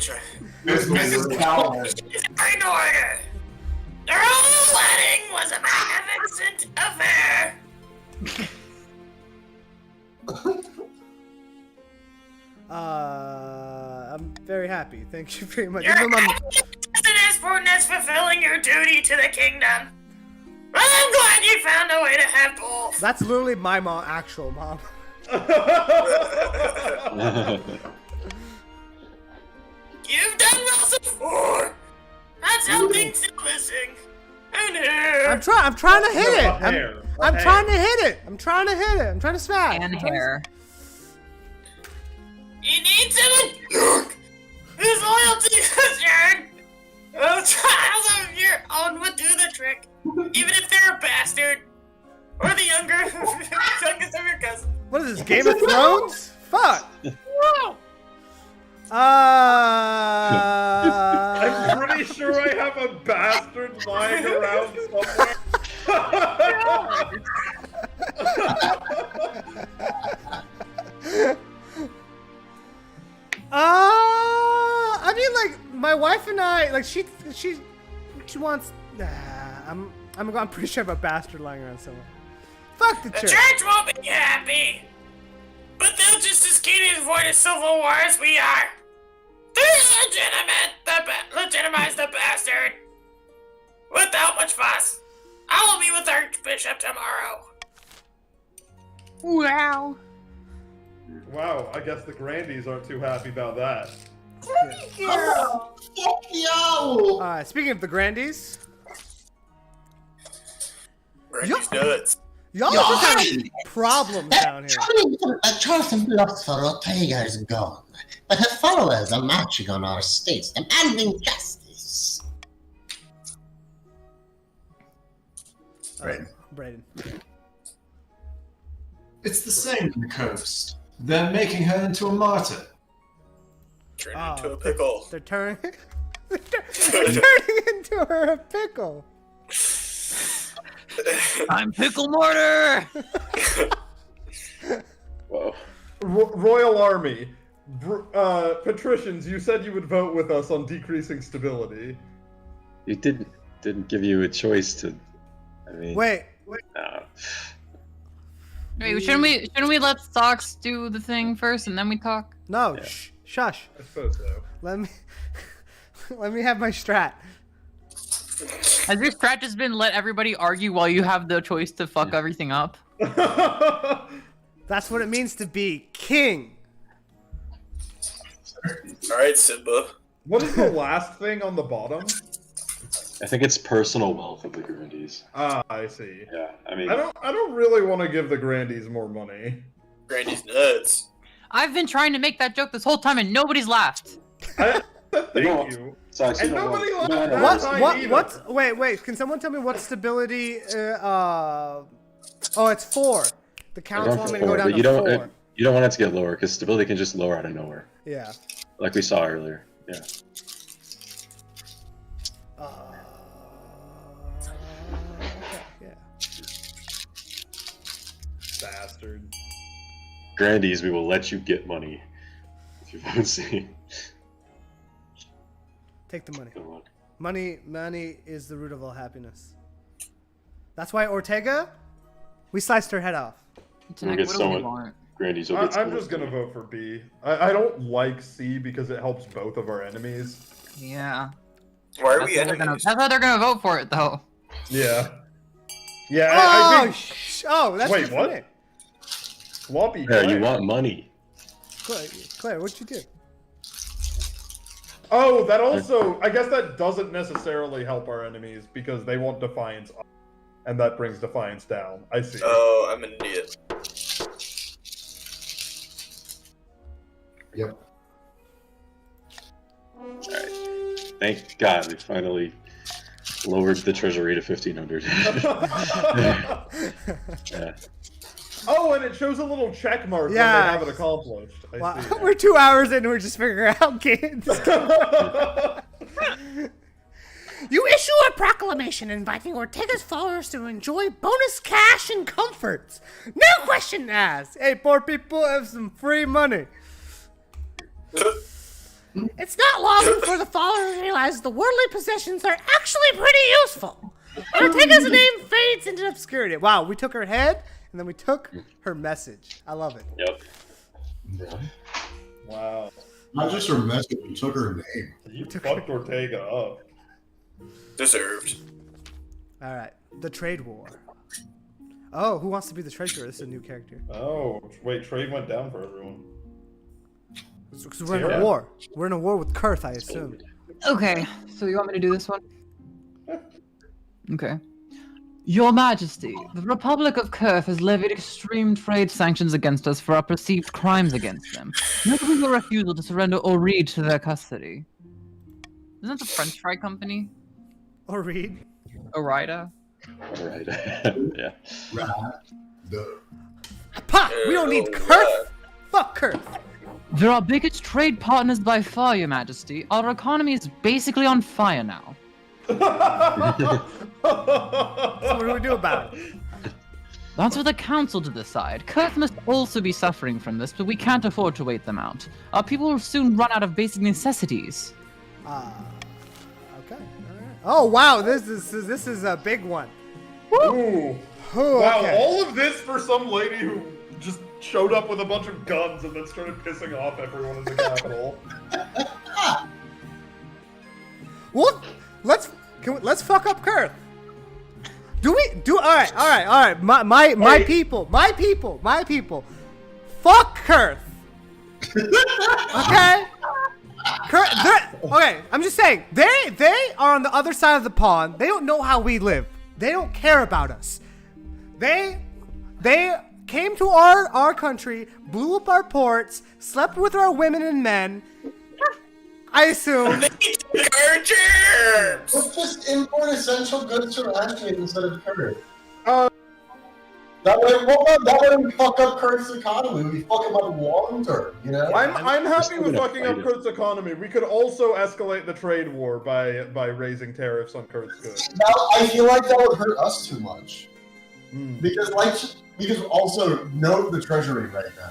try. Mrs. Cowell. In order. Their whole wedding was a magnificent affair. I'm very happy. Thank you very much. Your Even though business for fulfilling your duty to the kingdom. Well, I'm glad you found a way to have both. That's literally my mom, actual mom. You've done well so far. That's how things are missing. And hair. I'm trying to hit it. Hair. I'm trying to hit it. I'm trying to hit it. I'm trying to smash. And hair. You need someone whose loyalty is assured. A child of your own would do the trick, even if they're a bastard or the youngest of your cousins. What is this, Game of Thrones? Fuck. I'm pretty sure I have a bastard lying around somewhere. I mean, like, my wife and I, like, she wants. I'm pretty sure I have a bastard lying around somewhere. Fuck the The church. church won't be happy, but they'll just as keen to avoid a civil war as we are. Legitimize the bastard without much fuss. I will meet with our bishop tomorrow. Wow. Wow, I guess the Grandies aren't too happy about that. Oh, fuck yo! Speaking of the Grandies, Randy's nuts. y'all are just having problems down here. Charleston Bluffs for Ortega is gone, but her followers are marching on our states, demanding justice. Brayden. It's the same on the coast. They're making her into a martyr. Turn into a pickle. They're turning. They're turning into her a pickle. I'm Pickle Mortar! Whoa. Royal Army. Patricians, you said you would vote with us on decreasing stability. It didn't give you a choice to. I mean. Wait. Wait, shouldn't we let Socks do the thing first and then we talk? No, Yeah. shush. I suppose so. Let me have my strat. Has your strat just been let everybody argue while you have the choice to fuck everything up? That's what it means to be king. Alright, Simba. What is the last thing on the bottom? I think it's personal wealth of the Grandies. Ah, I see. Yeah, I mean. I don't really want to give the Grandies more money. Grandy's nuts. I've been trying to make that joke this whole time and nobody's laughed. Thank you. Socks, And you don't nobody want- laughed no, no, last no, time What? either. What? Wait. Can someone tell me what stability? Oh, it's 4. The We're council going want for me to go 4, down but to you don't. 4. You don't want it to get lower because stability can just lower out of nowhere, Yeah. like we saw earlier. Yeah. Yeah. Bastard. Grandies, we will let you get money if you vote C. Take the money. Good luck. Money is the root of all happiness. That's why Ortega, we sliced her head off. We'll get someone. Grandies will get I'm someone. just gonna vote for B. I don't like C because it helps both of our enemies. Yeah. Why are That's we why they're gonna- enemies? That's why they're gonna vote for it, though. Yeah. Yeah, Oh, I think... that's Wait, good for what? me. Floppy Claire, Claire. you want money? Claire, what'd you do? Oh, that also... I guess that doesn't necessarily help our enemies because they want Defiance up. And that brings Defiance down. I see. Oh, I'm an idiot. Yep. Alright. Thank God we finally lowered the treasury to 1,500. Yeah. Oh, and it shows a little check mark when they Yeah. have it accomplished. I Wow. see. We're 2 hours in and we're just figuring out games. You issue a proclamation inviting Ortega's followers to enjoy bonus cash and comforts. No question asked. Hey, poor people have some free money. It's not long before the followers realize the worldly possessions are actually pretty useful. Ortega's name fades into obscurity. Wow, we took her head and then we took her message. I love it. Yep. Wow. Not just her message, you took her name. You fucked Ortega up. Deserved. All right, the trade war. Oh, who wants to be the treasurer? This is a new character. Oh, wait, trade went down for everyone. Because we're in a war. We're in a war with Kurth, I assume. Okay, so you want me to do this one? Okay. Your Majesty, the Republic of Kurth has levied extreme trade sanctions against us for our perceived crimes against them, notably your refusal to surrender Orid to their custody. Isn't that the French fry company? Orid? Orida? Right. Yeah. Pa! We don't need Kurth! Fuck Kurth! They're our biggest trade partners by far, Your Majesty. Our economy is basically on fire now. So what do we do about it? That's for the council to decide. Kurth must also be suffering from this, but we can't afford to wait them out. Our people will soon run out of basic necessities. Okay. Alright. Oh wow, this is a big one. Ooh. Ooh, Wow, okay. all of this for some lady who just showed up with a bunch of guns and then started pissing off everyone in the capital. Well, let's fuck up Kurth. All right. My people. Fuck Kurth. Okay. Okay. I'm just saying they are on the other side of the pond. They don't know how we live. They don't care about us. They came to our country, blew up our ports, slept with our women and men. I assume. They took our germs! Let's just import essential goods from Ashton instead of Kurth. That way we fuck up Kurth's economy. We fuck him up long term, you know? I'm happy with gonna fucking up fight it. Kurt's economy. We could also escalate the trade war by raising tariffs on Kurt's goods. I feel like that would hurt us too much. Hmm. Because also note the treasury right now.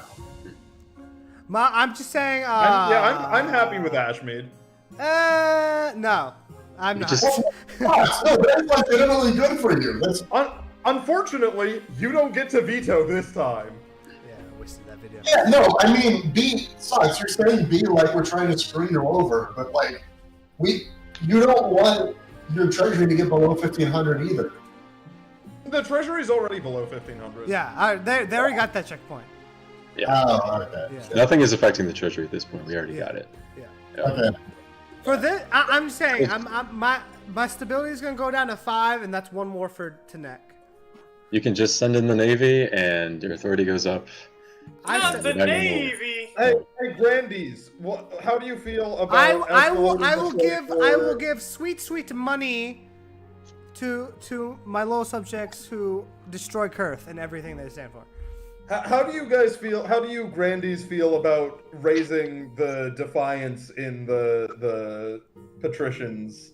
I'm just saying. I'm happy with Ashmead. No, I'm not. Just- No, that's legitimately good for you. That's Unfortunately, you don't get to veto this time. Yeah, I wasted that video. yeah, no, I mean B sucks. You're saying B like we're trying to screw you over, but like you don't want your treasury to get below 1,500 either. The treasury's already below 1,500. Yeah, they already got that checkpoint. Oh, okay. Yeah. Nothing is affecting the treasury at this point. We already got it. Yeah. Okay. For this, I'm just saying, my stability is gonna go down to 5, and that's one more for Tanek. You can just send in the navy, and your authority goes up. Not the Not anymore. Navy! Hey, Grandies, how do you feel about? I will escalating the I trade will war? give sweet money to my loyal subjects who destroy Kurth and everything they stand for. How do you guys feel? How do you Grandies feel about raising the defiance in the patricians?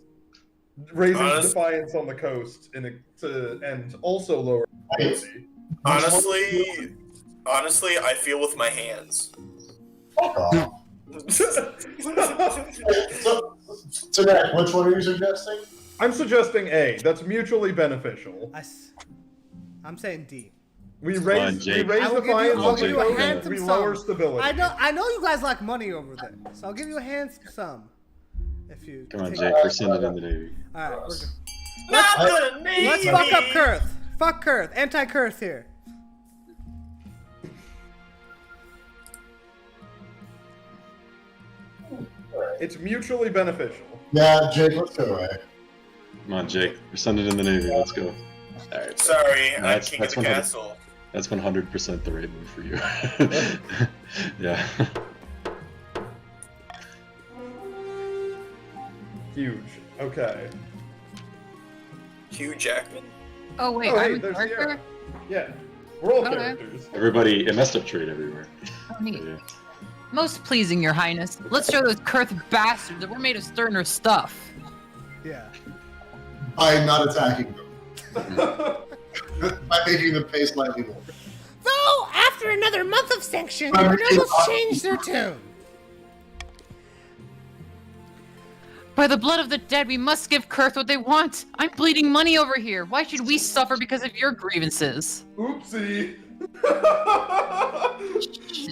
Raising defiance on the coast and also lower efficiency. Honestly, I feel with my hands. Fuck off. So Nick, which one are you suggesting? I'm suggesting A. That's mutually beneficial. I'm saying D. We raise Jake. defiance on the a coast. handsome We sum. lower stability. I know you guys like money over there, so I'll give you a handsome sum. If you Come on, take- Jake. We're sending in the navy. All right, we're good. Not the Navy! Let's fuck up Kurth. Fuck Kurth. Anti-Kurth here. It's mutually beneficial. Yeah, Jake, let's go away. Come on, Jake. We're sending in the navy. Let's go. All right. Sorry, I'm That's- king of that's the 100. castle. That's 100% the right move for you. Yeah. Huge. Okay. Hugh Jackman. Oh wait, Oh, I'm hey, a there's character? Sierra. Yeah. We're all Okay. characters. Everybody, it messed up trade everywhere. Oh, neat. Yeah. Most pleasing, Your Highness. Let's show those Kurth bastards that we're made of sterner stuff. Yeah. By not attacking them. By making them pay slightly more. Though, after another month of sanctions, I'm our nobles really- changed their tune. By the blood of the dead, we must give Kurth what they want. I'm bleeding money over here. Why should we suffer because of your grievances? Oopsie.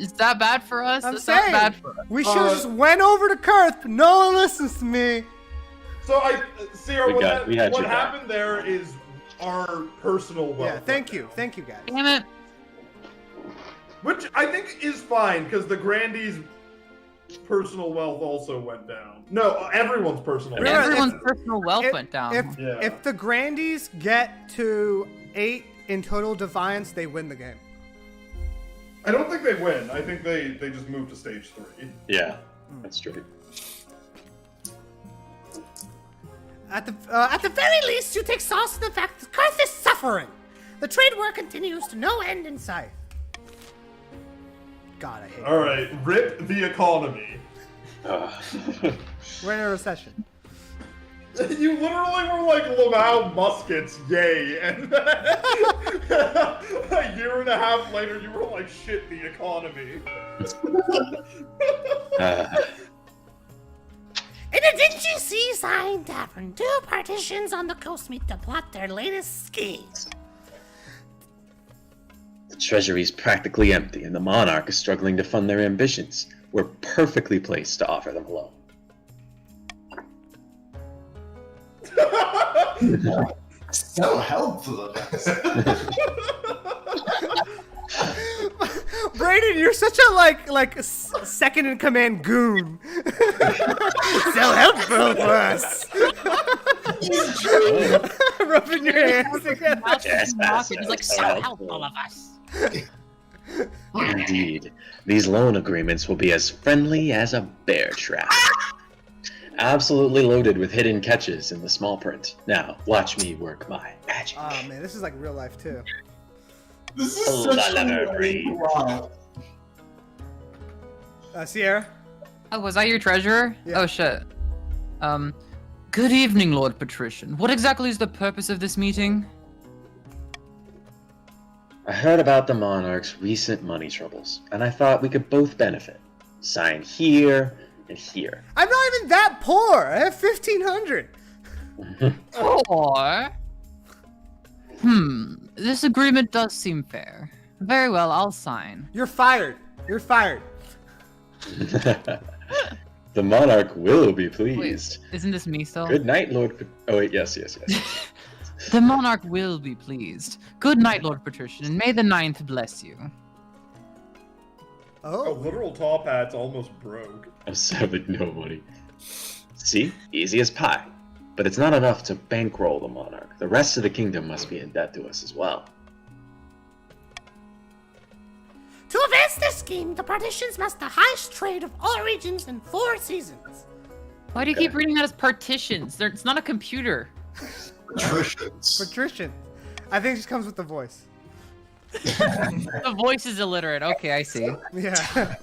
Is that bad for us? I'm That's not saying, bad for us. we should have just went over to Kurth, but no one listens to me. So Sierra, We had what your back. happened there is our personal wealth. Yeah, thank you guys. Damn it. Which I think is fine, because the Grandees' personal wealth also went down. No, everyone's personal wealth. Everyone's personal wealth went down. If the Grandees get to 8 in total defiance, they win the game. I don't think they win. I think they just move to stage 3. Yeah, that's true. At the very least, you take solace in the fact that Kurth is suffering. The trade war continues to no end in sight. God, I hate it. Alright, rip the economy. We're in a recession. You literally were like Lamau muskets, yay, and a year and a half later you were like, shit, the economy. In a dingy seaside tavern, 2 partitions on the coast meet to plot their latest schemes. The treasury's practically empty, and the monarch is struggling to fund their ambitions. We're perfectly placed to offer them a loan. So helpful of us. Brayden, you're such a like second in command goon. So helpful for us. Rubbing your hands together. He's like, so helpful of us. Indeed, these loan agreements will be as friendly as a bear trap. Absolutely loaded with hidden catches in the small print. Now, watch me work my magic. Oh man, this is like real life too. This is such a wow. Sierra? Oh, was I your treasurer? Yeah. Oh, shit. Good evening, Lord Patrician. What exactly is the purpose of this meeting? I heard about the monarch's recent money troubles, and I thought we could both benefit. Sign here and here. I'm not even that poor. I have 1,500. Or... This agreement does seem fair. Very well, I'll sign. You're fired. You're fired. The monarch will be pleased. Wait, isn't this me still? Good night, Lord. Oh wait, yes. The monarch will be pleased. Good night, Lord Patrician, and may the 9th bless you. A Oh. literal top hat's almost broke. I'm saving no money. See? Easy as pie. But it's not enough to bankroll the monarch. The rest of the kingdom must be in debt to us as well. To advance their scheme, the partitions must the highest trade of all regions in 4 seasons. Why do you keep reading that as partitions? It's not a computer. Patricians. Patrician. I think it just comes with the voice. The voice is illiterate. Okay, I see. Yeah.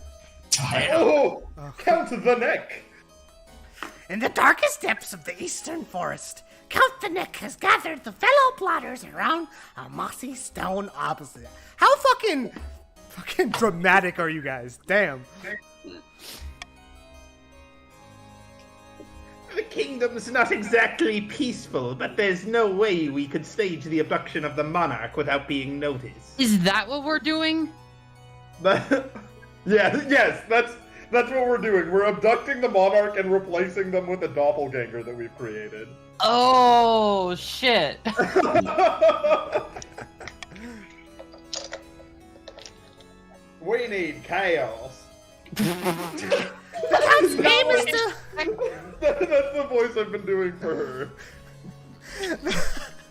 Oh! Count the neck! In the darkest depths of the eastern forest, Count the Neck has gathered the fellow plotters around a mossy stone opposite. How fucking dramatic are you guys? Damn. The kingdom's not exactly peaceful, but there's no way we could stage the abduction of the monarch without being noticed. Is that what we're doing? Yes, that's what we're doing. We're abducting the monarch and replacing them with a doppelganger that we've created. Oh, shit. We need chaos. The Count's aim is to... That's the voice I've been doing for her.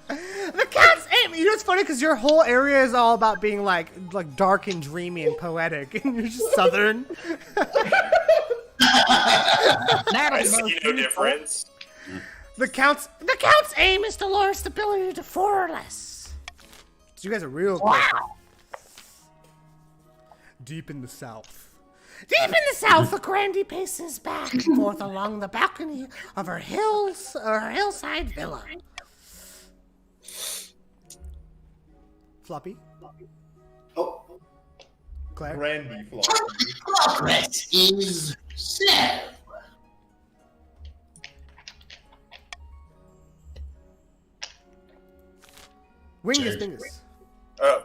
The Count's aim. You know what's funny? Because your whole area is all about being like dark and dreamy and poetic, and you're just southern. I see no difference. The Count's aim is to lower stability to 4 or less. So you guys are real close. Deep in the south. Deep in the south, the Grandy paces back and forth along the balcony of her hillside villa. Floppy? Oh. Claire? Grandy Floppy. Progress is slow. Wingus Dingus. Oh.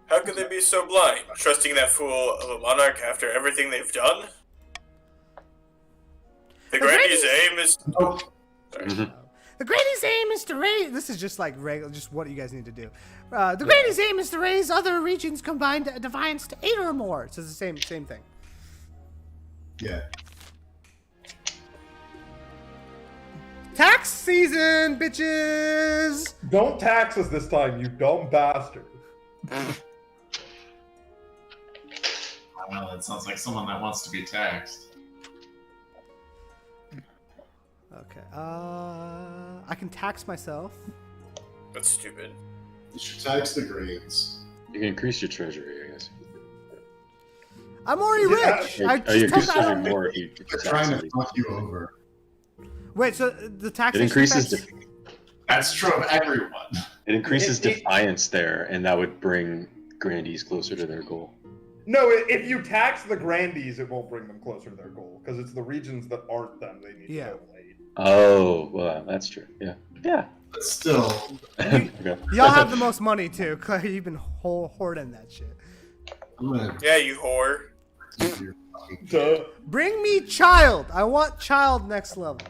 How could they be so blind, trusting that fool of a monarch after everything they've done? The Grandy's aim is... Sorry. The Granny's aim is to raise. This is just like regular, just what you guys need to do. The Granny's aim is to raise other regions combined defiance to 8 or more. So it's the same thing. Yeah. Tax season, bitches! Don't tax us this time, you dumb bastard. Well, that sounds like someone that wants to be taxed. Okay. I can tax myself. That's stupid. You should tax the greens. You can increase your treasury, I guess. I'm already rich. I you just told increase more if you They're trying to fuck you over. Wait, so the tax It increases. That's true of everyone. It increases defiance there, and that would bring Grandies closer to their goal. No, if you tax the Grandies, it won't bring them closer to their goal, because it's the regions that aren't them they need to go late. Oh, well, that's true. Yeah. Yeah. But still. Okay. Y'all have the most money too. Claire, you've been hoarding that shit. Yeah, you whore. Duh. Bring me child. I want child next level.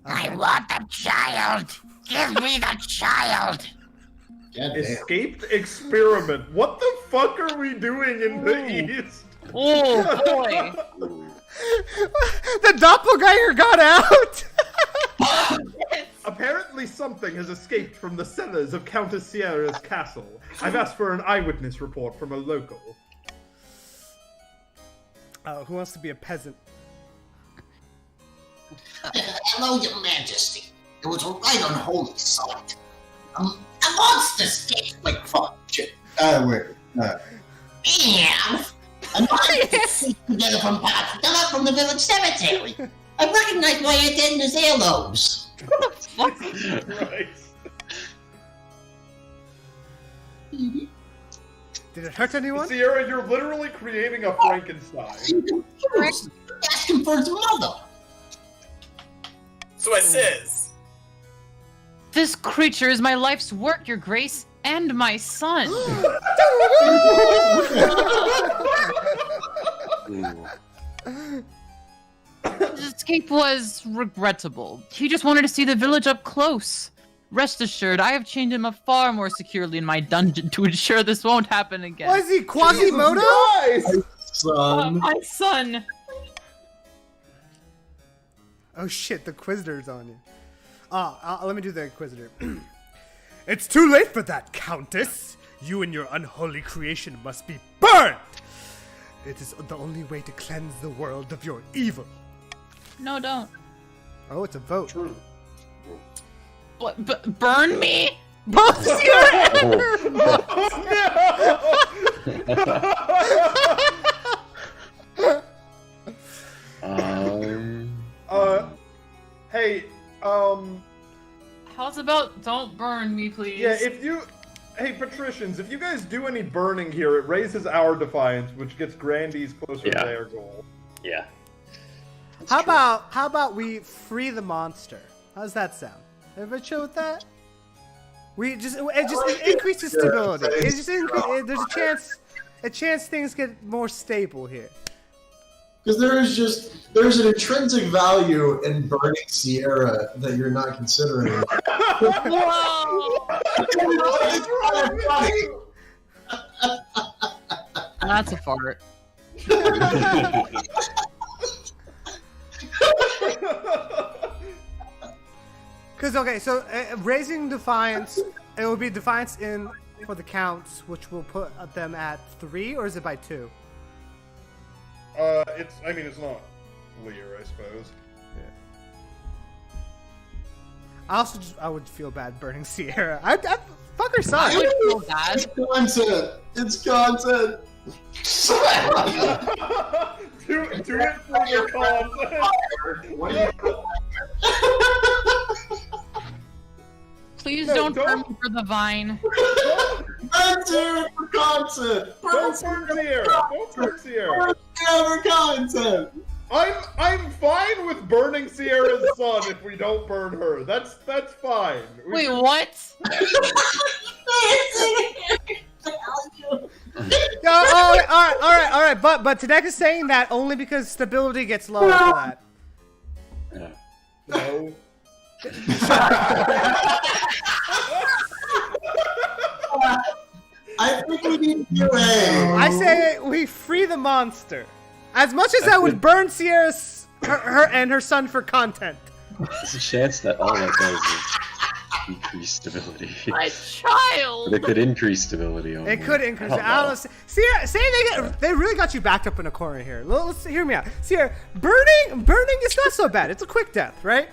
I want the child. Give me the child. Escaped experiment. What the fuck are we doing in the East? Oh boy. The doppelganger got out. Apparently something has escaped from the cellars of Countess Sierra's castle. I've asked for an eyewitness report from a local. Who wants to be a peasant? Hello, Your Majesty. It was a right unholy sight. A monster escaped like fortune. Wait. Yeah. A monster together from parts dug up from the village cemetery. I recognize my attendant's heirlooms. Did it hurt anyone? Sierra, you're literally creating a Frankenstein. Ask him for his mother. So it says. This creature is my life's work, Your Grace, and my son. His escape was regrettable. He just wanted to see the village up close. Rest assured, I have chained him up far more securely in my dungeon to ensure this won't happen again. Was he Quasimodo? Son. My son. Oh shit, the Inquisitor's on you. Let me do the Inquisitor. It's too late for that, Countess. You and your unholy creation must be burned. It is the only way to cleanse the world of your evil. No, don't. Oh, it's a vote. True. What, burn me? Both Hey, How's about don't burn me, please? yeah, hey, patricians, if you guys do any burning here, it raises our defiance, which gets Grandies closer to their goal. Yeah. How about we free the monster? How's that sound? Everybody chill with that? It increases stability. There's a chance things get more stable here. Because there's an intrinsic value in burning Sierra that you're not considering. Whoa! That's a fart. Because, okay, so raising defiance, it will be defiance in for the counts, which will put them at 3, or is it by 2? It's not Lear, I suppose. I would feel bad burning Sierra. Fuck her son. I would feel bad. It's content. do it for the content. What do you Please No, don't don't- burn me for the vine. Burn Sierra for content. Don't burn Sierra. Don't burn Sierra. Burn Sierra for content. I'm fine with burning Sierra's son if we don't burn her. That's fine. Wait, what? Yeah, all right. But Tadek is saying that only because stability gets lower for that. No. I think we need to do A. I say we free the monster. As much as I would burn Sierra's her and her son for content. There's a chance that all that does is decrease stability. My child! But it could increase stability only. It could increase. I don't know. Sierra, say they really got you backed up in a corner here. Let's hear me out. Sierra, burning is not so bad. It's a quick death, right?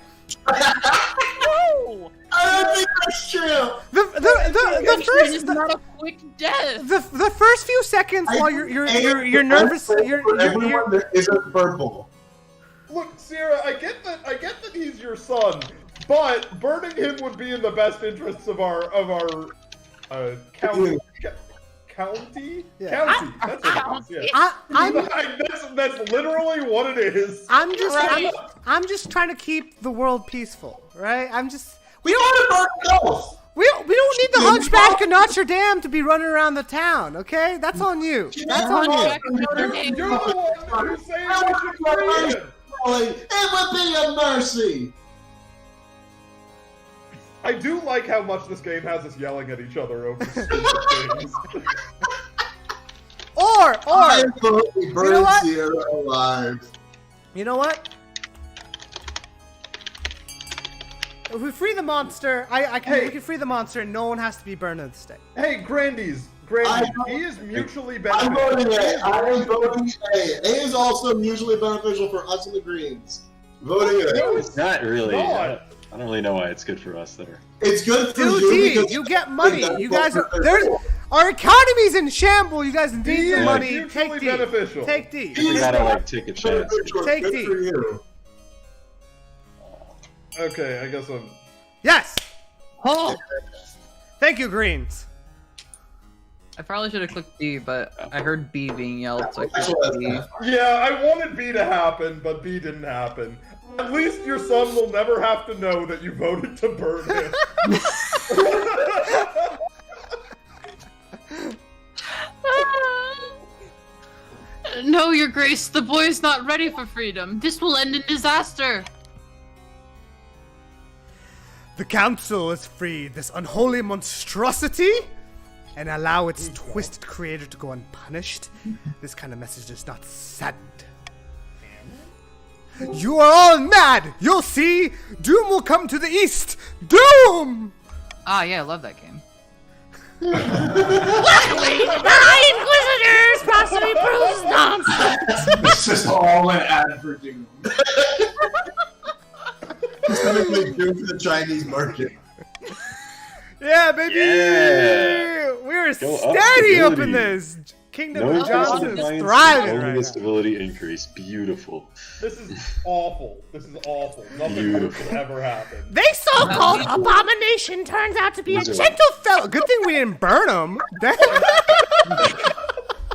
No! I don't think that's true. The first It's not a quick death. the first few seconds while you're nervous, you're Everyone that isn't purple. Look, Sierra, I get that he's your son, but burning him would be in the best interests of our county. County? Yeah. County. That's what it is. Yeah. That's literally what it is. I'm just trying to keep the world peaceful, right? We don't need the Hunchback of Notre Dame to be running around the town, okay? That's on you. That's on you. You're the one who's saying we should free him. It would be a mercy. I do like how much this game has us yelling at each other over stupid things. Or We burn you know what? Sierra alive. You know what? If we free the monster, we can free the monster and no one has to be burned at the stake. Hey, Grandies, he is mutually I'm voting beneficial. A. I am voting A. A is also mutually beneficial for us and the Greens. Voting A. No, It's not really. not. I don't really know why it's good for us there. It's good for Dude, you D, because you get money. that's You what guys are they're for. our economy's in shambles. You guys need D the is money. mutually Take D. beneficial. Take D. D We is gotta not take a chance. beneficial. Take Good D. for you. Okay, I guess I'm. Yes. Oh! Thank you, Greens. I probably should have clicked D, but I heard B being yelled, so I clicked D. Yeah, I wanted B to happen, but B didn't happen. At least your son will never have to know that you voted to burn him. No, Your Grace, the boy is not ready for freedom. This will end in disaster. The council has freed this unholy monstrosity and allow its twisted creator to go unpunished. This kind of message does not send. You are all mad! You'll see! Doom will come to the east! Doom! Ah, yeah, I love that game. Luckily, the High Inquisitors possibly proves nonsense. This is all an ad for Doom. He's gonna play Doom for the Chinese market. Yeah, baby! Yeah. We're Go up steady up in stability. this! Kingdom No of Johnson is consequence, thriving only right a now. stability increase. Beautiful. This is awful. This is awful. Nothing good Beautiful. could ever happen. This so-called abomination turns out to be a These are- gentle Fellow, good thing we didn't burn him.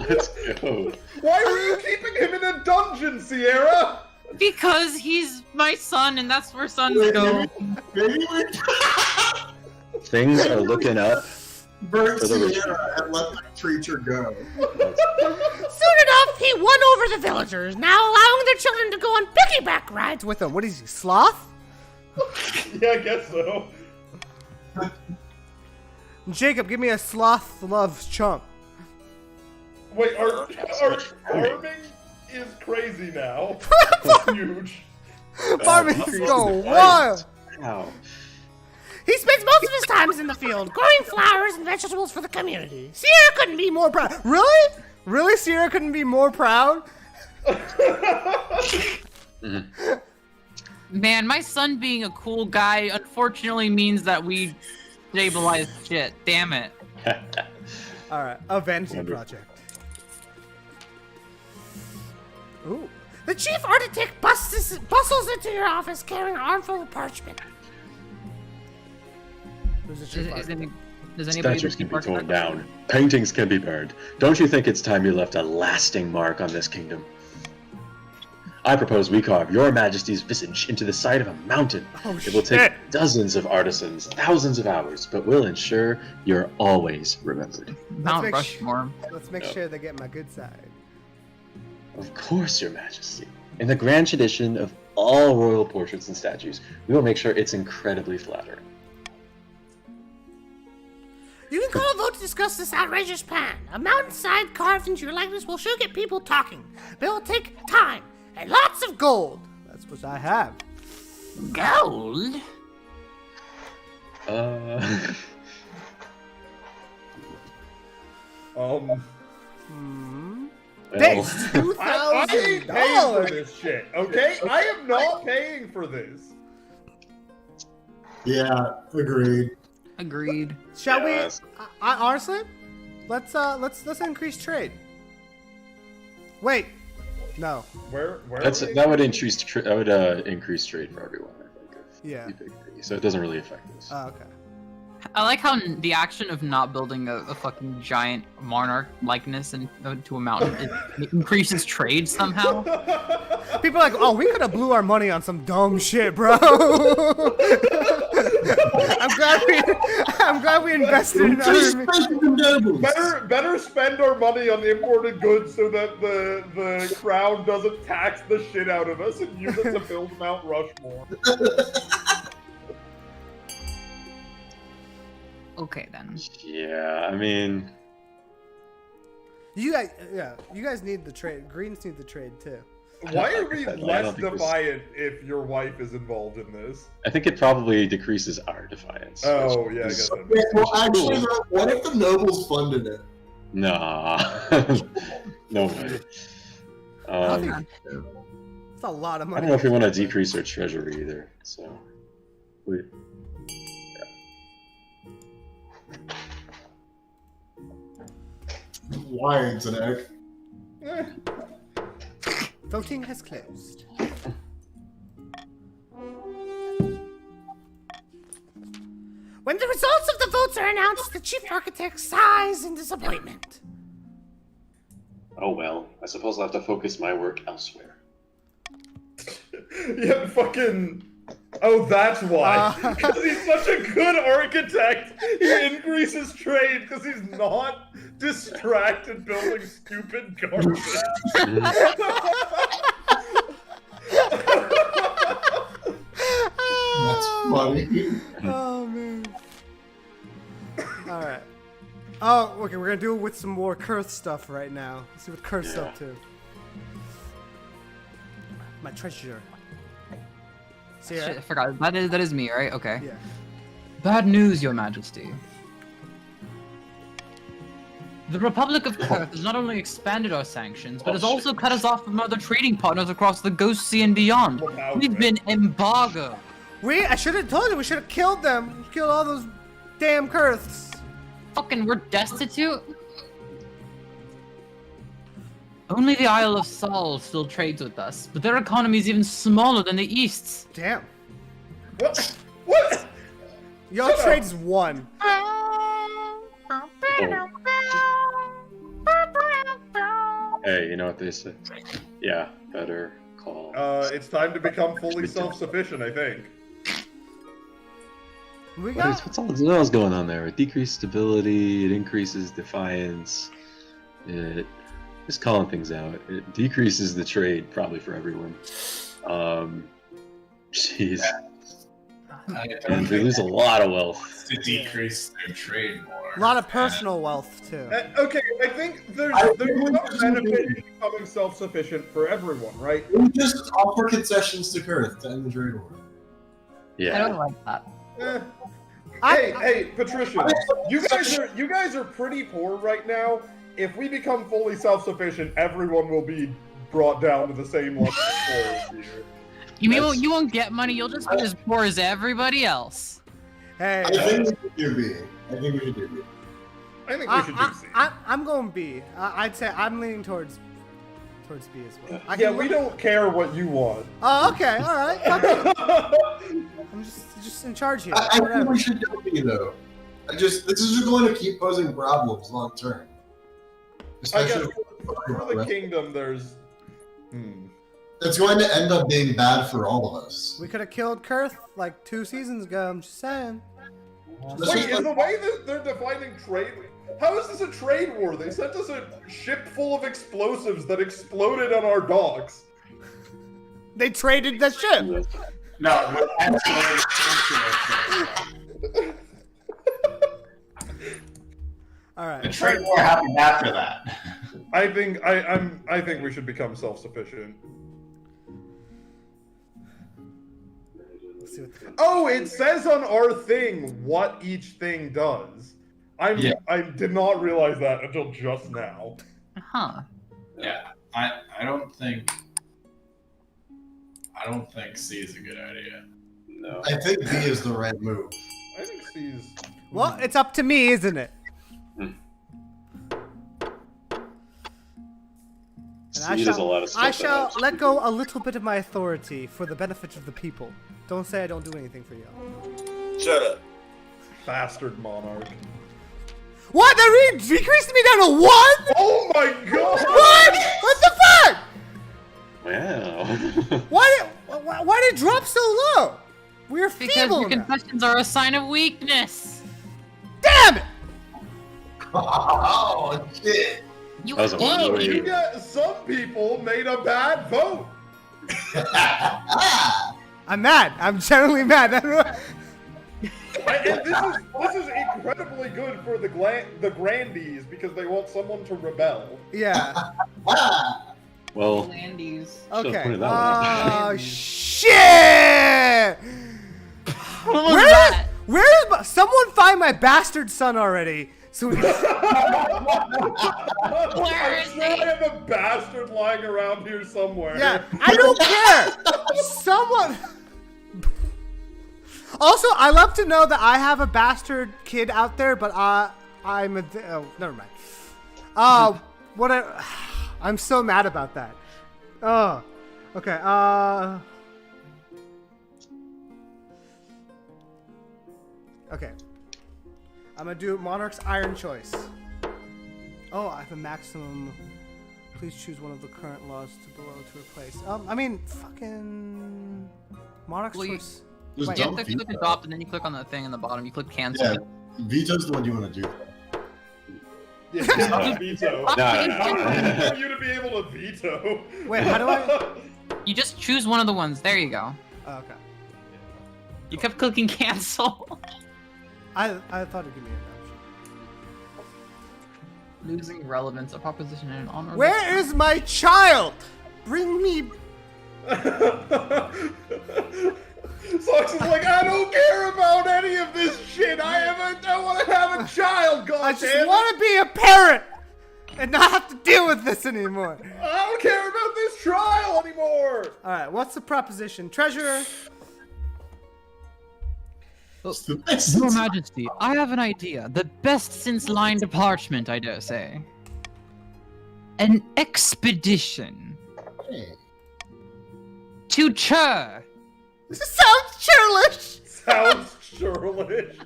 Let's go. Why were you keeping him in a dungeon, Sierra? Because he's my son, and that's where sons go. Maybe we Things are looking up. burn For the Sierra and let the creature go. Soon enough, he won over the villagers, now allowing their children to go on piggyback rides with With him, what is he, sloth? Yeah, I guess so. Jacob, give me a sloth love chump. Wait, our farming is crazy now. It's huge. Farming's going wild. Wow. He spends most of his time in the field, growing flowers and vegetables for the community. Sierra couldn't be more proud. Really? Really, Sierra couldn't be more proud? Man, my son being a cool guy unfortunately means that we stabilize shit. Damn it. Alright, avenge the Wonderful. project. Ooh. The chief architect bustles into your office carrying an armful of parchment. Who's the Is, chief is architect? any, does anybody Statues can be architect torn down. Paintings can be burned. Don't you think it's time you left a lasting mark on this kingdom? I propose we carve your majesty's visage into the side of a mountain. Oh, It will take dozens of artisans, thousands of hours, but will ensure you're always remembered. Mount make Rushmore? Let's make sure they get my good side. Of course, your majesty. In the grand tradition of all royal portraits and statues, we will make sure it's incredibly flattering. You can call a vote to discuss this outrageous plan. A mountainside carved into your likeness will sure get people talking, but it will take time and lots of gold. That's what I have. Gold? That's I ain't paying for $2,000. this shit, okay? I am not paying for this. Yeah, agreed. Agreed. Shall Yes. we? Honestly, let's increase trade. Wait, no. Where That would increase increase trade for everyone. I think. Yeah. So it doesn't really affect us. Oh, okay. I like how the action of not building a fucking giant monarch likeness to a mountain it increases trade somehow. People are like, oh, we could have blew our money on some dumb shit, bro. I'm glad we invested in other. Better spend our money on imported goods so that the crown doesn't tax the shit out of us and use it to build Mount Rushmore. Okay then. Yeah, I mean, You guys need the trade. Greens need the trade too. Why are we I don't less think this- defiant if your wife is involved in this? I think it probably decreases our defiance. Oh, which yeah, I is- guess that Yeah, makes well, actually, though, what if the nobles funded it? Nah, no way. It's a lot of I money. don't know if we want to decrease our treasury either. So, Lying today. Voting has closed. When the results of the votes are announced, the chief architect sighs in disappointment. oh well. I suppose I'll have to focus my work elsewhere. Yeah, fucking. Oh, that's why. Because he's such a good architect. He increases trade because he's not distracted building stupid garbage. That's funny. Oh man. All right. Oh, okay. We're gonna do it with some more Kurth stuff right now. Let's see what Kurth's up to. My treasure. See Shit, I right? forgot. That is me, right? Okay. Yeah. Bad news, Your Majesty. The Republic of Kurth has not only expanded our sanctions, but has also cut us off from other trading partners across the Ghost Sea and beyond. We've been embargoed. I should have told you. We should have killed them. Killed all those damn Kurths. Fucking, we're destitute? Only the Isle of Sol still trades with us, but their economy is even smaller than the East's. Damn. What? What? Your Shut up. trade's one. Hey, you know what they say? Yeah, better call. It's time to become fully self-sufficient, I think. What's all going on there? It decreases stability, it increases defiance, it just calling things out. It decreases the trade probably for everyone. Jeez. And they lose a lot of wealth. To decrease their trade more. A lot of personal wealth too. Okay, I think there's no benefit in becoming self-sufficient for everyone, right? We just offer concessions to Kurth to end the trade war. Yeah. I don't like that. Hey, Patricia, you guys are pretty poor right now. If we become fully self-sufficient, everyone will be brought down to the same level as here. You mean you won't get money? You'll just be as poor as everybody else. Hey. I think we should do B. I think we should do B. I think we should do C. I'm going B. I'd say I'm leaning towards B as well. Yeah, we don't care what you want. Oh, okay, all right. I'm just in charge here. I think we should go B though. This is just going to keep posing problems long term. I guess for the kingdom, there's. It's going to end up being bad for all of us. We could have killed Kurth like 2 seasons ago. I'm just saying. Wait, is the way that they're defining trade? How is this a trade war? They sent us a ship full of explosives that exploded on our docks. They traded the ship. No, all right. The trade war happened after that. I think we should become self-sufficient. Oh, it says on our thing what each thing does. I did not realize that until just now. Huh. Yeah, I don't think C is a good idea. No. I think B is the right move. I think C is. Well, it's up to me, isn't it? I shall let go a little bit of my authority for the benefit of the people. Don't say I don't do anything for you. Shut up. Bastard monarch. What? That decreased me down to 1? Oh my god! What? What the fuck? Wow. Why did it drop so low? We're Because feeble your now. confessions are a sign of weakness. Damn it! Oh shit! You Some people made a bad vote. I'm mad. I'm generally mad. And this is incredibly good for the Grandies because they want someone to rebel. Yeah. Well, okay. Oh shit! Where is someone find my bastard son already? So I'm sure I have a bastard lying around here somewhere. Yeah, I don't care. Someone. Also, I love to know that I have a bastard kid out there, but I'm a. Oh, never mind. I'm so mad about that. Oh, okay. Okay. I'm gonna do Monarch's Iron Choice. Oh, I have a maximum. Please choose one of the current laws to replace. I mean, fucking Monarch's Choice. You have to click adopt and then you click on the thing in the bottom. You click cancel. Yeah, veto's the one you want to do. Yeah, it's not veto. No. For you to be able to veto. Wait, how do I? You just choose one of the ones. There you go. Oh, okay. You kept clicking cancel. I thought it'd give me an option. Losing relevance, a proposition and an honor. Where is my child? Bring me. Sox is like, I don't care about any of this shit. I want to have a child. God I just damn it. want to be a parent and not have to deal with this anymore. I don't care about this trial anymore. All right, what's the proposition, Treasurer? Your Majesty, I have an idea. The best since lined parchment, I dare say. An expedition. To Chur. Sounds churlish. Sounds churlish.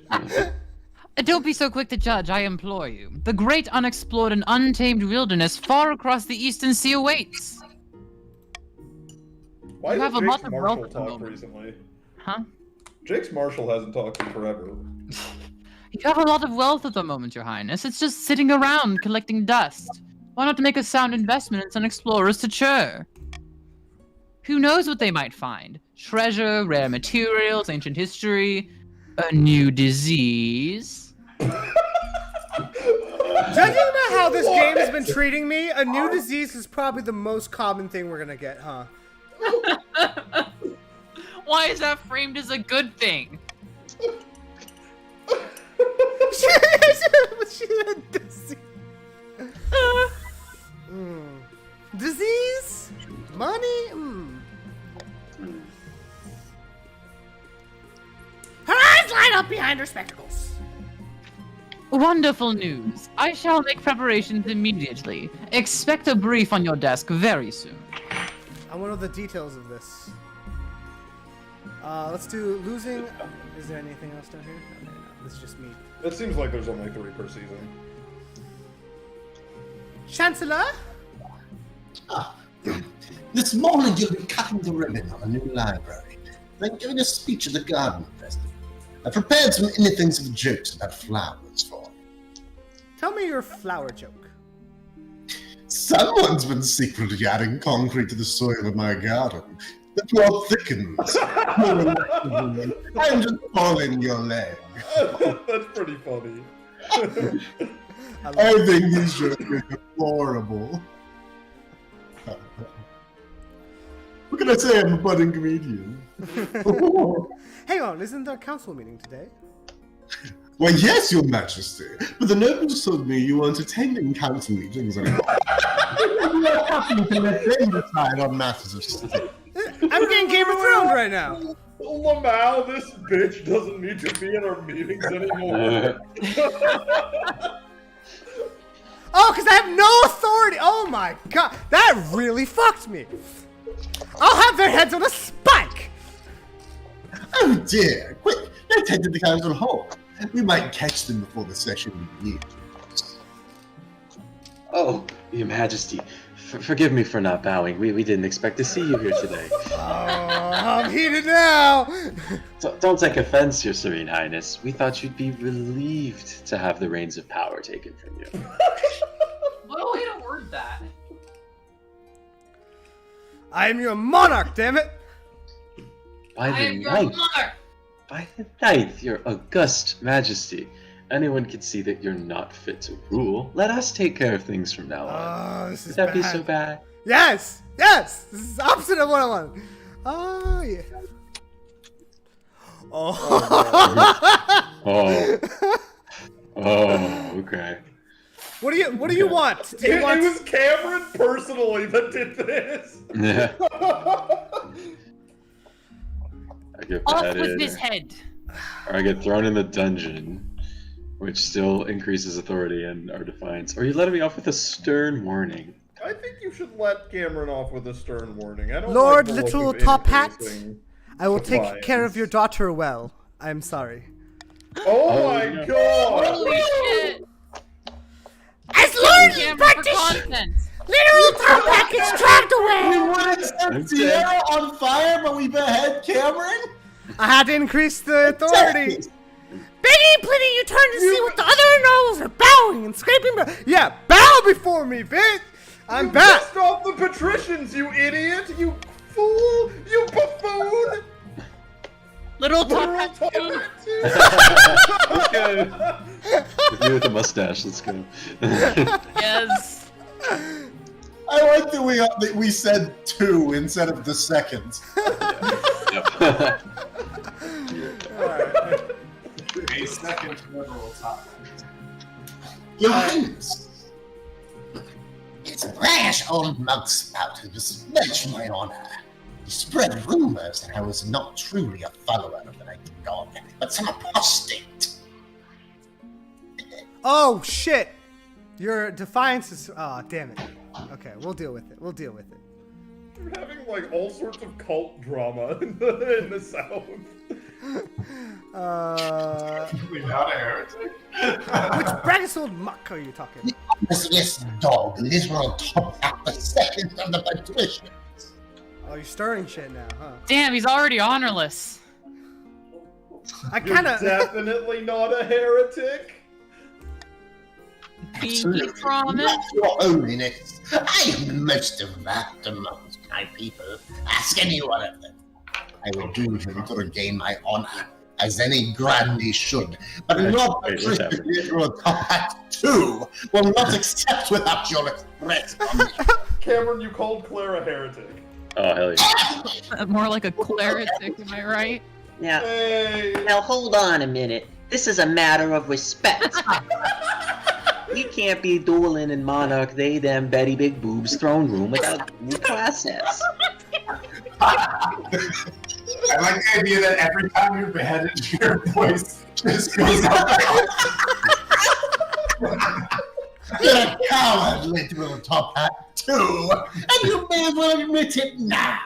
Don't be so quick to judge, I implore you. The great unexplored and untamed wilderness far across the eastern sea awaits. Why You have has a lot Jake's of Marshall wealth at the talked moment. recently? Huh? Jake's Marshall hasn't talked in forever. You have a lot of wealth at the moment, Your Highness. It's just sitting around collecting dust. Why not make a sound investment and send explorers to Chur? Who knows what they might find? Treasure, rare materials, ancient history, a new disease. Judging by how this game has been treating me, a new disease is probably the most common thing we're gonna get, huh? Why is that framed as a good thing? Disease? Money? Her eyes light up behind her spectacles. Wonderful news. I shall make preparations immediately. Expect a brief on your desk very soon. I want to know the details of this. Let's do losing. Is there anything else down here? Okay, no, this is just me. It seems like there's only 3 per season. Chancellor? This morning you'll be cutting the ribbon on a new library, then giving a speech at the garden festival. I prepared some anythings of jokes about flowers for you. Tell me your flower joke. Someone's been secretly adding concrete to the soil of my garden. The plot thickens. I'm just pulling your leg. That's pretty funny. I think these jokes are deplorable. What can I say? I'm a budding comedian. Hang on, isn't there a council meeting today? Well, yes, Your Majesty. But the nobles told me you weren't attending council meetings anymore. You are happy to let them decide on matters of state. I'm getting Game of Thrones right now. Lamau, this bitch doesn't need to be in our meetings anymore. Oh, because I have no authority. Oh my god, that really fucked me. I'll have their heads on a spike. Oh dear, quick, let's head to the council hall. We might catch them before the session begins. Oh, Your Majesty, forgive me for not bowing. We didn't expect to see you here today. Oh, I'm heated now. Don't take offense, Your Serene Highness. We thought you'd be relieved to have the reins of power taken from you. What a way to word that. I am your monarch, damn it. By the ninth, Your August Majesty. Anyone can see that you're not fit to rule. Let us take care of things from now on. Oh, this is Would that be bad. so bad? Yes, yes. This is the opposite of what I want. Oh yeah. Oh. Oh, okay. What do you want? Do you want? It was Cameron personally that did this. Yeah. I get Off beheaded, with his head. or I get thrown in the dungeon, which still increases authority and our defiance. Or you let me off with a stern warning. I think you should let Cameron off with a stern warning. I don't Lord like the look Little of Top Hat, increasing I will take defiance. care of your daughter well. I'm sorry. Oh my god! Holy shit! As Lord Camera for Practitioner, content. Little Top Hat gets dragged We away. would set Sierra on fire, but we behead Cameron? I had to increase the authority. Begging, pleading, you turn to see what the other nobles are bowing and scraping. Yeah, bow before me, bitch. I'm You back. pissed off the patricians, you idiot! You fool! You buffoon! Little top Literal hat Top too. Hat too. Let's go. With me with the mustache, let's go. Yes. I like that we said 2 instead of the second. Yep. A second liberal top. Your Highness. It's a rash old mug spout who besmirched my honor. He spread rumors that I was not truly a follower of the Night God, but some apostate. Oh shit. Your defiance is. Oh damn it. Okay, we'll deal with it. We'll deal with it. You're having like all sorts of cult drama in the South. We're not a heretic. Which bragg's old muck are you talking? This dog, literal top hat, the second of the patricians. Oh, you're stirring shit now, huh? Damn, he's already honorless. I You're kind of. definitely not a heretic. Pinky promise. Not your holiness. I am the most devout amongst my people. Ask any one of them. I will do him to regain my honor, as any grandee should. But Lord Wait, what's Patricia happening? Literal Top Hat 2 will not accept without your express permission. Cameron, you called Claire a heretic. Oh, hell yeah. More like a cleritic, am I right? Now, Hey. now hold on a minute. This is a matter of respect. We can't be dueling in Monarch, they, them, Betty Big Boobs throne room without due process. I like the idea that every time you're beheaded, your voice just goes up. You're a coward, little top hat, too. And you may as well admit it now.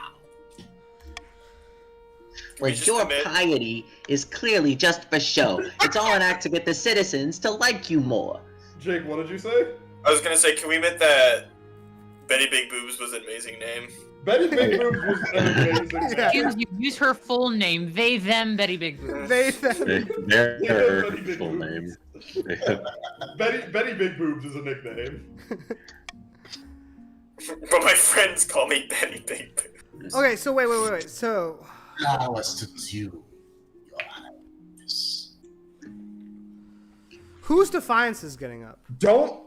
Like, your piety is clearly just for show. It's all an act to get the citizens to like you more. Jake, what did you say? I was gonna say, can we admit that Betty Big Boobs was an amazing name? Betty Big Boobs was an amazing name. You use her full name. They, them, Betty Big Boobs. They, them. Their full name. Betty Big Boobs is a nickname. But my friends call me Betty Big Boobs. Okay, so wait. So. Allow us to do your Highness. Whose defiance is getting up? Don't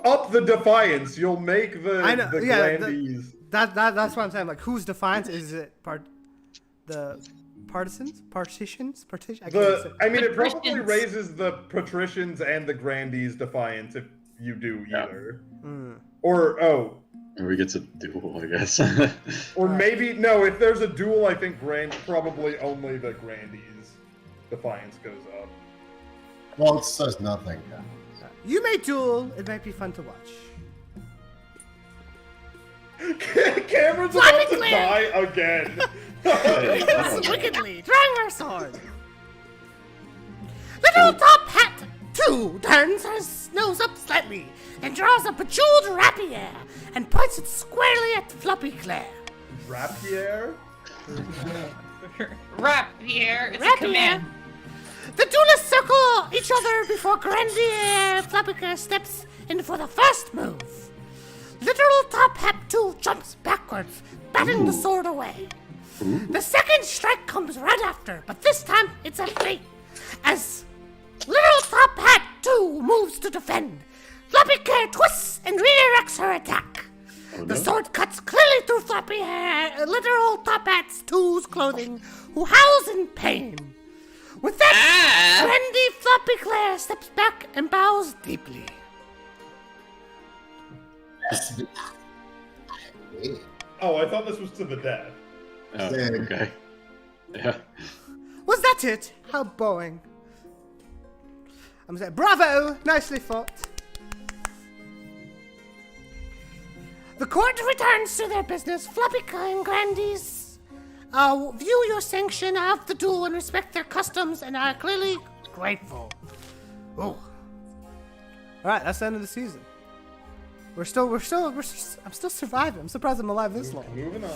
up the defiance. You'll make the grandees. That's what I'm saying. Like, whose defiance is it? The partisans? Partitions? I mean, it probably raises the patricians and the grandees' defiance if you do either. Or we get to duel, I guess. Or maybe no. If there's a duel, I think probably only the grandees' defiance goes up. Well, it says nothing. You may duel. It might be fun to watch. Cameron's about to die again. Wickedly, drawing her sword. Little Top Hat 2 turns her nose up slightly and draws a bejeweled rapier and points it squarely at Floppy Claire. Rapier? Rapier. It's a command. The duelists circle each other before Grandier Floppy Claire steps in for the first move. Literal Top Hat 2 jumps backwards, batting the sword away. The second strike comes right after, but this time it's a feint, as Little Top Hat 2 moves to defend. Floppy Claire twists and redirects her attack. The sword cuts clearly through Literal Top Hat 2's clothing, who howls in pain. With that, Brandy Floppy Claire steps back and bows deeply. Oh, I thought this was to the death. Oh, okay. Yeah. Was that it? How bowing. I'm saying, bravo! Nicely fought. The court returns to their business. Floppy and Grandies view your sanction of the duel and respect their customs and are clearly grateful. Oh. Alright, that's the end of the season. I'm still surviving. I'm surprised I'm alive this long. Moving on.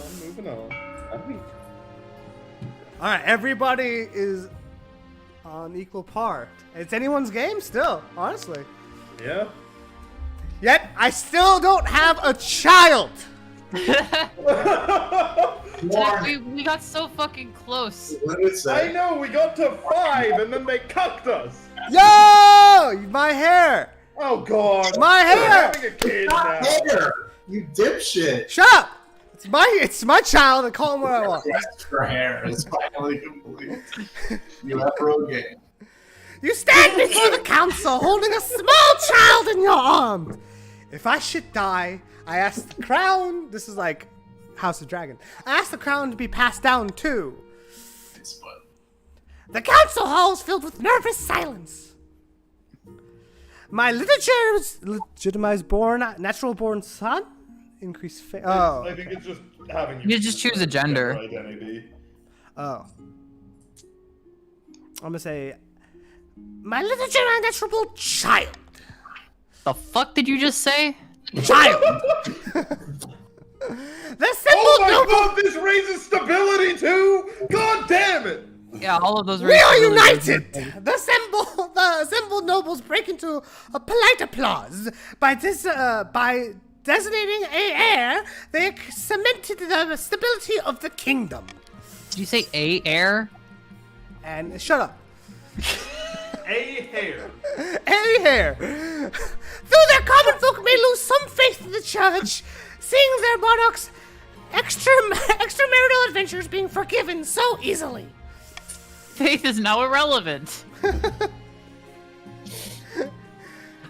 Alright, everybody is on equal par. It's anyone's game still, honestly. Yeah. Yet, I still don't have a child! we got so fucking close. I know, we got to 5 and then they cucked us! Yo! My hair! Oh god! My hair! We're having a kid now. Hair, you dipshit! Shut up! It's my child, and call him what I want. Your hair is finally complete. You have Rogaine. You stand before the council holding a small child in your arms. If I should die, I ask the crown. This is like House of Dragon. I ask the crown to be passed down too. The council hall is filled with nervous silence. My legitimized natural born son? Increase I think it's just having you just choose a gender. Identity. Oh. I'm gonna say my legitimate natural child. The fuck did you just say? Child. The symbol god, this raises stability too. God damn it! Yeah, all of those. We are united. The symbol nobles break into a polite applause. By designating a heir, they cemented the stability of the kingdom. Did you say a heir? And shut up. A hair. A hair. Though their common folk may lose some faith in the church, seeing their monarchs' extramarital adventures being forgiven so easily. Faith is now irrelevant.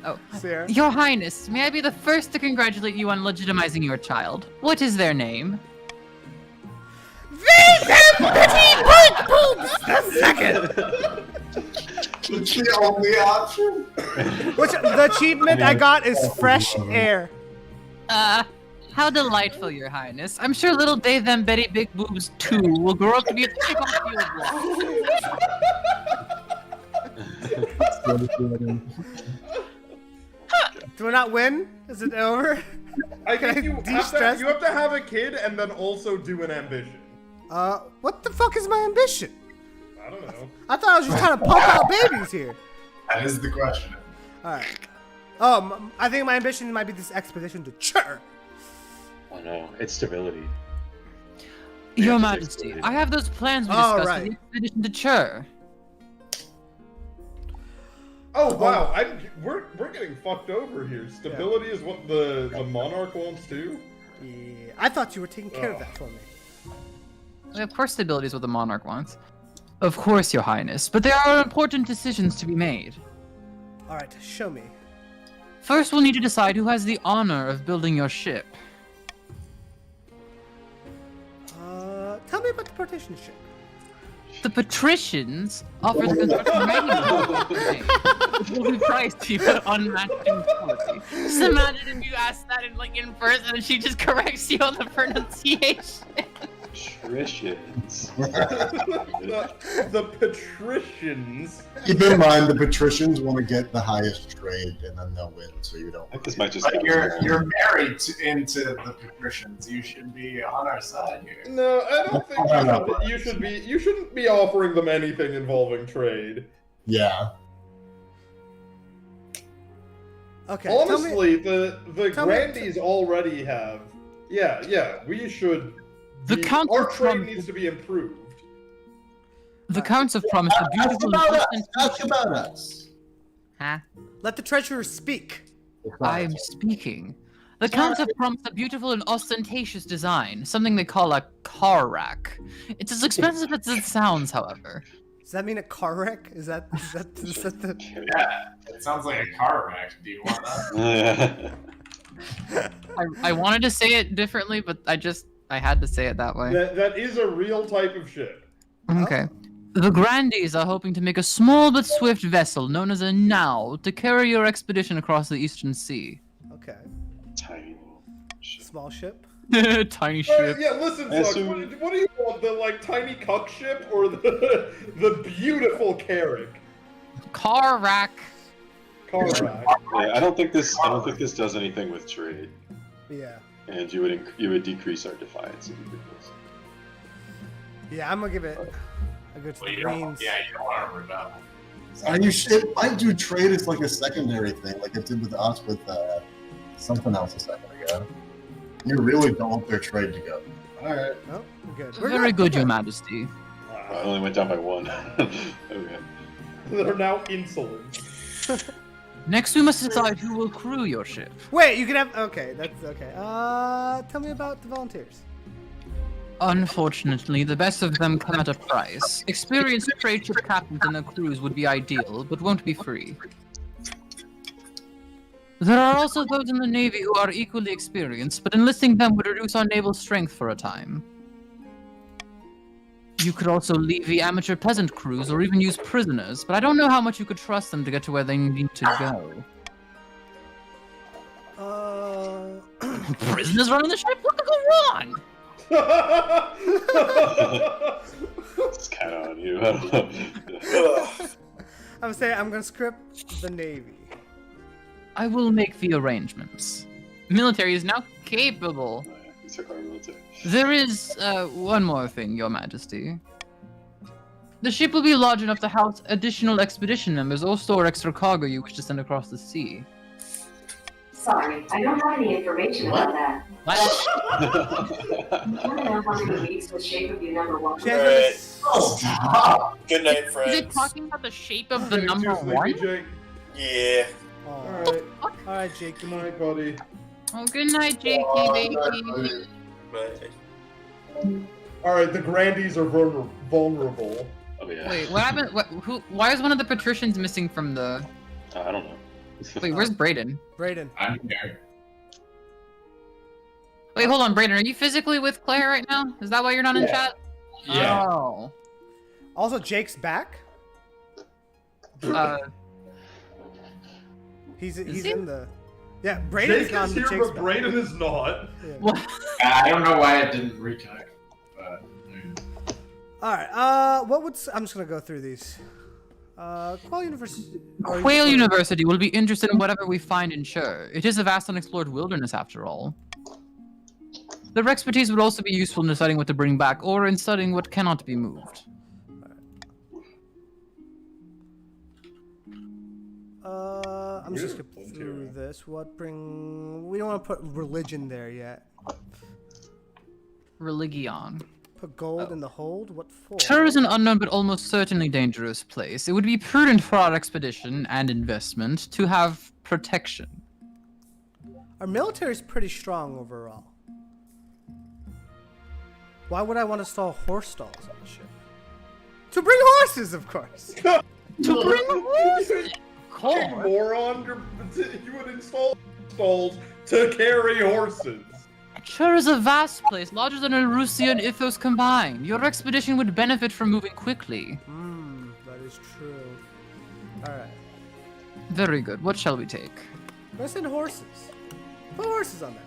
Oh, Sarah? Your Highness, may I be the first to congratulate you on legitimizing your child? What is their name? They them Betty Big Boobs the second. It's the only option. Which the achievement I got is fresh air. How delightful, Your Highness. I'm sure little They Them Betty Big Boobs 2 will grow up to be a typical field block. Do I not win? Is it over? I think you de-stress? have to have a kid and then also do an ambition. What the fuck is my ambition? I don't know. I thought I was just trying to pump out babies here. That is the question. Alright. Oh, I think my ambition might be this expedition to Chur. Oh no, it's stability. Your Majesty, I have those plans we discussed for the expedition to Chur. Oh wow, we're getting fucked over here. Stability is what the monarch wants too. Yeah, I thought you were taking care of that for me. Well, of course stability is what the monarch wants. Of course, Your Highness, but there are important decisions to be made. Alright, show me. First, we'll need to decide who has the honor of building your ship. Tell me about the partition ship. The patricians offer the construction readiness, which will be priced to you at unmatched quality. Just imagine if you asked that in person and she just corrects you on the pronunciation. Patricians. the patricians. Keep in mind, the patricians want to get the highest trade, and then they'll win. So you don't. This might just. But you're married into the patricians. You should be on our side here. No, I don't think you should be. You shouldn't be offering them anything involving trade. Yeah. Okay. Honestly, the Grandies already have. Yeah. We should. Our trade needs to be improved. The counts have promised a beautiful. Ask about us. Huh? Let the treasurer speak. I'm speaking. The counts have promised a beautiful and ostentatious design, something they call a car rack. It's as expensive as it sounds, however. Does that mean a car wreck? Is that the... Yeah, it sounds like a car wreck. Do you want that? I wanted to say it differently, but I had to say it that way. That is a real type of ship. Okay. The Grandies are hoping to make a small but swift vessel known as a now to carry your expedition across the Eastern Sea. Okay. Tiny small ship. Tiny ship. Yeah, listen, Sucks, what do you want? The tiny cuck ship or the beautiful Carrick? Car rack. Car rack. Yeah, I don't think this does anything with trade. Yeah. And you would decrease our defiance if you did this. Yeah, I'm gonna give it a good You greens. don't want to rebel. It might do trade as like a secondary thing, like it did with us with something else a second ago. You really don't want their trade to go. Alright. Oh, we're good. Very good, Your Majesty. I only went down by one. Okay. They're now insolent. Next, we must decide who will crew your ship. Wait, you can have. Okay, that's okay. Tell me about the volunteers. Unfortunately, the best of them come at a price. Experienced trade ship captains and their crews would be ideal, but won't be free. There are also those in the Navy who are equally experienced, but enlisting them would reduce our naval strength for a time. You could also leave the amateur peasant crews or even use prisoners, but I don't know how much you could trust them to get to where they need to go. Prisoners running the ship? What could go wrong? It's kind of on you. I don't know. I'm saying I'm gonna script the Navy. I will make the arrangements. Military is now capable. There is one more thing, Your Majesty. The ship will be large enough to house additional expedition members or store extra cargo you wish to send across the sea. Sorry, I don't have any information about that. What? You want to know how many weeks the shape of your number one? Alright. Good night, friends. Is it talking about the shape of the number one? Yeah. Alright, Jake. Good night, buddy. Oh, good night, Jakey, baby. Bye. Alright, the Grandies are vulnerable. Oh, yeah. Wait, what happened? Why is one of the patricians missing from the... I don't know. Wait, where's Brayden? Brayden. I'm here. Wait, hold on, Brayden. Are you physically with Claire right now? Is that why you're not in chat? Yeah. Oh. Also, Jake's back. He's he? in the. Yeah, Brayden's Jake gone is to here, Jake's but back. Brayden is not. Yeah. I don't know why it didn't reconnect. But All right. I'm just gonna go through these. Quail University. Quail University will be interested in whatever we find in Shur. It is a vast unexplored wilderness after all. Their expertise would also be useful in deciding what to bring back or in studying what cannot be moved. I'm just gonna skip through this. We don't want to put religion there yet. Religion. Put gold in the hold? What for? Shur is an unknown but almost certainly dangerous place. It would be prudent for our expedition and investment to have protection. Our military is pretty strong overall. Why would I want to install horse stalls on the ship? To bring horses, of course. To bring horses? You moron! You would install stalls to carry horses. Shur is a vast place, larger than Erusia and Ithos combined. Your expedition would benefit from moving quickly. That is true. Alright. Very good. What shall we take? Let's send horses. Put horses on there.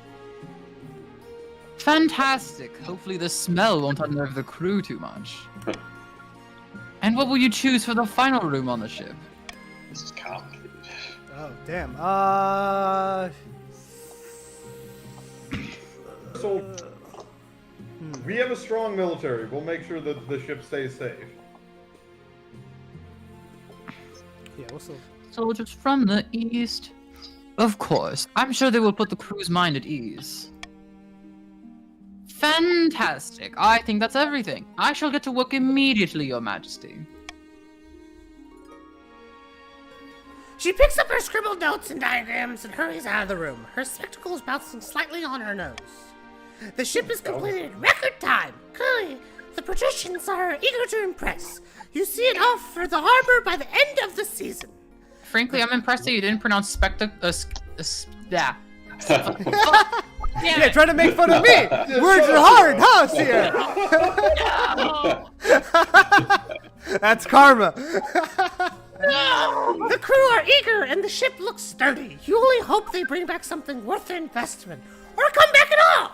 Fantastic. Hopefully the smell won't unnerve the crew too much. And what will you choose for the final room on the ship? This is complicated. Oh, damn. So, we have a strong military. We'll make sure that the ship stays safe. Yeah, we'll still... Soldiers from the east. Of course. I'm sure they will put the crew's mind at ease. Fantastic. I think that's everything. I shall get to work immediately, Your Majesty. She picks up her scribbled notes and diagrams and hurries out of the room, her spectacles bouncing slightly on her nose. The ship is completed in record time. Clearly, the patricians are eager to impress. You see it off for the harbor by the end of the season. Frankly, I'm impressed that you didn't pronounce yeah. Yeah, try to make fun of me! Words are hard, huh, Sierra? That's karma. The crew are eager and the ship looks sturdy. You only hope they bring back something worth their investment, or come back at all!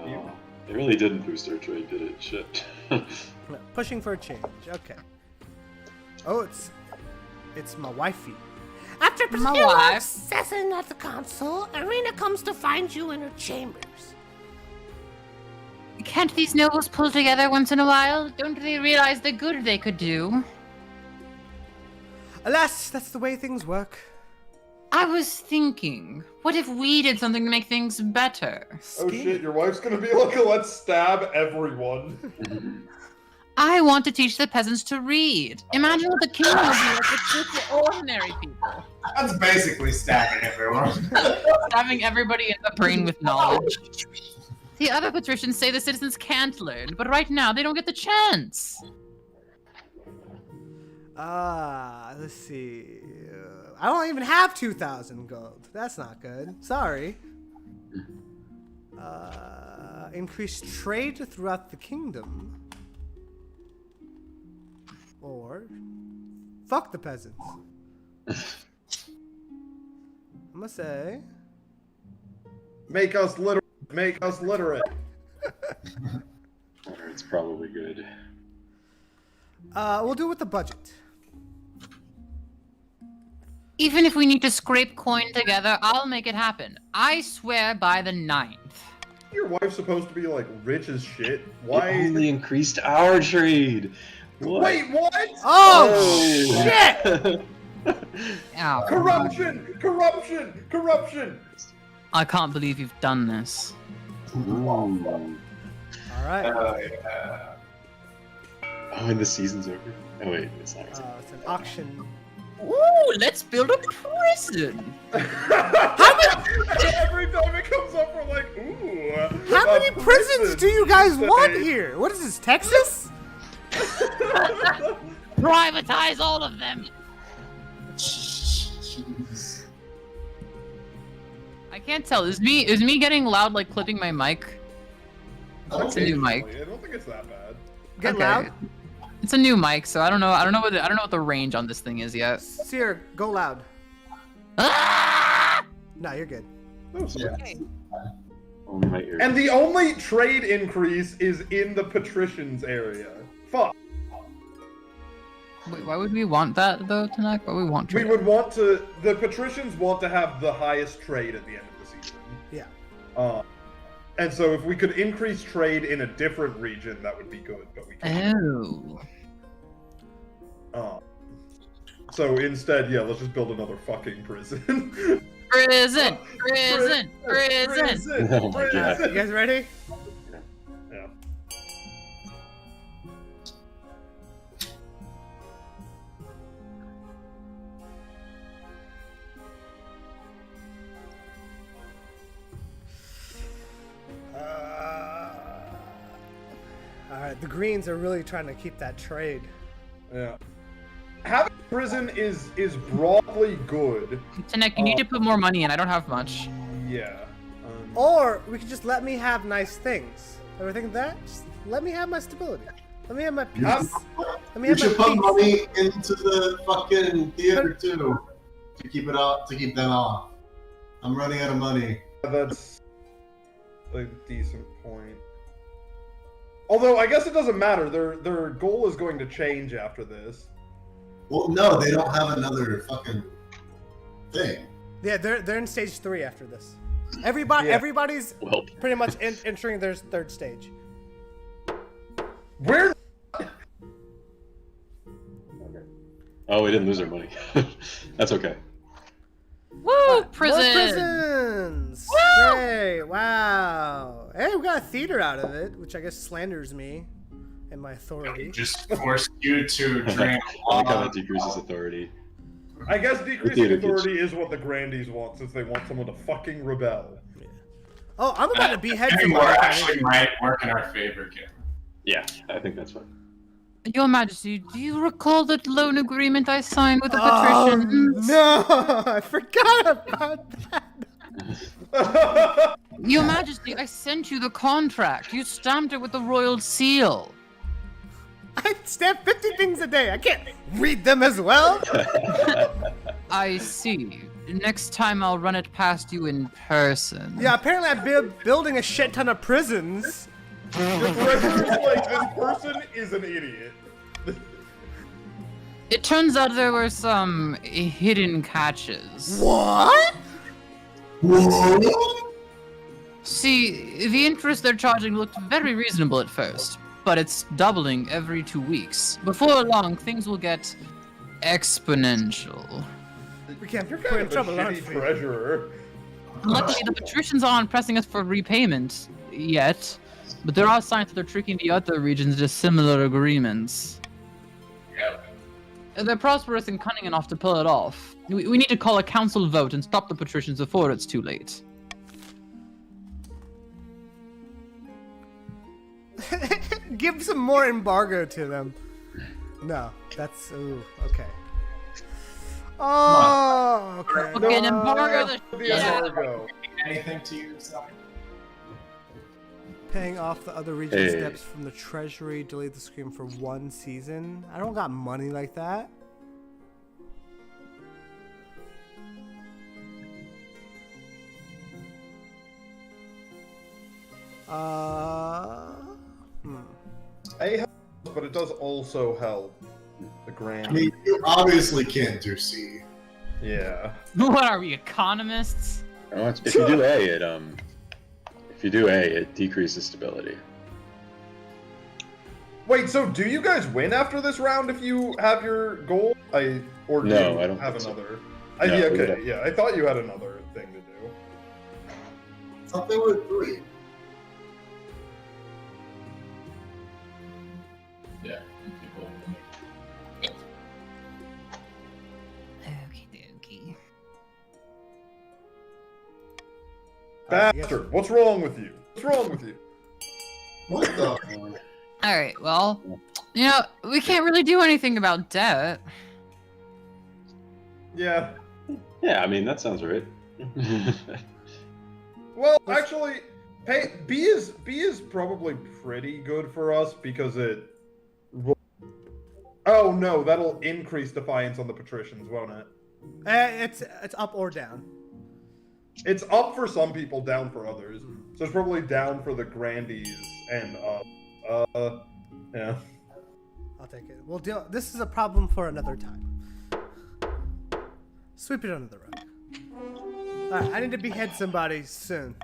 Oh, they really didn't boost our trade, did it? Shit. Pushing for a change. Okay. Oh, it's my wifey. After My particular wife. session at the council, Irina comes to find you in her chambers. Can't these nobles pull together once in a while? Don't they realize the good they could do? Alas, that's the way things work. I was thinking, what if we did something to make things better? Oh shit, your wife's gonna be like, let's stab everyone. I want to teach the peasants to read. Imagine what the king would be like with just ordinary people. That's basically stabbing everyone. Stabbing everybody in the brain with knowledge. The other patricians say the citizens can't learn, but right now they don't get the chance. Let's see. I don't even have 2,000 gold. That's not good. Sorry. Increase trade throughout the kingdom. Or fuck the peasants. I'm gonna say Make us literate. Make us literate. It's probably good. we'll do it with the budget. Even if we need to scrape coin together, I'll make it happen. I swear by the 9th. Your wife's supposed to be like rich as shit. Why? It only increased our trade. What? Wait, what? Oh, shit! Ow. Corruption! Corruption! Corruption! I can't believe you've done this. All right. Yeah. Oh, and the season's over. Oh wait, it's not. It's an auction. Ooh, let's build a prison. Every time it comes up, we're like, ooh. How many prisons do you guys want here? What is this, Texas? Privatize all of them. I can't tell. Is me getting loud like clipping my mic? It's a new mic. I don't think it's that bad. Get Okay. loud. It's a new mic, so I don't know. I don't know what the range on this thing is yet. Seer, go loud. No, you're good. Only my ears. And the only trade increase is in the patricians area. Fuck. Wait, why would we want that though, Tanak? Why would we want We trade? would want to. The patricians want to have the highest trade at the end of the season. Yeah. And so if we could increase trade in a different region, that would be good. But we can't. Oh. So instead, yeah, let's just build another fucking prison. Prison! Oh my god. You guys ready? Yeah. Alright, the Greens are really trying to keep that trade. Yeah. Having prison is broadly good. Tanek, you need to put more money in. I don't have much. Yeah. Or we could just let me have nice things. Ever think of that? Just let me have my stability. Let me have my peace. Let me You have should my put peace. money into the fucking theater too, to keep it off, to keep them off. I'm running out of money. That's a decent point. Although I guess it doesn't matter. Their goal is going to change after this. Well, no, they don't have another fucking thing. Yeah, they're in stage 3 after this. Everybody's pretty much entering their third stage. Where? Oh, we didn't lose our money. That's okay. Woo! Prison! More prisons! Woo! Great! Wow! Hey, we got a theater out of it, which I guess slanders me and my authority. Just forced you to drink I like how that decreases authority. I guess theater decreasing gets- authority is what the Grandees want, since they want someone to fucking rebel. Oh, I'm about to behead More somebody. actually might work in our favor, Kim. Yeah, I think that's fine. Your Majesty, do you recall that loan agreement I signed with the patricians? No, I forgot about that. Your Majesty, I sent you the contract. You stamped it with the royal seal. I stamp 50 things a day. I can't read them as well. I see. Next time I'll run it past you in person. Yeah, apparently I'm building a shit ton of prisons. The treasurer's like, this person is an idiot. It turns out there were some hidden catches. What? See, the interest they're charging looked very reasonable at first, but it's doubling every 2 weeks. Before long, things will get exponential. You're kind of a shitty treasurer. Luckily, the patricians aren't pressing us for repayment yet, but there are signs that they're tricking the other regions into similar agreements. They're prosperous and cunning enough to pull it off. We need to call a council vote and stop the patricians before it's too late. Give some more embargo to them. No, that's okay. Oh, okay. Fucking embargo the shit out of Embargo. Anything to yourself? Paying off the other region's Hey. debts from the treasury, delete the scream for 1 season. I don't got money like that. A helps, but it does also help the Grand. I mean, you obviously can't do C. Yeah. What are we, economists? Oh, if you do A, it decreases stability. Wait, so do you guys win after this round if you have your goal? Or do No, you I don't have think so. another? No, Yeah, we would okay, have- yeah. I thought you had another thing to do. Something with 3. Yeah. Okie dokie. Bastard, what's wrong with you? What's wrong with you? What the? Alright, well, you know, we can't really do anything about debt. Yeah. Yeah, I mean, that sounds right. Well, actually, B is probably pretty good for us because it Oh no, that'll increase defiance on the patricians, won't it? It's up or down. It's up for some people, down for others. So it's probably down for the grandees and up. Yeah. I'll take it. We'll deal. This is a problem for another time. Sweep it under the rug. Alright, I need to behead somebody soon.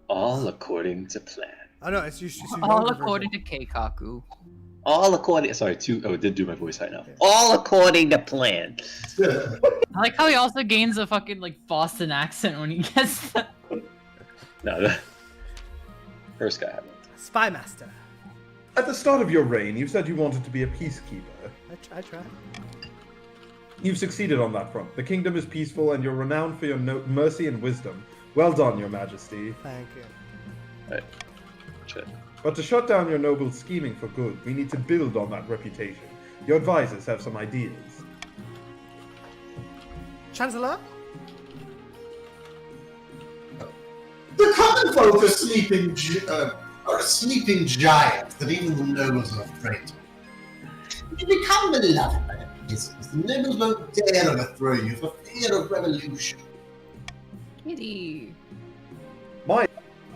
All according to plan. Oh no, it's usually All according to Keikaku. All according. Sorry, it did do my voice right now. All according to plan. I like how he also gains a fucking like Boston accent when he gets that. No, the first guy had one. Spy master. At the start of your reign, you said you wanted to be a peacekeeper. I tried. You've succeeded on that front. The kingdom is peaceful, and you're renowned for your mercy and wisdom. Well done, your majesty. Thank you. Right. Shit. But to shut down your noble scheming for good, we need to build on that reputation. Your advisors have some ideas. Chancellor? The common folk are sleeping giants that even the nobles are afraid of. If you become beloved by the peasants, the nobles won't dare overthrow you for fear of revolution. Kitty. My,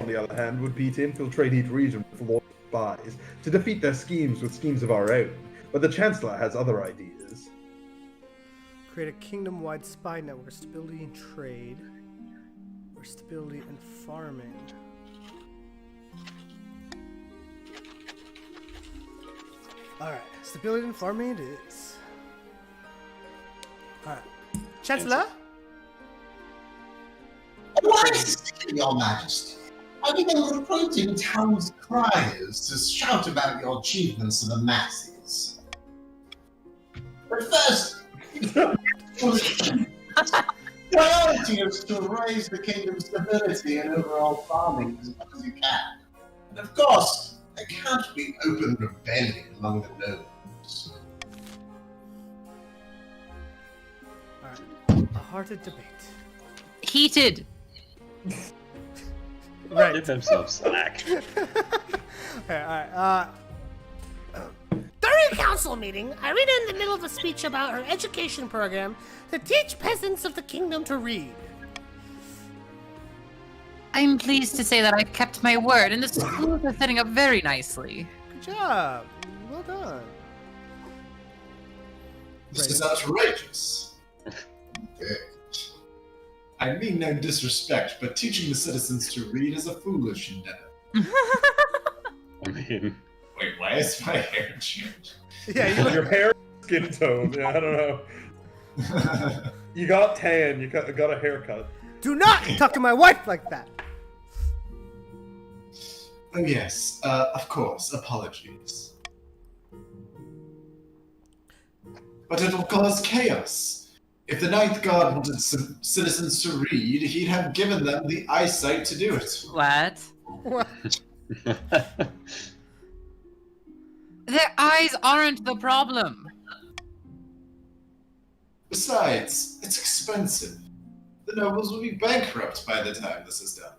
on the other hand, would be to infiltrate each region with loyal spies, to defeat their schemes with schemes of our own. But the Chancellor has other ideas. Create a kingdom-wide spy network, stability in trade, or stability in farming. Alright, stability in farming it is. Alright. Chancellor? Why say, Your Majesty? I've been recruiting town's criers to shout about your achievements to the masses. But first, priority is to raise the kingdom's stability and overall farming as much as you can. And of course, there can't be open rebellion among the nobles. Alright. A hearted debate. Heated. Right. Give them some slack. Alright, During a council meeting, Irina in the middle of a speech about her education program to teach peasants of the kingdom to read. I'm pleased to say that I've kept my word, and the schools are setting up very nicely. Good job. Well done. This is outrageous. I mean no disrespect, but teaching the citizens to read is a foolish endeavor. I mean, Wait, why is my hair changed? Yeah, Your hair, skin tone. Yeah, I don't know. You got tan. You got a haircut. Do not talk to my wife like that. Oh yes, of course, apologies. But it'll cause chaos. If the Ninth Guard wanted some citizens to read, he'd have given them the eyesight to do it. What? What? Their eyes aren't the problem. Besides, it's expensive. The nobles will be bankrupt by the time this is done.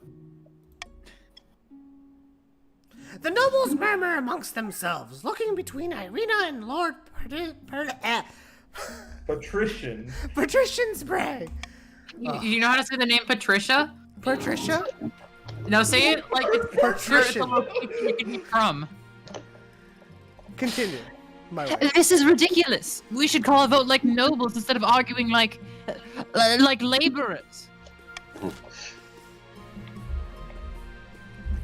The nobles murmur amongst themselves, looking between Irina and Lord Patrician. Patrician Spray. You know how to say the name Patricia? Patricia? No, say it like it's Patrician. It's a location you can be from. Continue. My wife. This is ridiculous. We should call a vote like nobles instead of arguing like laborers.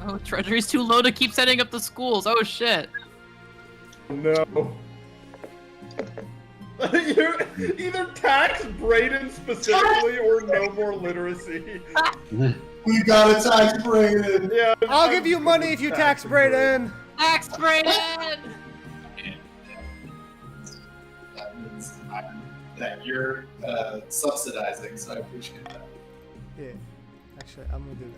Oh, treasury's too low to keep setting up the schools. Oh shit. No. You either tax Brayden specifically or no more literacy. We gotta tax Brayden. Yeah. I'll give you money if you tax Brayden. Tax Brayden! That you're subsidizing, so I appreciate that. Yeah. Actually, I'm gonna do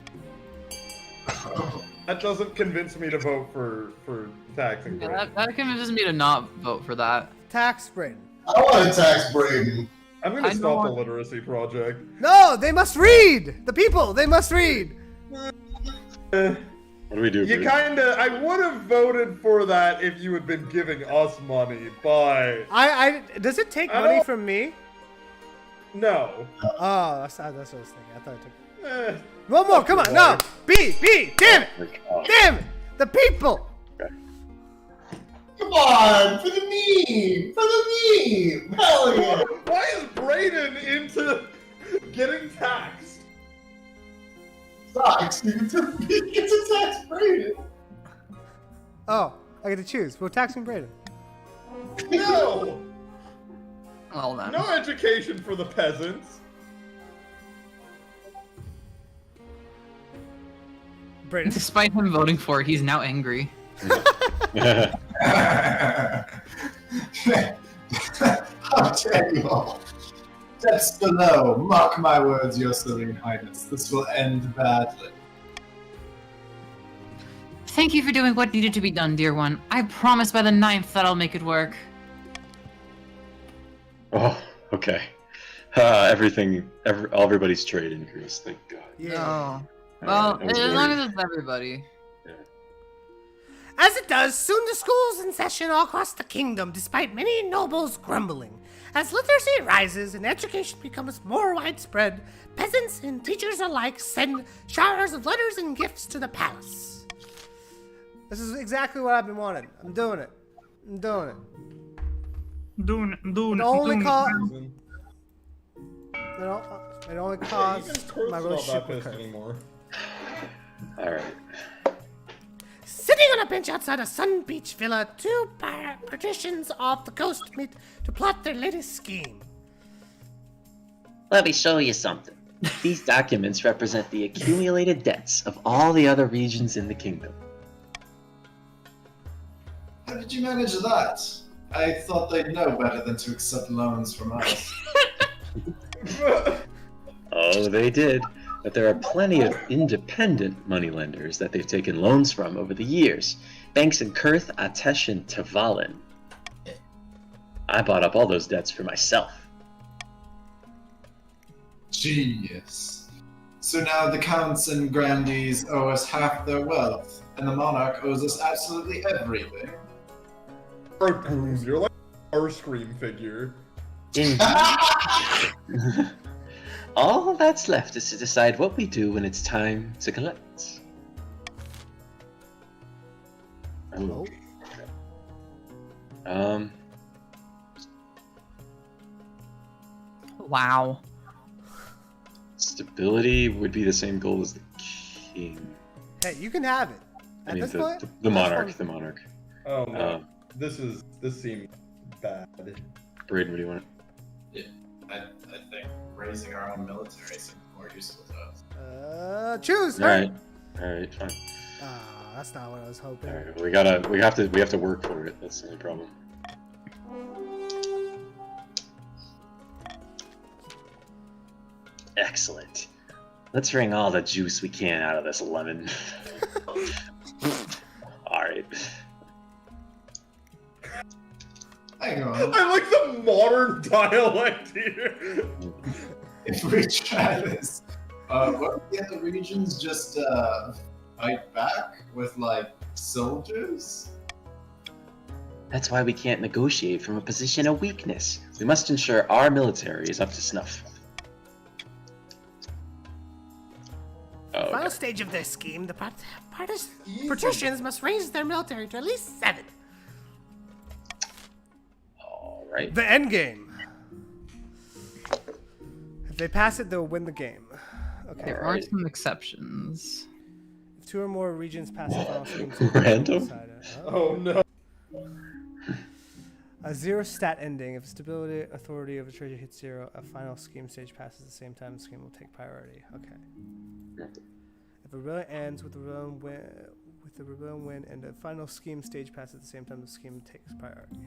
that. That doesn't convince me to vote for taxing Yeah, Brayden. that convinces me to not vote for that. Tax Brayden. I want to tax Brayden. I'm gonna stop the literacy project. No, they must read. The people, they must read. What do we do? You Bruce? kinda. I would have voted for that if you had been giving us money, but Does it take I money don't- from me? no. Oh, that's what I was thinking. I thought it took. Eh, One more, come on, no! B! Damn it! Oh, Damn it! The people! Come on, for the meme! For the meme! Hell yeah! Why is Brayden into getting taxed? Sucks, you get to tax Brayden. Oh, I get to choose. We're taxing Brayden. No! Well then. No education for the peasants. Brayden. Despite him voting for it, he's now angry. How dare you all? Steps below, mark my words, your serene highness. This will end badly. Thank you for doing what needed to be done, dear one. I promise by the 9th that I'll make it work. Oh, okay. Everybody's trade increased, thank God. Yeah. Oh. Well, Alright, as long as it's everybody. As it does, soon the school's in session all across the kingdom, despite many nobles grumbling. As literacy rises and education becomes more widespread, peasants and teachers alike send showers of letters and gifts to the palace. This is exactly what I've been wanting. I'm doing it. It only costs. It only costs my Kurt's roast not ship that with pissed her. anymore. Alright. Sitting on a bench outside a Sun Beach villa, two patricians off the coast meet to plot their latest scheme. Let me show you something. These documents represent the accumulated debts of all the other regions in the kingdom. How did you manage that? I thought they'd know better than to accept loans from us. Oh, they did. But there are plenty of independent moneylenders that they've taken loans from over the years. Banks in Kurth, Atesh, and Tavalin. I bought up all those debts for myself. Genius. So now the counts and grandees owe us half their wealth, and the monarch owes us absolutely everything. You're like a Starscream figure. All that's left is to decide what we do when it's time to collect. Oh. Wow. Stability would be the same goal as the king. Hey, you can have it. At this point, the monarch. Oh no. This seems bad. Braden, what do you want? I think raising our own military seems more useful to us. Choose. Alright, fine. That's not what I was hoping. Alright, we have to work for it. That's the only problem. Excellent. Let's wring all the juice we can out of this lemon. Alright. Hang on. I like the modern dialect here. If we try this, what the other regions just fight back with like soldiers? That's why we can't negotiate from a position of weakness. We must ensure our military is up to snuff. Oh, Final stage of this scheme, the patricians must raise their military to at least 7. Alright. The end game. If they pass it, they'll win the game. Okay. There are some exceptions. If 2 or more regions pass the final scheme, Random? Oh no. A 0 stat ending. If stability authority of a treasure hits 0, a final scheme stage passes at the same time. The scheme will take priority. Okay. If a rebellion ends with the rebellion win, and the final scheme stage passes at the same time, the scheme takes priority.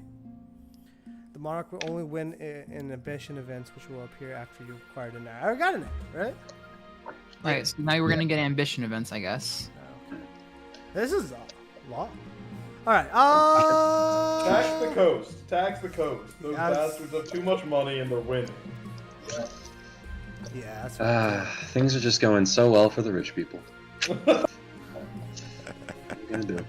The monarch will only win in ambition events, which will appear after you've acquired an eye. I got an eye, right? Right, so now we're gonna get ambition events, I guess. Okay. This is a lot. Alright, Tax the coast. Tax the coast. Those bastards have too much money and they're winning. Yeah, that's right. Things are just going so well for the rich people. gonna do?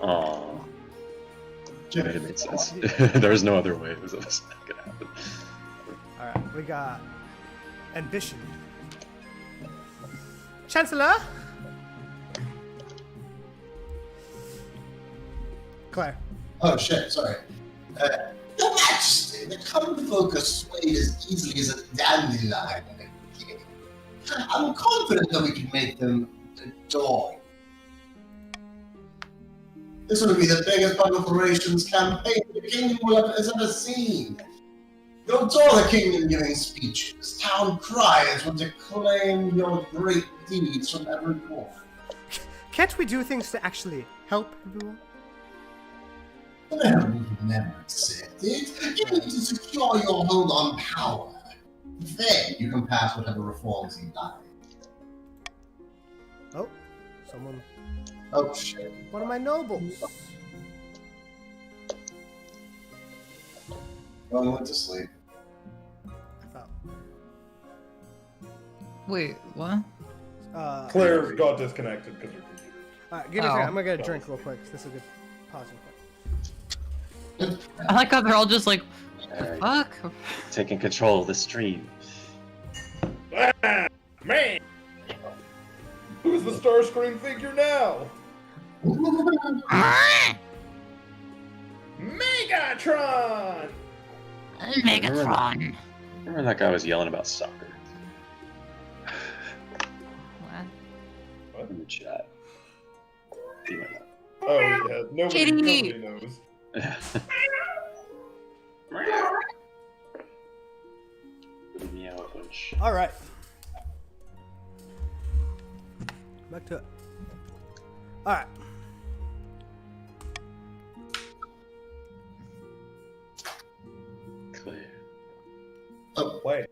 Aww. I mean, it made sense. There was no other way it was not gonna happen. Alright, we got ambition. Chancellor? Claire. Oh shit, sorry. Your Majesty, the common folk are swayed as easily as a dandelion in a king. I'm confident that we can make them adore you. This will be the biggest public relations campaign the kingdom has ever seen. You'll adore the kingdom giving speeches. Town criers will declaim your great deeds from every corner. Can't we do things to actually help everyone? Well, we've never accepted. You need to secure your hold on power. Then you can pass whatever reforms you like. Oh, someone. Oh shit. One of my nobles. Well, I went to sleep. Wait, what? Claire got disconnected because her computer. Alright, give me a second. I'm gonna get a drink real quick. This is a good pausing point. I like how they're all just like, fuck. Taking control of the stream. Ah, man! Who's the Starscream figure now? Megatron! Megatron. Remember that guy was yelling about soccer? What? In the chat. He might not. Oh yeah, nobody knows. Meow a bunch. Alright. Back to it. Alright. Claire. Claire.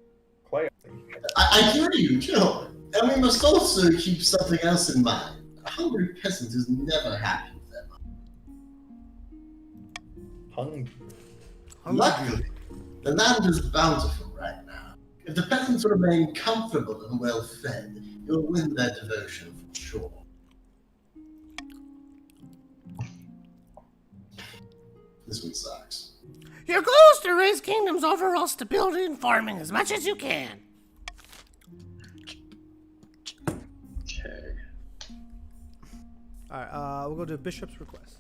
I hear you, Joe. And we must also keep something else in mind. A hungry peasant is never happy with their money. Luckily, the land is bountiful right now. If the peasants remain comfortable and well fed, you'll win their devotion for sure. This one sucks. Your goal is to raise kingdom's overall stability and farming as much as you can. Okay. Alright, we'll go to Bishop's request.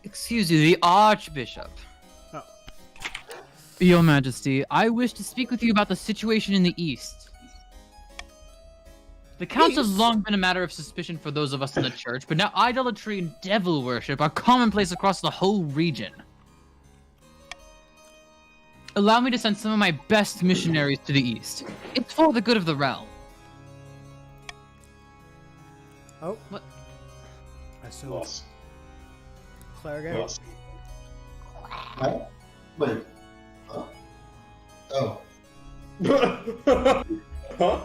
Excuse you, the Archbishop. Oh. Your Majesty, I wish to speak with you about the situation in the East. The Council has long been a matter of suspicion for those of us in the Church, but now idolatry and devil worship are commonplace across the whole region. Allow me to send some of my best missionaries to the East. It's for the good of the realm. Oh. What? I still Lost. Claire again? Lost. What? Wait. Huh? Oh. Huh?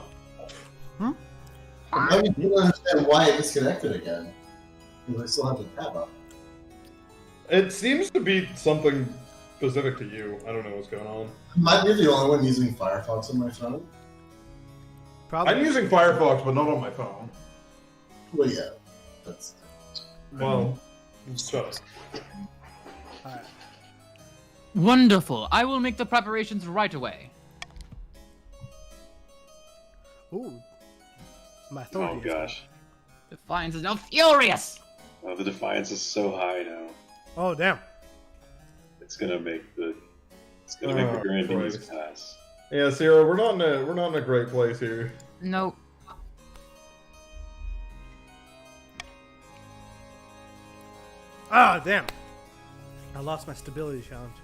I don't understand why it disconnected again. Because I still have the tab up. It seems to be something specific to you. I don't know what's going on. Might be the only one using Firefox on my phone. Probably. I'm using Firefox, but not on my phone. Well, yeah. That's. Well, shut up. Alright. Wonderful. I will make the preparations right away. Ooh. My authority. Oh gosh. Defiance is now furious! Oh, the defiance is so high now. Oh, damn. It's gonna make the Grand Demons Christ. pass. Yeah, Sierra, we're not in a great place here. Nope. Ah, damn. I lost my stability challenge.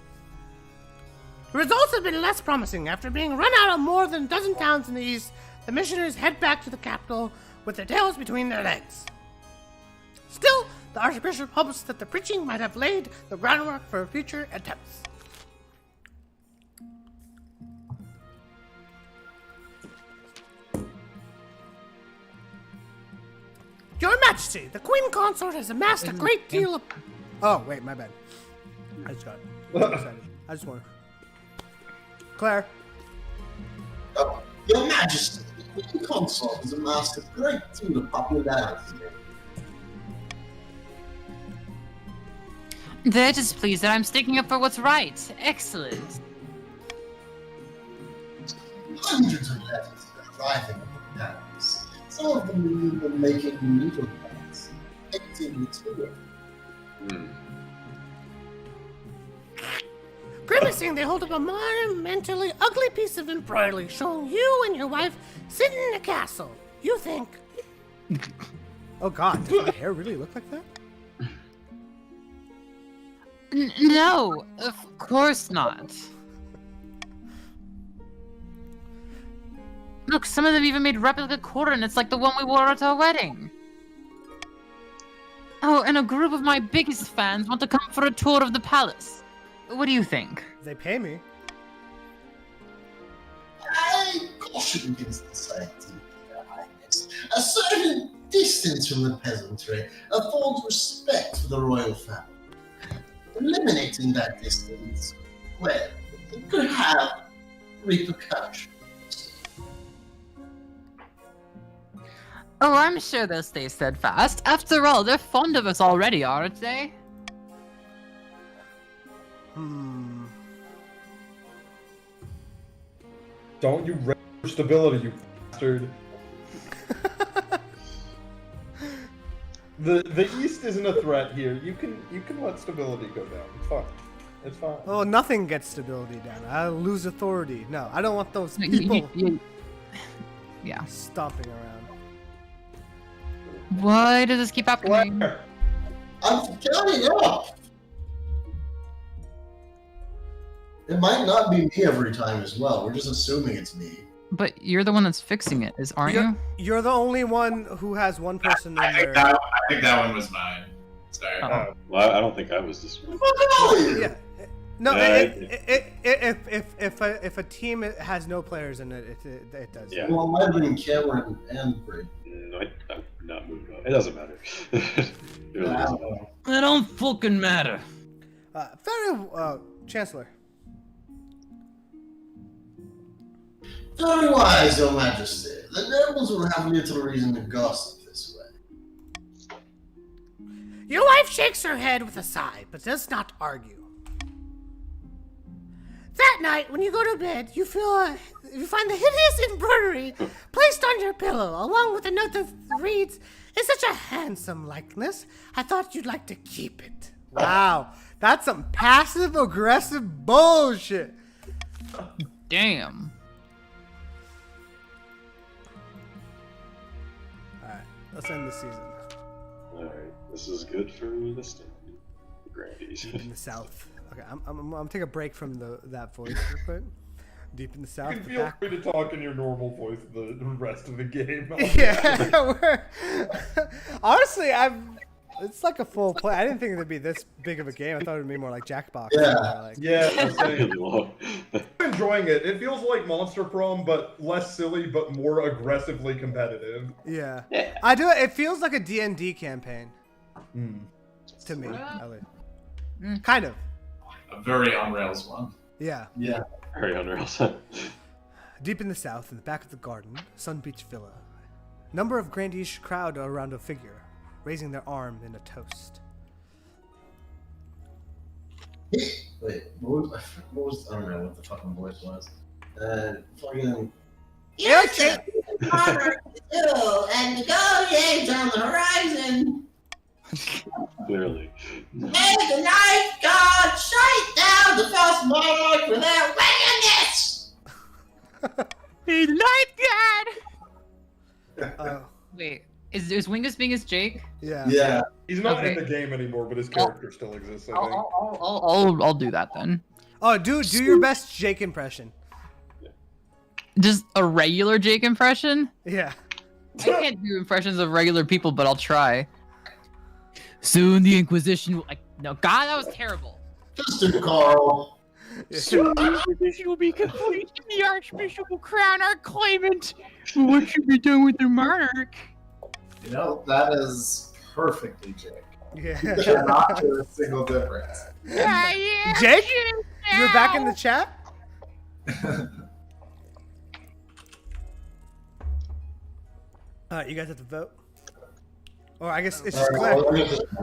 The results have been less promising. After being run out of more than a dozen towns in the east, the missionaries head back to the capital with their tails between their legs. Still, the Archbishop hopes that the preaching might have laid the groundwork for future attempts. Your Majesty, the Queen Consort has amassed a great deal of... Oh, wait, my bad. I just got it. I just want to. Claire. Oh, Your Majesty, Queen Consort has amassed a great deal of popularity. They're displeased that I'm sticking up for what's right. Excellent. Hundreds of letters are arriving from Paris. Some of them even making needle plans, painting material. Grimacing, they hold up a monumentally ugly piece of embroidery showing you and your wife sitting in a castle. You think... Oh god, does my hair really look like that? No, of course not. Look, some of them even made replica coordinates like the one we wore at our wedding. Oh, and a group of my biggest fans want to come for a tour of the palace. What do you think? They pay me. I caution against the scientific, Your Highness. A certain distance from the peasantry affords respect for the royal family. Eliminating that distance, well, it could have repercussions. Oh, I'm sure they'll stay steadfast. After all, they're fond of us already, aren't they? Don't you rage for stability, you bastard. The East isn't a threat here. You can let stability go down. It's fine. It's fine. Oh, nothing gets stability down. I lose authority. No, I don't want those people Yeah. stomping around. Why does this keep happening? I'm telling you. It might not be me every time as well. We're just assuming it's me. But you're the one that's fixing it, aren't you? You're the only one who has one person I in think there. I think that one was mine. Sorry. Well, I don't think I was this one. Yeah. No, Yeah, if a team has no players in it, it does. Yeah. Well, it might have been Cameron and Brady. No, I'm not moving on. It doesn't matter. It really doesn't matter. It don't fucking matter. Chancellor. Very wise, Your Majesty. The nobles will have little reason to gossip this way. Your wife shakes her head with a sigh, but does not argue. That night, when you go to bed, you find the hideous embroidery placed on your pillow, along with a note that reads, "It's such a handsome likeness. I thought you'd like to keep it." Wow, that's some passive-aggressive bullshit. Damn. Alright, let's end the season. Alright, this is good for this team. Grandies. Deep in the south. Okay, I'm gonna take a break from that voice real quick. Deep in the south. You can feel free to talk in your normal voice the rest of the game. Yeah, honestly, it's like a full play. I didn't think it'd be this big of a game. I thought it'd be more like Jackbox. Yeah. I'm enjoying it. It feels like Monster Prom, but less silly, but more aggressively competitive. Yeah. I do. It feels like a D&D campaign. To me, at least. Kind of. A very on rails one. Yeah. Yeah. Very on rails. Deep in the south, in the back of the garden, Sun Beach Villa. Number of grandish crowd around a figure, raising their arm in a toast. Wait, what was I don't know what the fucking voice was. Fucking. Yes, sir. Monarch too, and the gold eggs on the horizon. Clearly. May the night god shine down the first monarch without wickedness. He's night god. Wait, is Wingus being his Jake? Yeah. Yeah. He's not Okay. in the game anymore, but his character still exists. I think. I'll do that then. Oh, do your best Jake impression. Just a regular Jake impression? Yeah. I can't do impressions of regular people, but I'll try. Soon the Inquisition will... No, God, that was terrible. Just do Carl. Soon the Inquisition will be complete, and the Archbishop will crown our claimant. What should be done with the monarch? You know, that is perfectly Jake. Yeah. You cannot do a single difference. Yeah, Jake, you're back in the chat. You guys have to vote. Or I guess it's just Claire.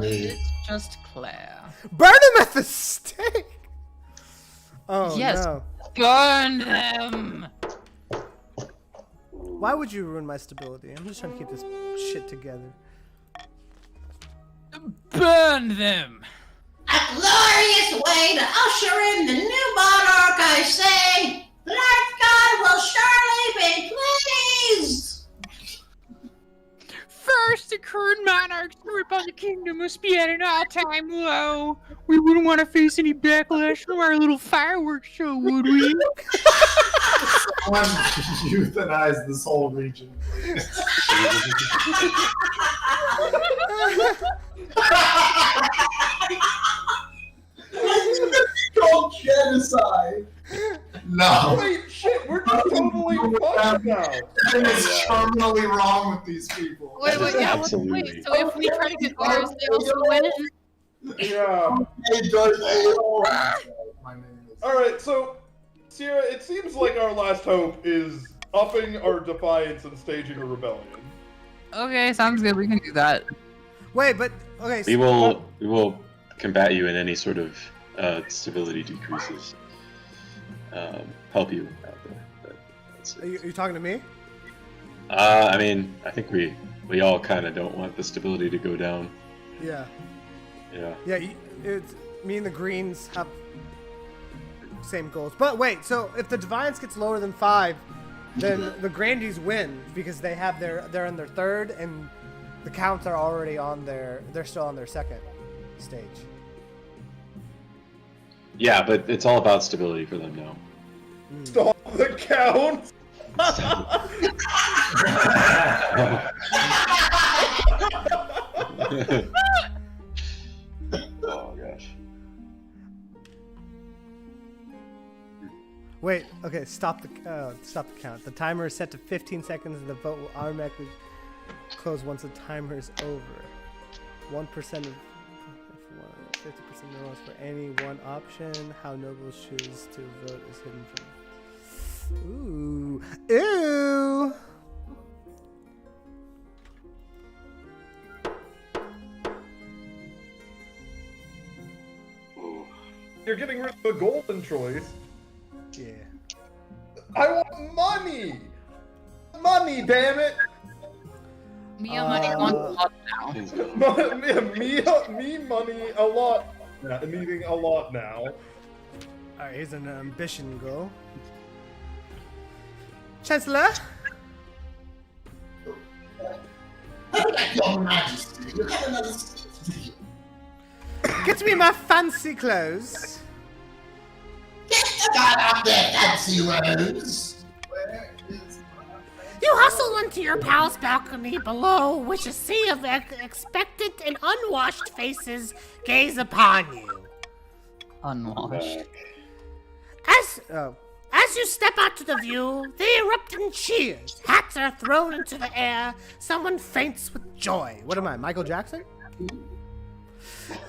It's just Claire. Burn him at the stake! Oh, Yes. no. Burn them! Why would you ruin my stability? I'm just trying to keep this shit together. Burn them! A glorious way to usher in the new monarch, I say! Lord God will surely be pleased! First, the current monarch's grip on the kingdom must be at an all-time low. We wouldn't want to face any backlash from our little fireworks show, would we? Someone euthanize this whole region, please. It's called genocide. No. Wait, shit, we're just totally fucked now. Something is terminally wrong with these people. Wait, yeah, wait, so if we try to get ours, they also win? Yeah. My name is... Alright, so, Sierra, it seems like our last hope is upping our defiance and staging a rebellion. Okay, sounds good. We can do that. Wait, but okay. We will combat you in any sort of stability decreases. Help you out there. Are you talking to me? I mean, I think we all kind of don't want the stability to go down. Yeah. Yeah. Yeah, it's me and the Greens have same goals. But wait, so if the Defiance gets lower than 5, then the Grandies win because they're on their 3rd and the Counts are already they're still on their 2nd stage. Yeah, but it's all about stability for them now. Stop the count! Oh gosh. Wait, okay, stop the count. The timer is set to 15 seconds and the vote will automatically close once the timer is over. 1% of 50% no votes for any one option. How nobles choose to vote is hidden from. Ooh. Ew! You're getting rid of the golden choice. Yeah. I want money! Money, damn it! Mia money wants a lot now. Me money a lot. Needing a lot now. Alright, here's an ambition goal. Chancellor? Your Majesty, you have another seat. Get me my fancy clothes. Get the guy up there, fancy rose. You hustle into your pal's balcony below, which a sea of expectant and unwashed faces gaze upon you. Unwashed. As you step out to the view, they erupt in cheers. Hats are thrown into the air. Someone faints with joy. What am I, Michael Jackson?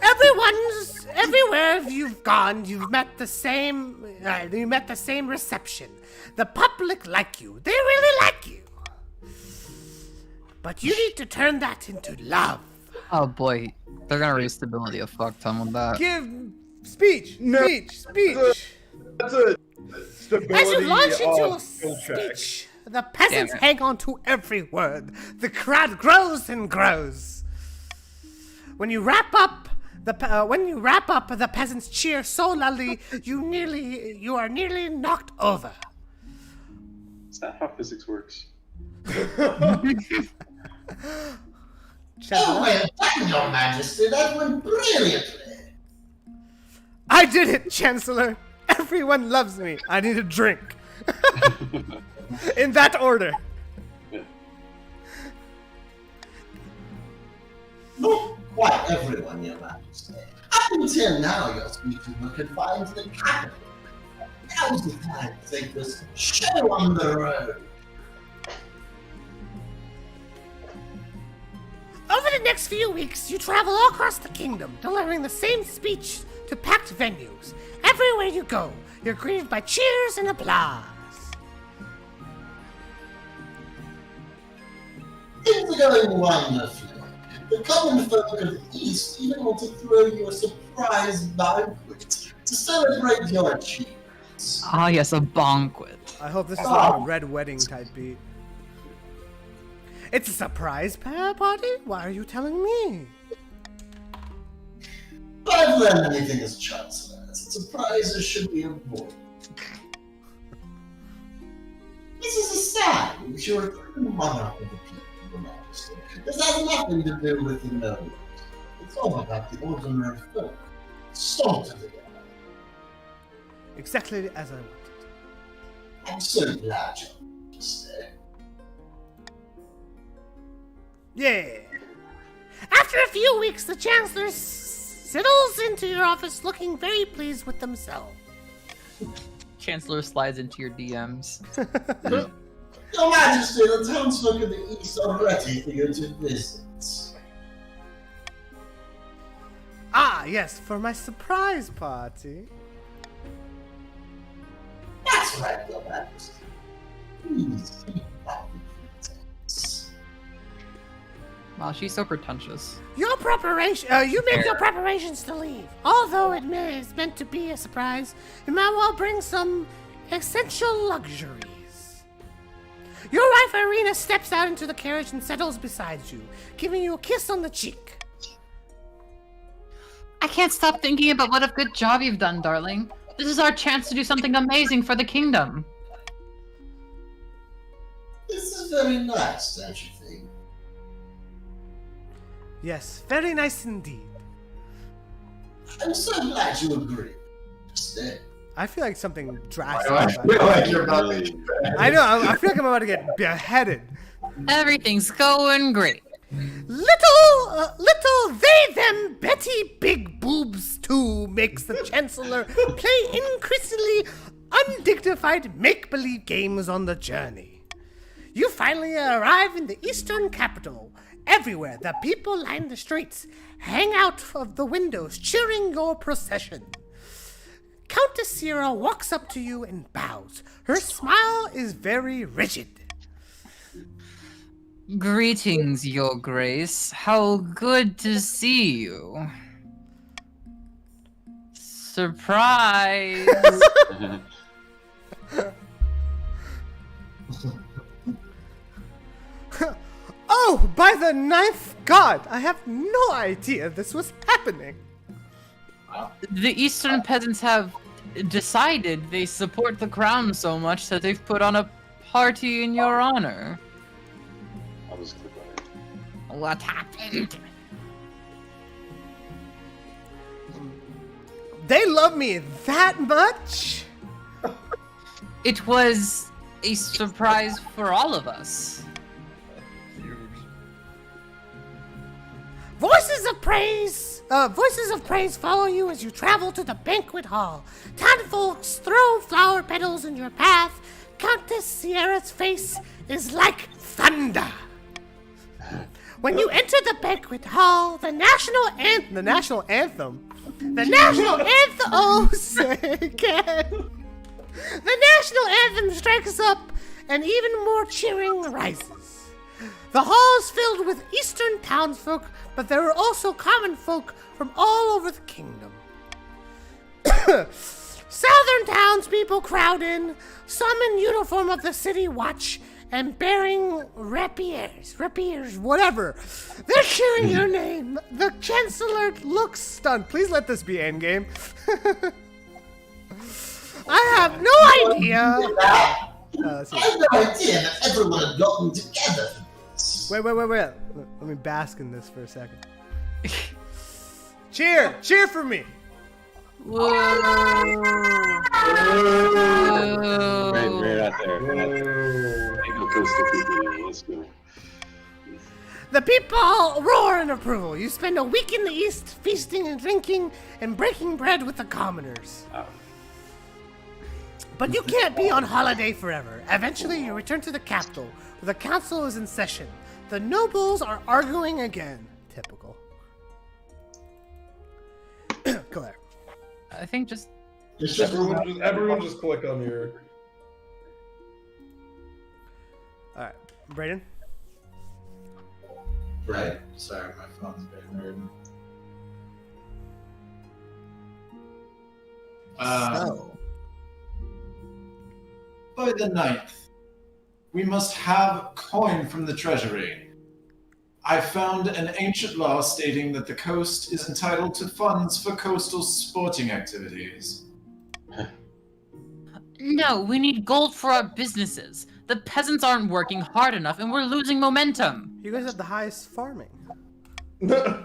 Everywhere you've gone, you've met the same reception. The public like you. They really like you. But you need to turn that into love. Oh boy, they're gonna raise stability a fuck ton with that. Give speech. That's a stability. As you launch into a skill check. speech, the peasants hang on to every word. The crowd grows and grows. When you wrap up, the peasants cheer so loudly you are nearly knocked over. Is that how physics works? Oh, well done, Your Majesty. That went brilliantly. I did it, Chancellor. Everyone loves me. I need a drink. In that order. Not quite everyone, Your Majesty. Up until now, your speeches were confined to the capital. Now's the time to take this show on the road. Over the next few weeks, you travel all across the kingdom, delivering the same speech to packed venues. Everywhere you go, you're greeted by cheers and applause. In are going wonderfully. The common folk of the East even want to throw you a surprise banquet to celebrate your achievements. Ah, yes, a banquet. I hope this is like a red wedding type beat. It's a surprise party? Why are you telling me? I've learned anything as Chancellor. Surprises should be avoided. This is a sign that you're a true monarch of the people, Your Majesty. This has nothing to do with the nobles. It's all about the ordinary folk. Salt together. Exactly as I wanted. I'm so glad you're stay. Yeah. After a few weeks, the Chancellor settles into your office looking very pleased with themselves. Chancellor slides into your DMs. Your Majesty, the townsfolk of the East are ready for you to visit. Ah, yes, for my surprise party. That's right, Your Majesty. Please keep up the pretense. Wow, she's so pretentious. You make your preparations to leave. Although it is meant to be a surprise, you might well bring some essential luxuries. Your wife Irina steps out into the carriage and settles beside you, giving you a kiss on the cheek. I can't stop thinking about what a good job you've done, darling. This is our chance to do something amazing for the kingdom. This is very nice, don't you think? Yes, very nice indeed. I'm so glad you agree. Stay. I feel like something drastic. I feel like you're about to get I know, I feel like I'm about to get beheaded. Everything's going great. Little they them Betty Big Boobs too makes the Chancellor play increasingly undignified make-believe games on the journey. You finally arrive in the eastern capital. Everywhere, the people line the streets, hang out of the windows, cheering your procession. Countess Sierra walks up to you and bows. Her smile is very rigid. Greetings, Your Grace. How good to see you. Surprise! Oh, by the ninth god! I have no idea this was happening. The Eastern peasants have decided they support the crown so much that they've put on a party in your honor. I'll just click on it. What happened? They love me that much? It was a surprise for all of us. Voices of praise follow you as you travel to the banquet hall. Townfolks throw flower petals in your path. Countess Sierra's face is like thunder. When you enter the banquet hall, the national anthem. Oh, say again. The national anthem strikes up, and even more cheering rises. The hall is filled with eastern townsfolk, but there are also common folk from all over the kingdom. Southern townspeople crowd in, some in uniform of the city watch and bearing rapiers, whatever. They're cheering your name. The Chancellor Looks stunned. Please let this be endgame. I have no idea. I had no idea that everyone had gotten together. Wait. Let me bask in this for a second. Cheer for me. Whoa. We're not there. We're not there. Go close to people. Let's go. The people roar in approval. You spend a week in the East feasting and drinking and breaking bread with the commoners. Oh. But you can't be on holiday forever. Eventually, you return to the capital, where the council is in session. The nobles are arguing again. Typical. Claire. I think just... Everyone just click on your... Alright, Brayden? Right. Sorry, my phone's being weird. By the 9th, we must have coin from the treasury. I found an ancient law stating that the coast is entitled to funds for coastal sporting activities. No, we need gold for our businesses. The peasants aren't working hard enough and we're losing momentum. You guys have the highest farming. Yeah.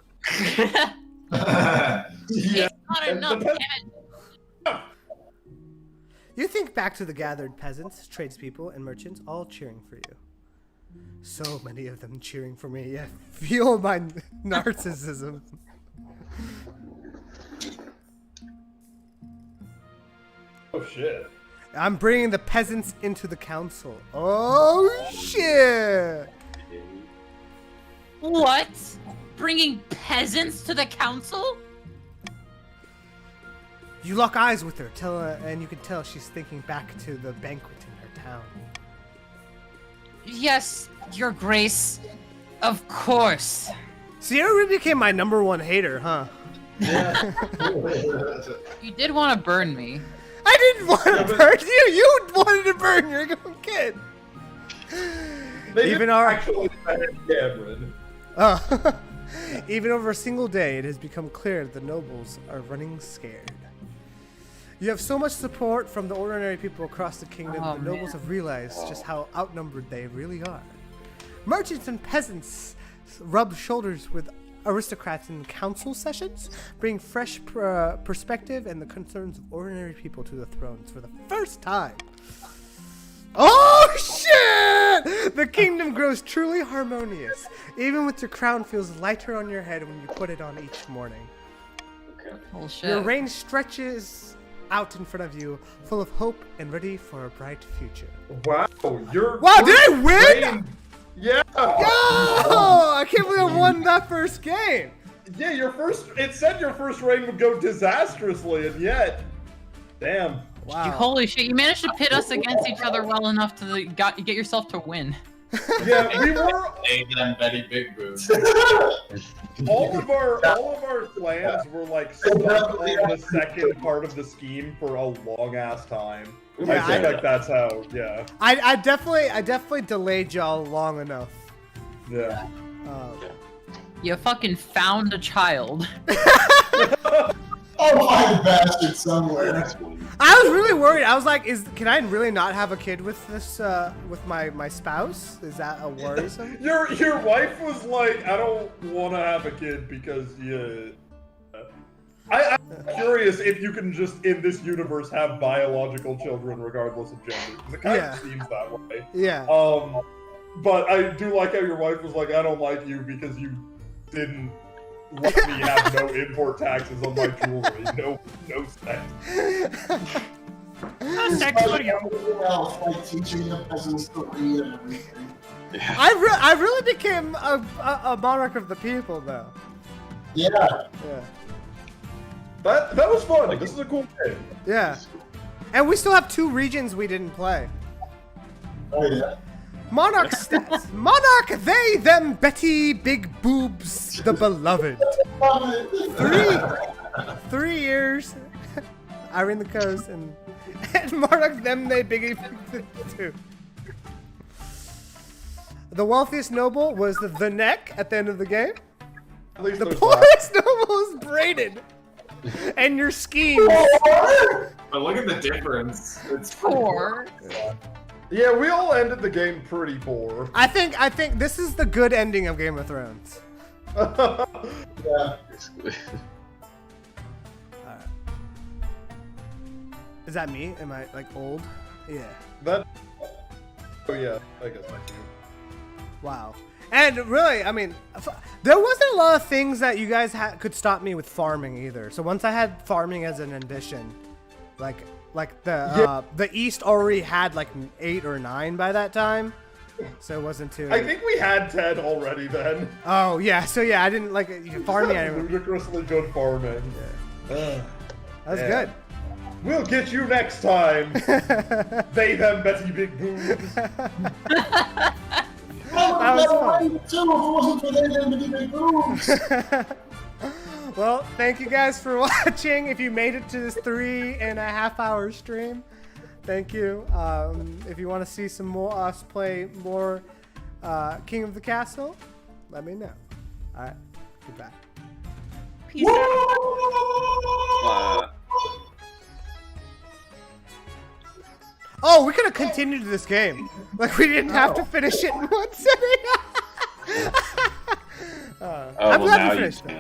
It's not enough, damn it. You think back to the gathered peasants, tradespeople, and merchants all cheering for you. So many of them cheering for me. Yeah, feel my narcissism. Oh shit. I'm bringing the peasants into the council. Oh shit! What? Bringing peasants to the council? You lock eyes with her, and you can tell she's thinking back to the banquet in her town. Yes, Your Grace. Of course. Sierra really became my #1 hater, huh? Yeah. You did want to burn me. I didn't want to burn you. You wanted to burn your own kid. Even our actually Cameron. Even over a single day, it has become clear that the nobles are running scared. You have so much support from the ordinary people across the kingdom, the nobles have realized just how outnumbered they really are. Merchants and peasants rub shoulders with aristocrats in council sessions, bring fresh perspective and the concerns of ordinary people to the thrones for the first time. Oh shit! The kingdom grows truly harmonious, even with your crown feels lighter on your head when you put it on each morning. Bullshit. Your reign stretches out in front of you, full of hope and ready for a bright future. Wow, did I win? Reign. Yeah! Yo! I can't believe I won that first game! Yeah, it said your first reign would go disastrously, and yet, damn. Wow. Holy shit, you managed to pit us against each other well enough to get yourself to win. Yeah, we were. Hey, then Betty Big Boobs. all of our plans were like stuck on the second part of the scheme for a long ass time. Yeah, I think that's how. Yeah. I definitely delayed y'all long enough. Yeah. You fucking found a child. Oh my bastard somewhere. I was really worried. I was like, can I really not have a kid with this with my spouse? Is that a worrisome? Your wife was like, I don't want to have a kid because I'm curious if you can just in this universe have biological children regardless of gender, because it kind of seems that way. Yeah. But I do like how your wife was like, I don't like you because you didn't let me have no import taxes on my jewelry. No sex. No sex for you. Like teaching the peasants to read and everything. Yeah. I really became a monarch of the people, though. Yeah. Yeah. That was fun. This is a cool game. Yeah. And we still have 2 regions we didn't play. Oh yeah. Monarch stats. Monarch, they, them, Betty, big boobs, the beloved. 3 years. Are in the coast and Monarch, them, they, biggie, 2. The wealthiest noble was the neck at the end of the game. The poorest noble is braided. And your scheme. But look at the difference. It's poor. Yeah, we all ended the game pretty poor. I think this is the good ending of Game of Thrones. Yeah. Is that me? Am I like old? Yeah. Oh yeah, I guess I do. Wow. And really, I mean, there wasn't a lot of things that you guys could stop me with farming either. So once I had farming as an ambition, like the East already had like 8 or 9 by that time, so it wasn't too. I think we had 10 already then. Oh yeah, so yeah, I didn't like farming. Ludicrously good farming. Yeah. That's good. We'll get you next time. They them Betty Big Boobs. That That was Too, if it wasn't for them big boobs. Well, thank you guys for watching. If you made it to this 3.5-hour stream, thank you. If you want to see some more us play more King of the Castle, let me know. All right, goodbye. Peace out. Oh, we could have continued this game. Like we didn't have to finish it in one sitting. I'm glad we finished it.